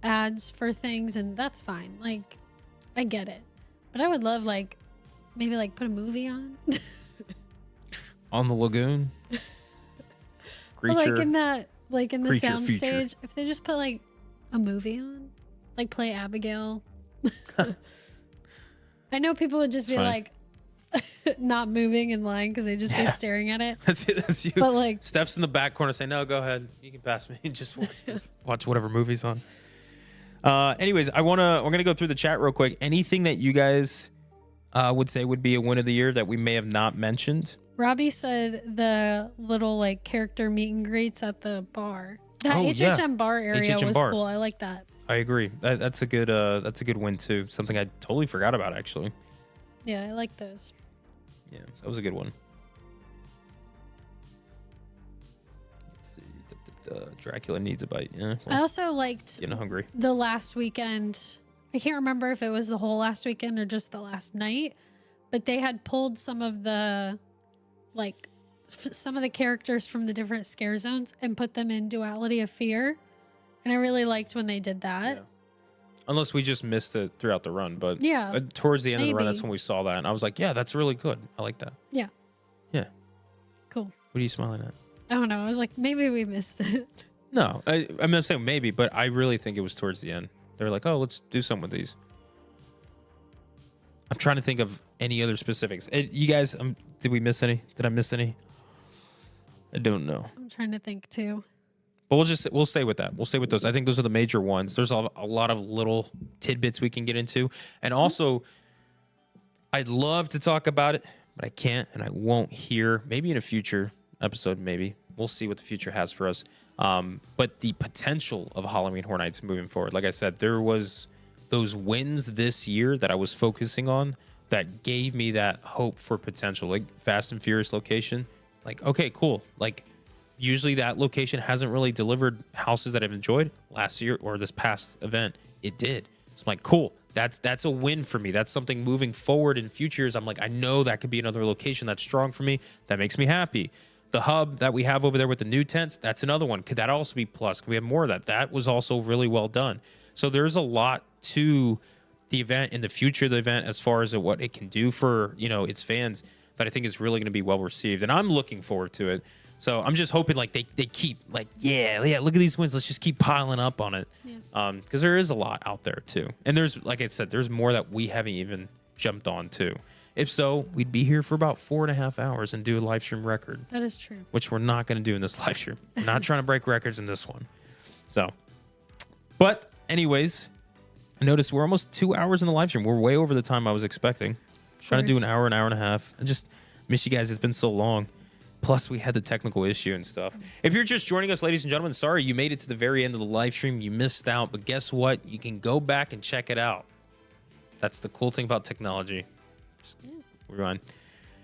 ads for things and that's fine. Like, I get it. But I would love like maybe like put a movie on. On the lagoon. Or, like in the Creature soundstage, if they just put like a movie on, like play Abigail. I know people would just be like not moving in line because they just be staring at it. That's you. But like Steph's in the back corner saying, "No, go ahead. You can pass me. Just watch whatever movie's on." Anyways, we're gonna go through the chat real quick. Anything that you guys would say would be a win of the year that we may have not mentioned? Robbie said the little like character meet and greets at the bar. That HHN bar area HHN was bar. cool. I like that. I agree. That's a good win too. Something I totally forgot about actually. Yeah, I like those. Yeah, that was a good one. Let's see. Dracula needs a bite. Yeah. I also liked Getting hungry. the last weekend. I can't remember if it was the whole last weekend or just the last night, but they had pulled some of the some of the characters from the different scare zones and put them in Duality of Fear. And I really liked when they did that. Yeah. Unless we just missed it throughout the run, but Yeah, towards the end of the run, maybe. that's when we saw that, and I was like, "Yeah, that's really good. I like that." Yeah. Yeah. Cool. What are you smiling at? I don't know. I was like, maybe we missed it. No, I'm not saying maybe, but I really think it was towards the end. They were like, "Oh, let's do something with these." I'm trying to think of any other specifics. You guys, did we miss any? Did I miss any? I don't know. I'm trying to think too. But we'll stay with that. We'll stay with those. I think those are the major ones. There's a lot of little tidbits we can get into. And also, I'd love to talk about it, but I can't and I won't here. Maybe in a future episode, maybe. We'll see what the future has for us. But the potential of Halloween Horror Nights moving forward. Like I said, there was those wins this year that I was focusing on that gave me that hope for potential. Like Fast and Furious location. Like, okay, cool. Like, usually that location hasn't really delivered houses that I've enjoyed. Last year or this past event, it did. So I'm like, cool. That's a win for me. That's something moving forward in future years. I'm like, I know that could be another location that's strong for me. That makes me happy. The hub that we have over there with the new tents, that's another one. Could that also be plus? Could we have more of that? That was also really well done. So there's a lot to the event in the future of the event as far as what it can do for, its fans that I think is really going to be well received. And I'm looking forward to it. So I'm just hoping like they keep like, yeah, look at these wins. Let's just keep piling up on it. Yeah. Because there is a lot out there too. And there's, like I said, there's more that we haven't even jumped on too. If so, we'd be here for about 4.5 hours and do a live stream record. That is true. Which we're not going to do in this live stream. We're not trying to break records in this one. So, but anyways, I noticed we're almost 2 hours in the live stream. We're way over the time I was expecting. Trying to do an hour and a half. I just miss you guys. It's been so long. Plus, we had the technical issue and stuff. If you're just joining us, ladies and gentlemen, sorry you made it to the very end of the live stream. You missed out. But guess what? You can go back and check it out. That's the cool thing about technology. Rewind.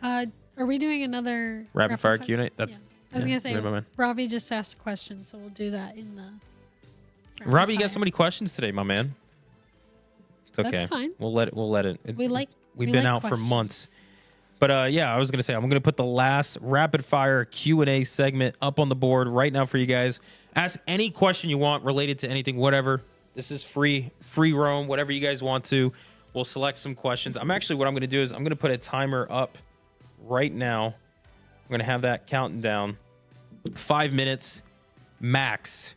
Are we doing another rapid fire Q&A? Yeah. I was gonna say Robbie just asked a question, so we'll do that in the. Robbie, you got so many questions today, my man. It's okay. That's fine. We'll let it. We've been out questions. for months. But yeah, I was gonna say I'm gonna put the last rapid fire Q&A segment up on the board right now for you guys. Ask any question you want related to anything, whatever. This is free roam, whatever you guys want to. We'll select some questions. What I'm going to do is I'm going to put a timer up right now. I'm going to have that counting down. 5 minutes max.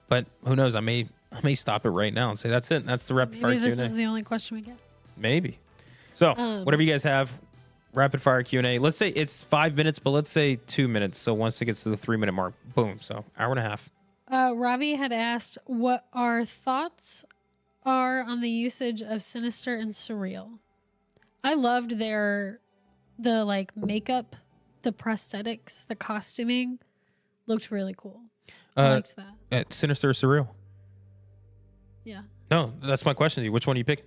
But who knows? I may stop it right now and say that's it. That's the rapid fire Q&A. Maybe this is the only question we get. Maybe. So whatever you guys have, rapid fire Q&A. Let's say it's 5 minutes, but let's say 2 minutes. So once it gets to the 3-minute mark, boom. So hour and a half. Robbie had asked what our thoughts are on the usage of sinister and surreal. I loved the makeup, the prosthetics, the costuming looked really cool. I liked that. Sinister or surreal? Yeah. No, that's my question to you. Which one are you picking?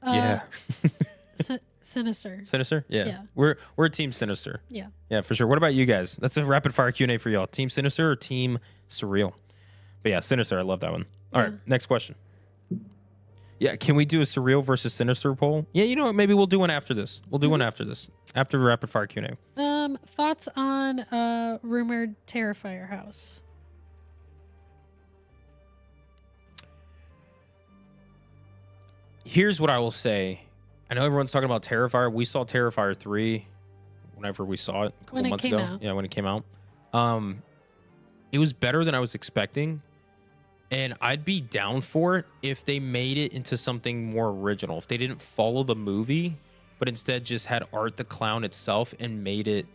Yeah. Sinister. Sinister? Yeah. We're team sinister. Yeah. Yeah, for sure. What about you guys? That's a rapid fire Q&A for y'all. Team sinister or team surreal? But yeah, sinister. I love that one. All right, next question. Yeah, can we do a surreal versus sinister poll? Yeah, you know what? Maybe we'll do one after this. We'll do one after this. After the rapid fire Q&A. Thoughts on rumored Terrifier house? Here's what I will say. I know everyone's talking about Terrifier. We saw Terrifier 3 whenever we saw it a couple months ago. Out. Yeah, when it came out. It was better than I was expecting. And I'd be down for it if they made it into something more original. If they didn't follow the movie, but instead just had Art the Clown itself and made it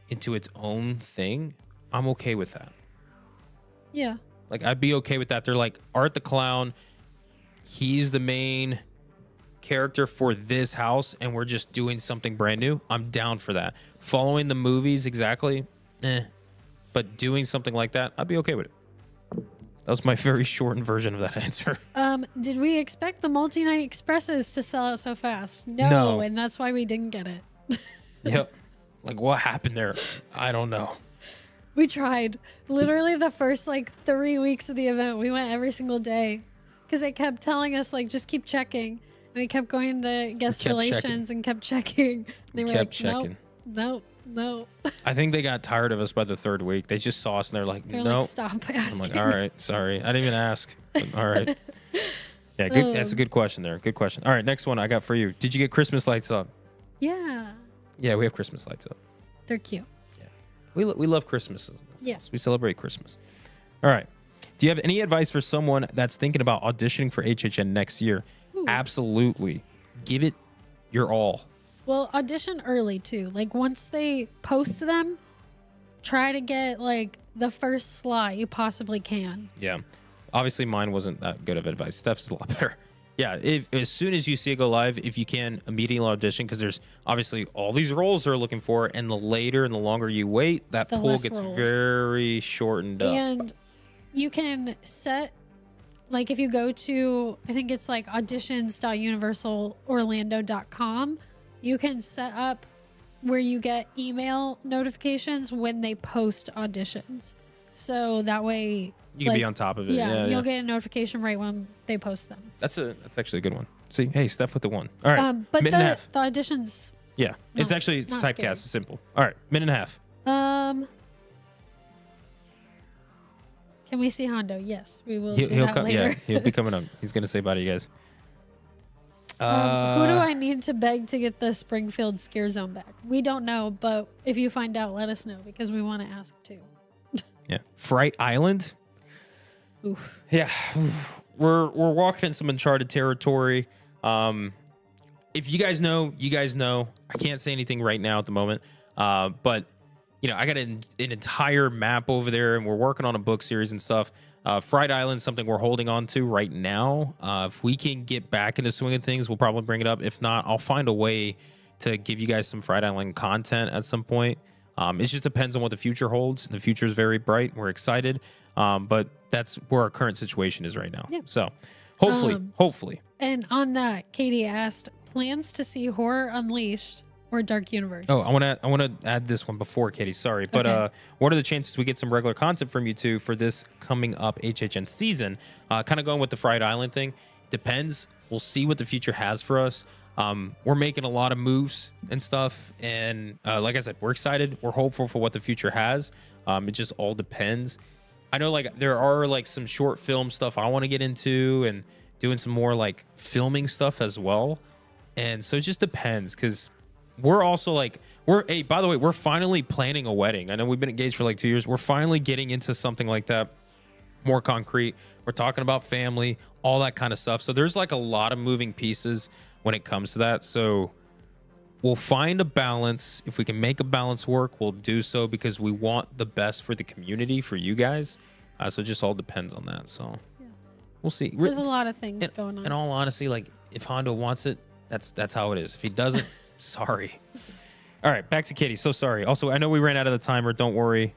into its own thing, I'm okay with that. Yeah. Like, I'd be okay with that. They're like, Art the Clown, he's the main character for this house, and we're just doing something brand new. I'm down for that. Following the movies exactly, but doing something like that, I'd be okay with it. That was my very shortened version of that answer. Did we expect the multi-night expresses to sell out so fast? No, and that's why we didn't get it. Yep. Like, what happened there? I don't know. We tried. Literally the first 3 weeks of the event, we went every single day because they kept telling us just keep checking. And we kept going to guest relations and kept checking. They were like, nope. I think they got tired of us by the 3rd week. They just saw us and they're like, nope. Stop asking. I'm like, all right, sorry. I didn't even ask. But all right. Yeah, good. That's a good question there. Good question. All right, next one I got for you. Did you get Christmas lights up? Yeah. Yeah, we have Christmas lights up. They're cute. Yeah. We love Christmas. Yes. We celebrate Christmas. All right. Do you have any advice for someone that's thinking about auditioning for HHN next year? Ooh. Absolutely. Give it your all. Well, audition early too. Once they post them, try to get the first slot you possibly can. Yeah. Obviously mine wasn't that good of advice. Steph's a lot better. Yeah, as soon as you see it go live, if you can, immediately audition, because there's obviously all these roles they're looking for, and the later and the longer you wait, that pool gets very shortened up. And you can set, if you go to, I think it's auditions.universalorlando.com, you can set up where you get email notifications when they post auditions. So that way you can be on top of it. Yeah, you'll get a notification right when they post them. That's actually a good one. See, hey, Steph with the one. All right. But the auditions. Yeah, it's typecast. It's simple. All right, minute and a half. Can we see Hondo? Yes, we will He'll, do he'll that come. later. Yeah, he'll be coming up. He's gonna say bye to you guys. Who do I need to beg to get the Springfield Scare Zone back? We don't know, but if you find out, let us know because we want to ask too. Yeah, Fright Island. Oof. Yeah, we're walking in some uncharted territory. If you guys know, you guys know. I can't say anything right now at the moment, but you know, I got an entire map over there, and we're working on a book series and stuff. Fright Island, something we're holding on to right now. If we can get back into swing of things, we'll probably bring it up. If not, I'll find a way to give you guys some Fright Island content at some point. It just depends on what the future holds. The future is very bright. We're excited, but that's where our current situation is right now. Yeah. So hopefully. And on that, Katie asked, plans to see Horror Unleashed or Dark Universe? Oh, I want to add this one before, Katie. Sorry, but Okay. what are the chances we get some regular content from you two for this coming up HHN season? Kind of going with the Fright Island thing. Depends. We'll see what the future has for us. We're making a lot of moves and stuff, and like I said, we're excited. We're hopeful for what the future has. It just all depends. I know, like, there are like some short film stuff I want to get into, and doing some more like filming stuff as well. And so it just depends, because we're also like, hey, by the way, we're finally planning a wedding. I know we've been engaged for like 2 years. We're finally getting into something like that, more concrete. We're talking about family, all that kind of stuff. So there's like a lot of moving pieces when it comes to that. So we'll find a balance. If we can make a balance work, we'll do so, because we want the best for the community, for you guys. So it just all depends on that. So we'll see. There's a lot of things going on. In all honesty, like, if Hondo wants it, that's how it is. If he doesn't, sorry. All right, back to Katie. So sorry. Also, I know we ran out of the timer. Don't worry.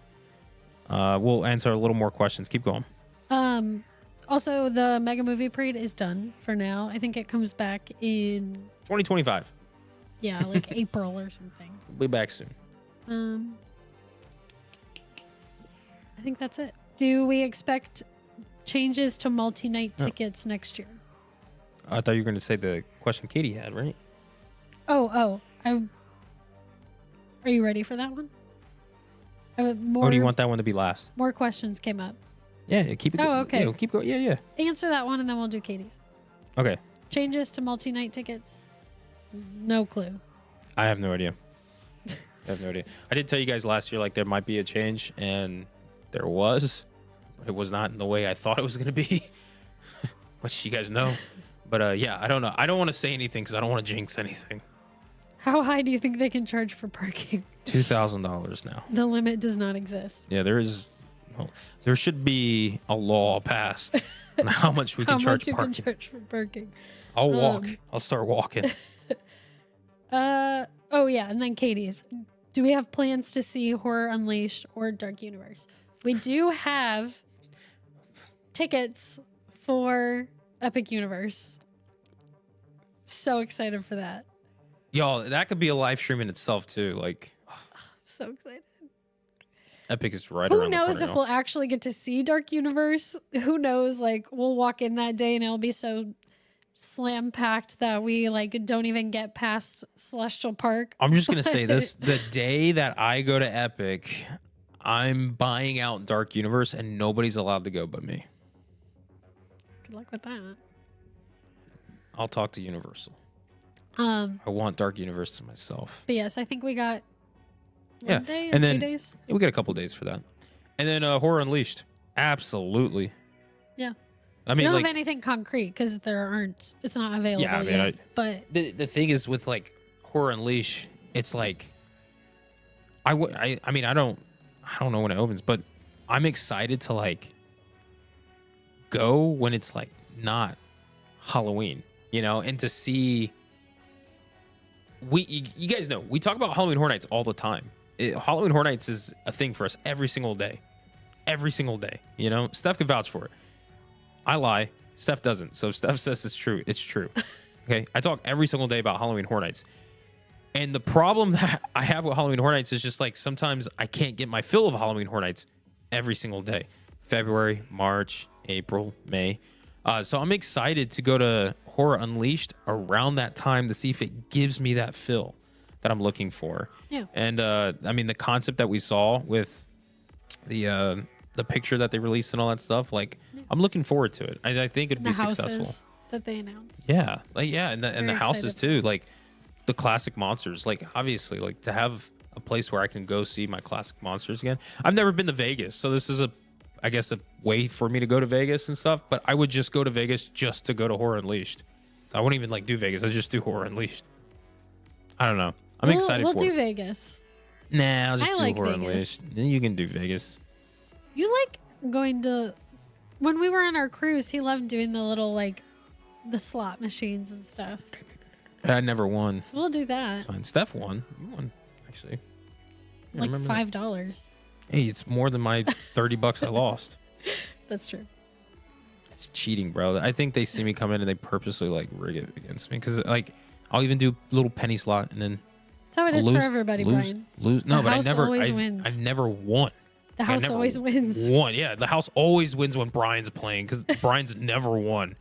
We'll answer a little more questions. Keep going. Also, the Mega Movie Parade is done for now. I think it comes back in 2025. Yeah, like April or something. We'll be back soon. I think that's it. Do we expect changes to multi-night tickets next year? I thought you were going to say the question Katie had, right? Are you ready for that one? Or do you want that one to be last? More questions came up. Yeah, keep it. Oh, okay. Yeah, keep going. Yeah. Answer that one and then we'll do Katie's. Okay. Changes to multi-night tickets? No clue. I have no idea. I did tell you guys last year, like, there might be a change, and there was, but it was not in the way I thought it was going to be, which you guys know. But yeah, I don't know. I don't want to say anything because I don't want to jinx anything. How high do you think they can charge for parking? $2,000 now. The limit does not exist. Yeah, there is. Well, there should be a law passed on how much we can charge How much parking. you can charge for parking. I'll walk. I'll start walking. Oh yeah, and then Katie's. Do we have plans to see Horror Unleashed or Dark Universe? We do have tickets for Epic Universe. So excited for that. Y'all, that could be a live stream in itself too. Like, So excited. Epic is right Who around the knows corner. if we'll actually get to see Dark Universe? Who knows? Like, we'll walk in that day and it'll be so slam packed that we like don't even get past Celestial Park. I'm just gonna say this: the day that I go to Epic, I'm buying out Dark Universe, and nobody's allowed to go but me. Good luck with that. I'll talk to Universal. I want Dark Universe to myself. But yes, I think we got one day or and 2 then days. we got a couple days for that, and then Horror Unleashed. Absolutely. Yeah. I We mean, don't like, have anything concrete because it's not available Yeah, I mean, yet. But the thing is with like Horror Unleashed, it's like I mean, I don't know when it opens, but I'm excited to like go when it's like not Halloween, you know, and to see. You guys know we talk about Halloween Horror Nights all the time. Halloween Horror Nights is a thing for us every single day, You know, Steph can vouch for it. I lie. Steph doesn't. So if Steph says it's true, it's true. Okay. I talk every single day about Halloween Horror Nights. And the problem that I have with Halloween Horror Nights is just like sometimes I can't get my fill of Halloween Horror Nights every single day. February, March, April, May. So I'm excited to go to Horror Unleashed around that time to see if it gives me that fill. that I'm looking for. Yeah. And I mean, the concept that we saw with the picture that they released and all that stuff, like I'm looking forward to it. I think it'd And be the houses successful. that they announced. Yeah, like and the Very houses excited. too, like the classic monsters. Like obviously, like to have a place where I can go see my classic monsters again. I've never been to Vegas, so this is I guess a way for me to go to Vegas and stuff. But I would just go to Vegas just to go to Horror Unleashed. So I wouldn't even like do Vegas. I just do Horror Unleashed. I don't know. I'm excited We'll for do it. Vegas. Nah, I'll just I do like Horror Vegas. Unleashed. You can do Vegas. You like going to when we were on our cruise, he loved doing the little like the slot machines and stuff. I never won. So we'll do that. It's fine. Steph won. You won, actually. Yeah, I Like remember that. $5. Hey, it's more than my $30 I lost. That's true. It's cheating, bro. I think they see me come in and they purposely like rig it against me because like I'll even do little penny slot and then That's how it I'll is lose, for everybody, lose, Brian. lose. No, The but house always wins. I've never won. The I house never always wins. Won. Yeah, the house always wins when Brian's playing because Brian's never won.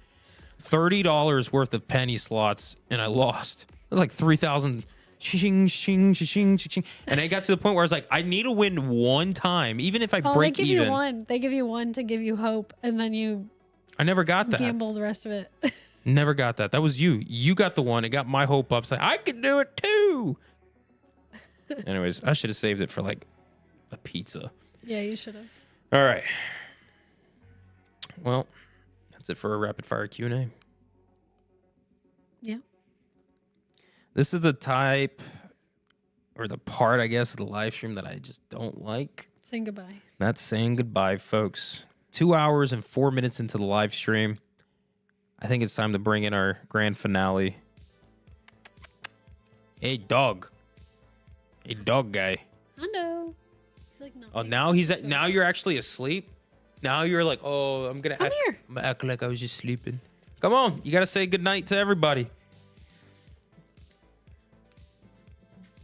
$30 worth of penny slots and I lost. It was like 3,000. Shing, shing, shing, shing. And I got to the point where I was like, I need to win one time, even if I Oh, break they give even. you one. They give you one to give you hope, and then you I never got that. gamble the rest of it. Never got that. That was you. You got the one. It got my hope up. Like, I could do it too. Anyways, I should have saved it for like a pizza. Yeah, you should have. All right. Well, that's it for a rapid fire Q&A. Yeah. This is the type or the part, I guess, of the live stream that I just don't like. Saying goodbye. That's saying goodbye, folks. 2 hours and 4 minutes into the live stream. I think it's time to bring in our grand finale. Hey, dog. Hey, dog guy. Hondo. He's like, no. Oh, now now you're actually asleep? Now you're like, oh, I'm gonna Come here. I'm gonna act like I was just sleeping. Come on, you gotta say goodnight to everybody.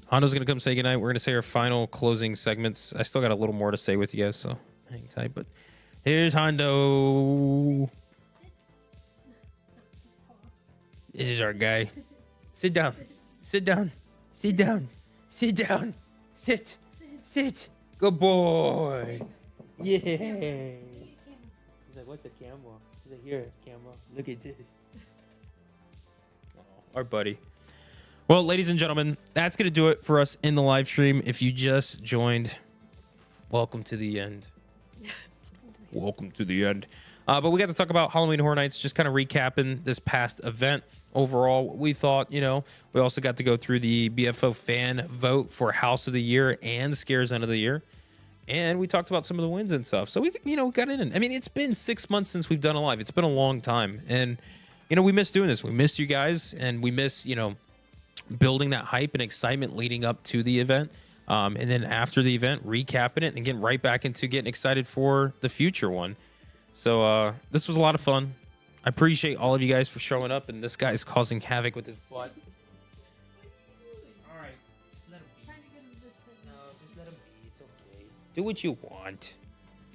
Hondo's gonna come say goodnight. We're gonna say our final closing segments. I still got a little more to say with you guys, so hang tight. But here's Hondo. This is our guy. Sit down. Sit down. Sit down. Sit down. Sit. Sit. Good boy. Yeah. He's like, what's the camera? He's like, here, camera. Look at this. Oh, our buddy. Well, ladies and gentlemen, that's going to do it for us in the live stream. If you just joined, welcome to the end. Welcome to the end. But we got to talk about Halloween Horror Nights, just kind of recapping this past event. Overall, we thought, we also got to go through the BFO fan vote for House of the Year and Scares End of the Year. And we talked about some of the wins and stuff. So we got in. I mean, it's been 6 months since we've done a live. It's been a long time. And, we miss doing this. We miss you guys. And we miss, building that hype and excitement leading up to the event. And then after the event, recapping it and getting right back into getting excited for the future one. So this was a lot of fun. I appreciate all of you guys for showing up, and this guy's causing havoc with his butt. All right, just let him be. No, just let him be. It's okay. Do what you want.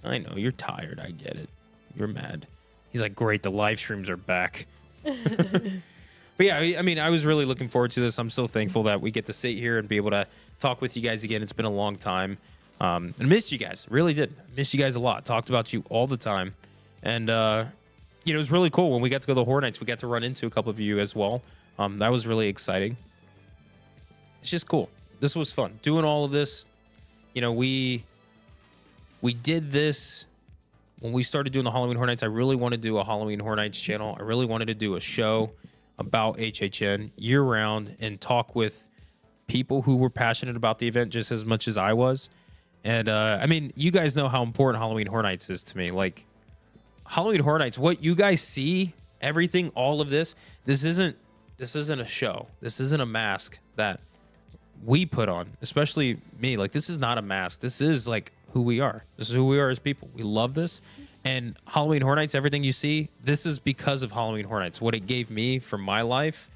I know, you're tired. I get it. You're mad. He's like, great, the live streams are back. But yeah, I mean, I was really looking forward to this. I'm so thankful that we get to sit here and be able to talk with you guys again. It's been a long time. And I missed you guys. Really did. Missed you guys a lot. Talked about you all the time. And, it was really cool when we got to go to the Horror Nights. We got to run into a couple of you as well. That was really exciting. It's just cool. This was fun. Doing all of this, we did this when we started doing the Halloween Horror Nights. I really wanted to do a Halloween Horror Nights channel. I really wanted to do a show about HHN year round and talk with people who were passionate about the event just as much as I was. And, I mean, you guys know how important Halloween Horror Nights is to me. Like, Halloween Horror Nights, what you guys see, everything, all of this isn't a show. This isn't a mask that we put on, especially me. Like, this is not a mask. This is like who we are. This is who we are as people. We love this. And Halloween Horror Nights, everything you see, this is because of Halloween Horror Nights. What it gave me for my life,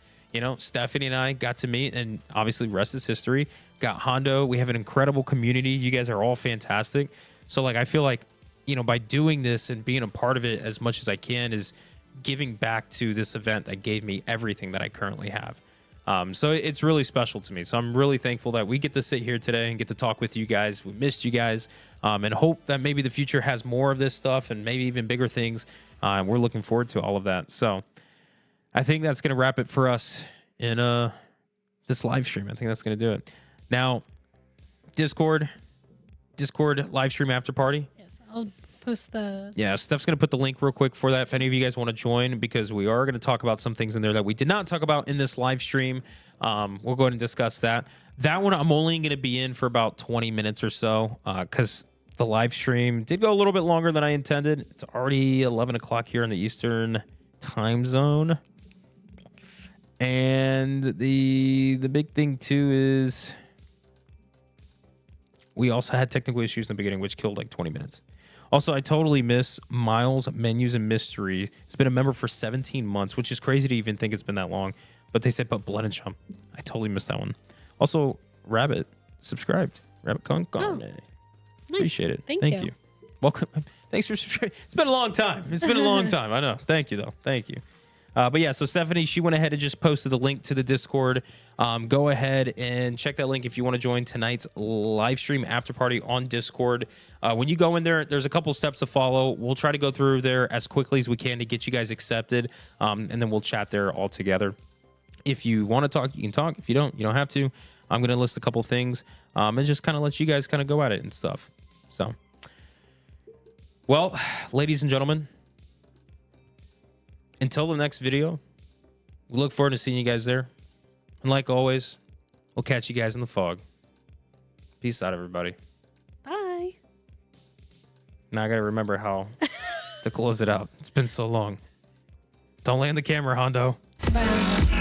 Stephanie and I got to meet, and obviously rest is history. Got Hondo. We have an incredible community. You guys are all fantastic. So, like, I feel like, by doing this and being a part of it as much as I can is giving back to this event that gave me everything that I currently have. So it's really special to me. So I'm really thankful that we get to sit here today and get to talk with you guys. We missed you guys, and hope that maybe the future has more of this stuff and maybe even bigger things. We're looking forward to all of that. So I think that's going to wrap it for us in this live stream. I think that's going to do it. Now, Discord live stream after party. Yes, I'll post the. Yeah, Steph's going to put the link real quick for that if any of you guys want to join, because we are going to talk about some things in there that we did not talk about in this live stream. We'll go ahead and discuss that. That one I'm only going to be in for about 20 minutes or so, because the live stream did go a little bit longer than I intended. It's already 11 o'clock here in the Eastern time zone. And the big thing too is we also had technical issues in the beginning, which killed like 20 minutes. Also, I totally miss Miles, Menus, and Mystery. He's been a member for 17 months, which is crazy to even think it's been that long. But they said, but Blood and Chum. I totally missed that one. Also, Rabbit subscribed. Rabbit Con Carne. Nice. Appreciate it. Thank you. Welcome. Thanks for subscribing. It's been a long time. It's been a long time. I know. Thank you, though. Thank you. But yeah, so Stephanie, she went ahead and just posted the link to the Discord. Go ahead and check that link if you want to join tonight's live stream after party on Discord. When you go in there, there's a couple steps to follow. We'll try to go through there as quickly as we can to get you guys accepted, and then we'll chat there all together. If you want to talk, you can talk. If you don't have to. I'm going to list a couple things and just kind of let you guys kind of go at it and stuff. So, well, ladies and gentlemen, until the next video, we look forward to seeing you guys there. And like always, we'll catch you guys in the fog. Peace out, everybody. Bye. Now I got to remember how to close it out. It's been so long. Don't land the camera, Hondo. Bye.